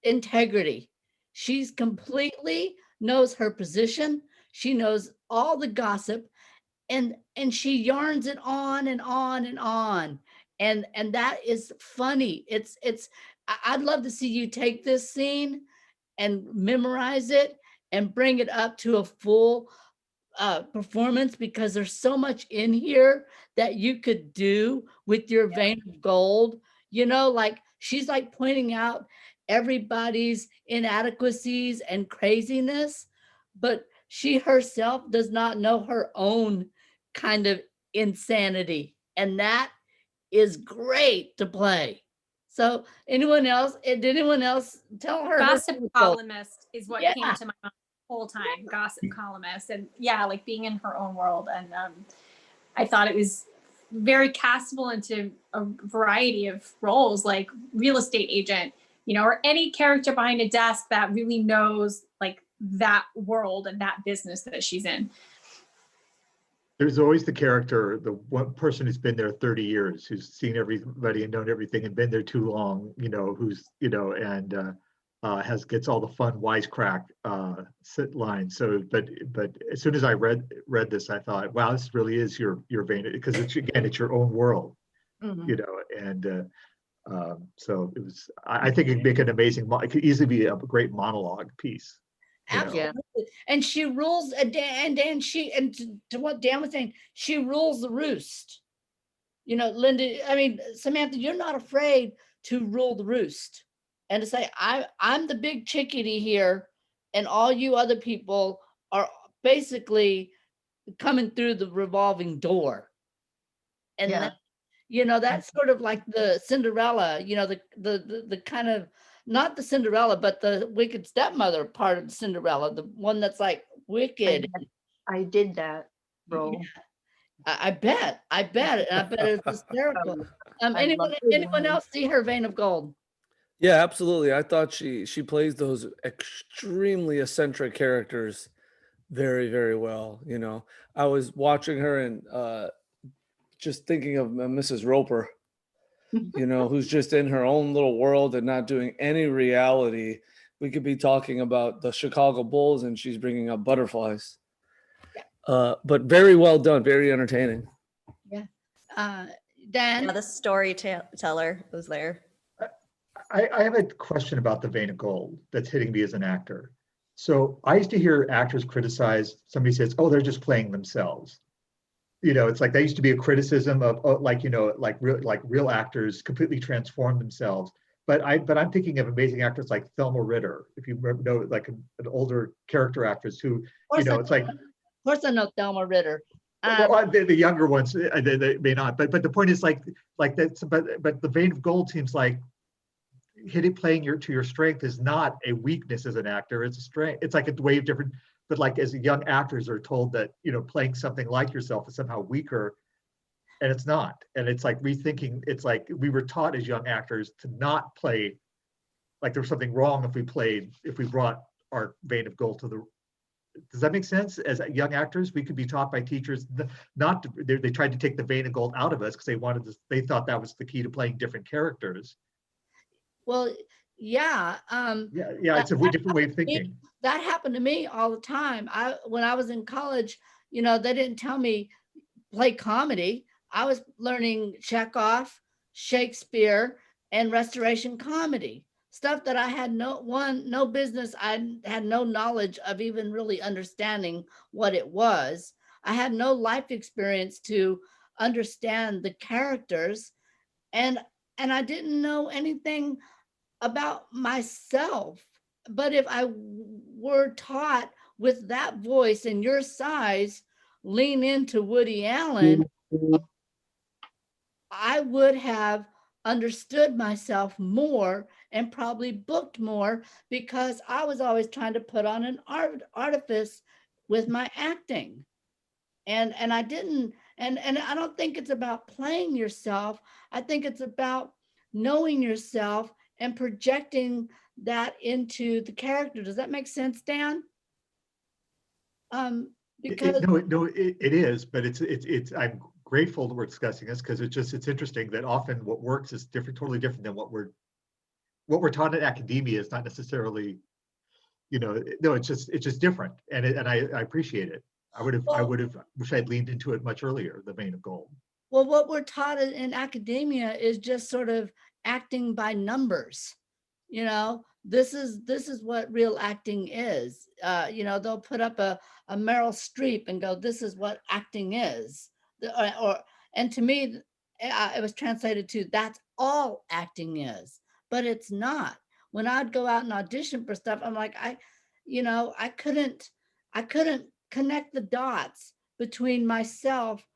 integrity. She's completely knows her position. She knows all the gossip, and she yarns it on and on and on. And that is funny. I'd love to see you take this scene and memorize it and bring it up to a full performance, because there's so much in here that you could do with your vein of gold. Like she's like pointing out everybody's inadequacies and craziness, but she herself does not know her own kind of insanity. And that is great to play. So anyone else, did anyone else tell her? Gossip columnist is what Yeah. came to my mind the whole time. Gossip columnist, and yeah, like being in her own world. And I thought it was very castable into a variety of roles, like real estate agent, or any character behind a desk that really knows like that world and that business that she's in. There's always the character, the one person who's been there 30 years, who's seen everybody and known everything and been there too long, who's, and gets all the fun wisecrack lines. So, but as soon as I read this, I thought, wow, this really is your vein, because it's your own world, Mhm. and so it was. I think it'd make an amazing. It could easily be a great monologue piece. Absolutely. And she rules, and to what Dan was saying, she rules the roost. Linda, I mean, Samantha, you're not afraid to rule the roost and to say, I'm the big chickadee here, and all you other people are basically coming through the revolving door. And Yeah. that, that's sort of like the Cinderella, the kind of, not the Cinderella, but the wicked stepmother part of Cinderella, the one that's like wicked. I did that Yeah, role. I bet, and I bet it's hysterical. I love Anyone else see her vein of gold? Yeah, absolutely. I thought she plays those extremely eccentric characters very, very well. I was watching her and just thinking of Mrs. Roper, who's just in her own little world and not doing any reality. We could be talking about the Chicago Bulls and she's bringing up butterflies. But very well done, very entertaining. Yeah. Dan? Yeah, the storyteller was there. I have a question about the vein of gold that's hitting me as an actor. So I used to hear actors criticize, somebody says, oh, they're just playing themselves. It's like that used to be a criticism of real actors completely transform themselves. But I'm thinking of amazing actors like Thelma Ritter, if you know, like an older character actress who, it's like. Of course I know Thelma Ritter. Well, the younger ones, they may not, but the point is like that. But the vein of gold seems like playing to your strength is not a weakness as an actor. It's a strength. It's like a way of different. But like as young actors are told that playing something like yourself is somehow weaker, and it's not. And it's like rethinking. It's like we were taught as young actors to not play like there was something wrong if we brought our vein of gold to the. Does that make sense? As young actors, we could be taught by teachers not to. They tried to take the vein of gold out of us because they thought that was the key to playing different characters. Well, yeah. Yeah, it's a different way of thinking. That happened to me all the time. When I was in college, they didn't tell me play comedy. I was learning Chekhov, Shakespeare, and Restoration comedy, stuff that I had no business. I had no knowledge of even really understanding what it was. I had no life experience to understand the characters, and I didn't know anything about myself. But if I were taught with that voice and your size, lean into Woody Allen, I would have understood myself more and probably booked more, because I was always trying to put on an artifice with my acting. And I didn't, and I don't think it's about playing yourself. I think it's about knowing yourself and projecting that into the character. Does that make sense, Dan? Because it is, but it's I'm grateful that we're discussing this, because it's interesting that often what works is totally different than what we're taught in academia is not necessarily, no, it's just different, and I appreciate it. I would have wished I'd leaned into it much earlier, the vein of gold. Well, what we're taught in academia is just sort of acting by numbers. This is what real acting is. They'll put up a Meryl Streep and go, this is what acting is. And to me, it was translated to, that's all acting is, but it's not. When I'd go out and audition for stuff, I'm like, I couldn't connect the dots between myself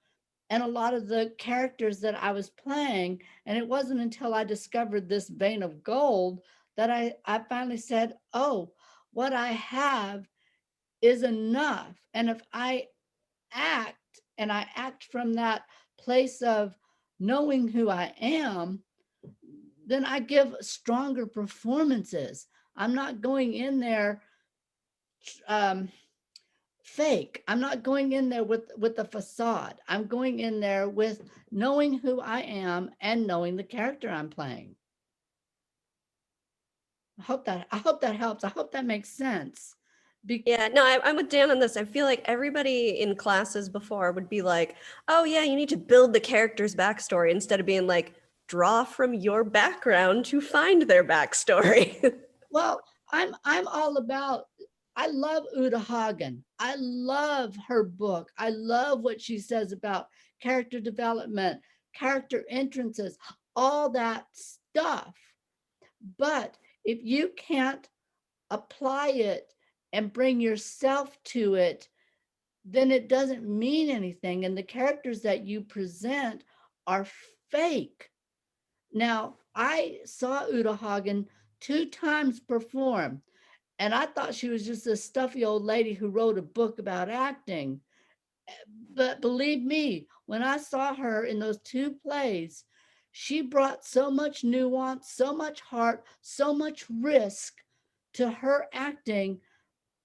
and a lot of the characters that I was playing. And it wasn't until I discovered this vein of gold that I finally said, oh, what I have is enough. And if I act, and I act from that place of knowing who I am, then I give stronger performances. I'm not going in there fake. I'm not going in there with a facade. I'm going in there with knowing who I am and knowing the character I'm playing. I hope that helps. I hope that makes sense. Yeah, no, I'm with Dan on this. I feel like everybody in classes before would be like, oh yeah, you need to build the character's backstory instead of being like, draw from your background to find their backstory. Well, I'm all about, I love Uta Hagen. I love her book. I love what she says about character development, character entrances, all that stuff. But if you can't apply it and bring yourself to it, then it doesn't mean anything. And the characters that you present are fake. Now, I saw Uta Hagen 2 times perform, and I thought she was just a stuffy old lady who wrote a book about acting. But believe me, when I saw her in those 2 plays, she brought so much nuance, so much heart, so much risk to her acting.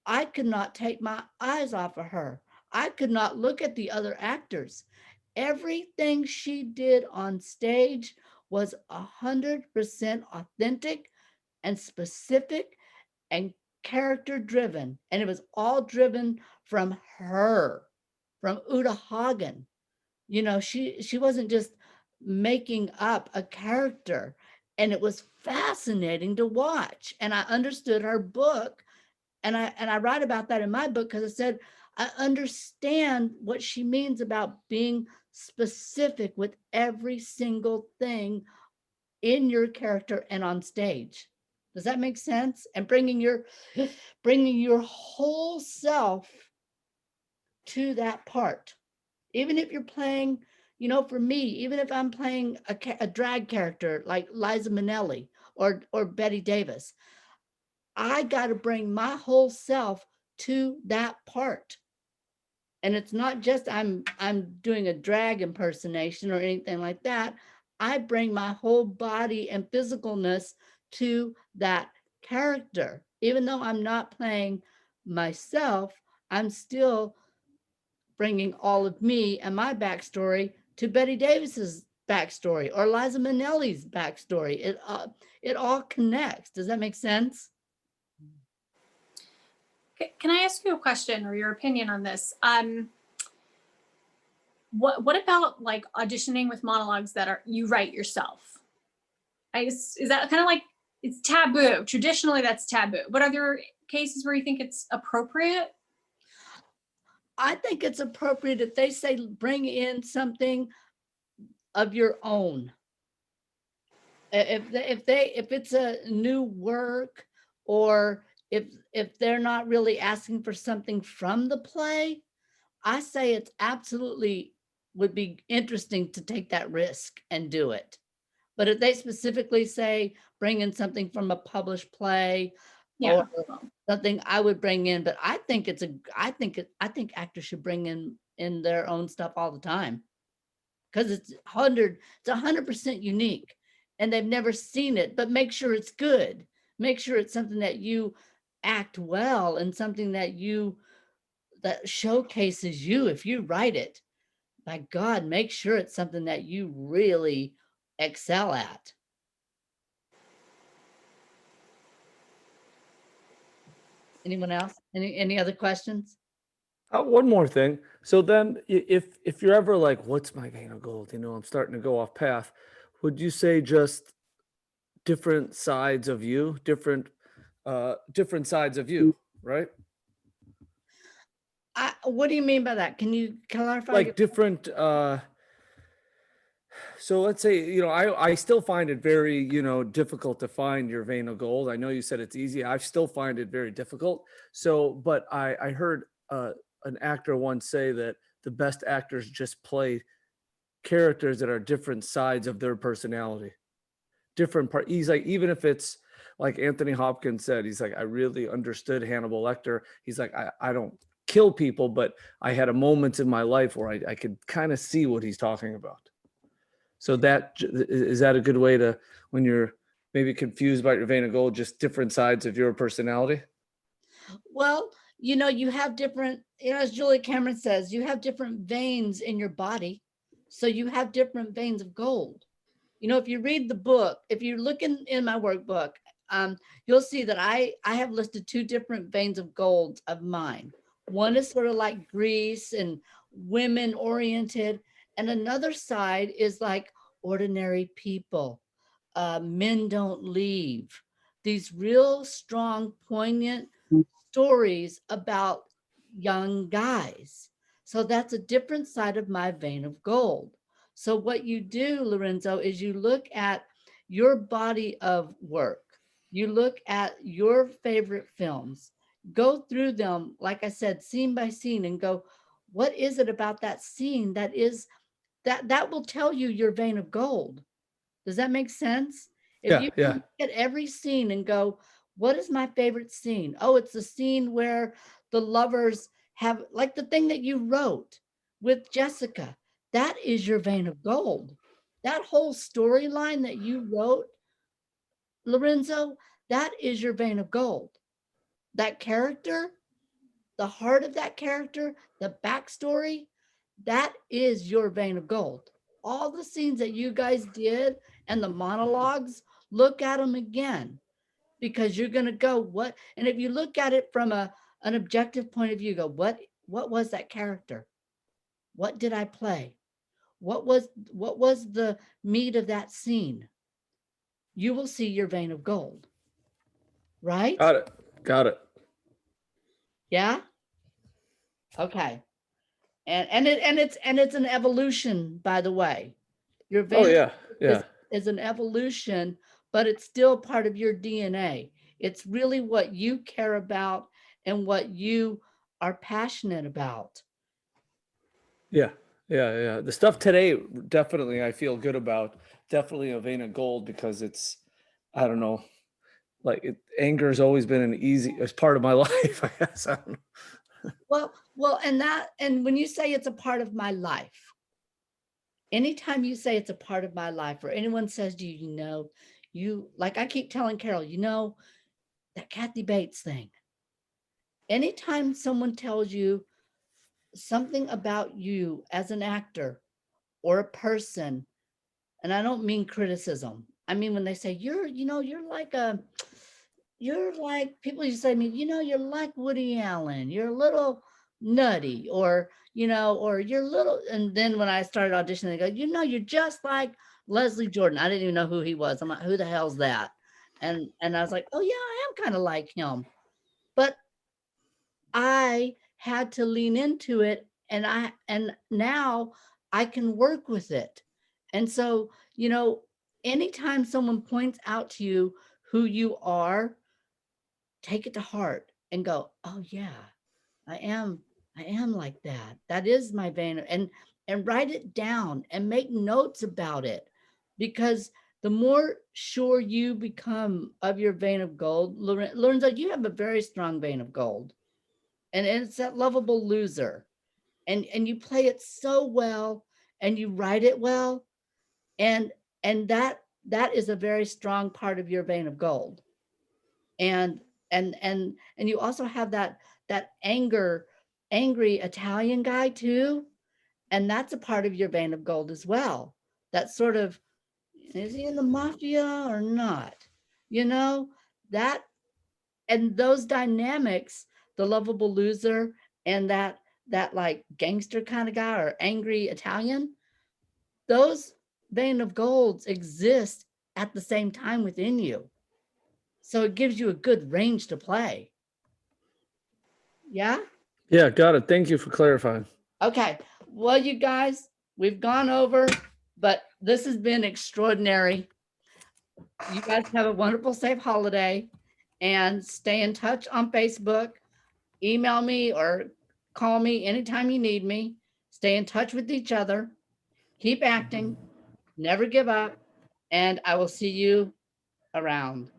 I could not take my eyes off of her. I could not look at the other actors. Everything she did on stage was 100% authentic and specific and character driven. And it was all driven from her, from Uta Hagen. You know, she wasn't just making up a character. And it was fascinating to watch. And I understood her book, and I write about that in my book because I said I understand what she means about being specific with every single thing in your character and on stage. Does that make sense? And bringing your whole self to that part. Even if you're playing, you know, for me, even if I'm playing a drag character like Liza Minnelli or Betty Davis, I got to bring my whole self to that part. And it's not just I'm doing a drag impersonation or anything like that. I bring my whole body and physicalness to that character. Even though I'm not playing myself, I'm still bringing all of me and my backstory to Betty Davis's backstory or Liza Minnelli's backstory. It all connects. Does that make sense? Can I ask you a question or your opinion on this? What about like auditioning with monologues that are you write yourself? Is that kind of like, it's taboo? Traditionally, that's taboo. But are there cases where you think it's appropriate? I think it's appropriate if they say bring in something of your own. If it's a new work, or if they're not really asking for something from the play, I say it's absolutely would be interesting to take that risk and do it. But if they specifically say bring in something from a published play, Yeah. or something, I would bring in. But I think I think actors should bring in their own stuff all the time, because it's 100% unique, and they've never seen it. But make sure it's good. Make sure it's something that you act well, and something that showcases you. If you write it, by God, make sure it's something that you really excel at. Anyone else? Any other questions? One more thing. So then, if you're ever like, "What's my vein of gold?" You know, I'm starting to go off path. Would you say just different sides of you, different sides of you, right? What do you mean by that? Can you clarify? Like different. So let's say, you know, I still find it very, you know, difficult to find your vein of gold. I know you said it's easy. I still find it very difficult. So, but I heard an actor once say that the best actors just play characters that are different sides of their personality. Different part. He's like, even if it's like Anthony Hopkins said, he's like, I really understood Hannibal Lecter. He's like, I don't kill people, but I had a moment in my life where I could kind of see what he's talking about. So that is that a good way to, when you're maybe confused about your vein of gold, just different sides of your personality? Well, you know, you have different, you know, as Julia Cameron says, you have different veins in your body. So you have different veins of gold. You know, if you read the book, if you look in my workbook, you'll see that I have listed 2 different veins of gold of mine. One is sort of like Greece and women oriented, and another side is like ordinary people. Men don't leave. These real strong, poignant stories about young guys. So that's a different side of my vein of gold. So what you do, Lorenzo, is you look at your body of work. You look at your favorite films, go through them, like I said, scene by scene, and go, what is it about that scene that will tell you your vein of gold? Does that make sense? If Yeah, you yeah. can look at every scene and go, what is my favorite scene? Oh, it's the scene where the lovers have, like the thing that you wrote with Jessica. That is your vein of gold. That whole storyline that you wrote, Lorenzo, that is your vein of gold. That character, the heart of that character, the backstory, that is your vein of gold. All the scenes that you guys did and the monologues, look at them again, because you're going to go, what? And if you look at it from an objective point of view, go, what was that character? What did I play? What was the meat of that scene? You will see your vein of gold, right? Got it. Got it. Yeah. Okay. And it's an evolution, by the way. Your Oh vein yeah. Yeah. is an evolution, but it's still part of your DNA. It's really what you care about and what you are passionate about. Yeah. Yeah. Yeah. The stuff today, definitely, I feel good about. Definitely a vein of gold because it's, I don't know, like anger has always been an easy as part of my life, I guess. I don't know. Well, and when you say it's a part of my life, anytime you say it's a part of my life, or anyone says to you, you know, you, like I keep telling Carol, you know, that Kathy Bates thing. Anytime someone tells you something about you as an actor or a person, and I don't mean criticism, I mean when they say you're, you know, you're like, people used to say to me, you know, you're like Woody Allen, you're a little nutty, or, you know, or you're little, and then when I started auditioning, they go, you know, you're just like Leslie Jordan. I didn't even know who he was. I'm like, who the hell's that? And I was like, oh yeah, I am kind of like him. But I had to lean into it, and now I can work with it. And so, you know, anytime someone points out to you who you are, take it to heart and go, oh yeah, I am like that. That is my vein. And write it down and make notes about it, because the more sure you become of your vein of gold, Lorenzo, you have a very strong vein of gold. And it's that lovable loser. And you play it so well, and you write it well. And that is a very strong part of your vein of gold. And you also have that angry Italian guy too. And that's a part of your vein of gold as well. That sort of, is he in the mafia or not? You know, that, and those dynamics, the lovable loser and that like gangster kind of guy or angry Italian, those vein of golds exist at the same time within you. So it gives you a good range to play. Yeah? Yeah, got it. Thank you for clarifying. Okay. Well, you guys, we've gone over, but this has been extraordinary. You guys have a wonderful, safe holiday, and stay in touch on Facebook. Email me or call me anytime you need me. Stay in touch with each other. Keep acting. Never give up. And I will see you around.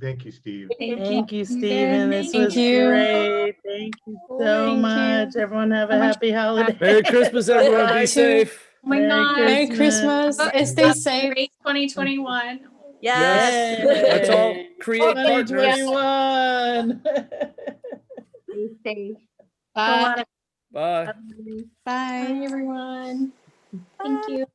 Thank you, Steve. Thank you, Stephen. This Thank was you. great. Thank you so Thank you. much. Everyone have a happy holiday. Merry Christmas, everyone. Be You too. safe. Oh my Merry God. Merry Christmas. Christmas. Stay safe. Great 2021. Yes. Let's all Yay. create partners. 2021. safe. Bye. Go on. Bye. Bye. Bye, everyone. Thank you.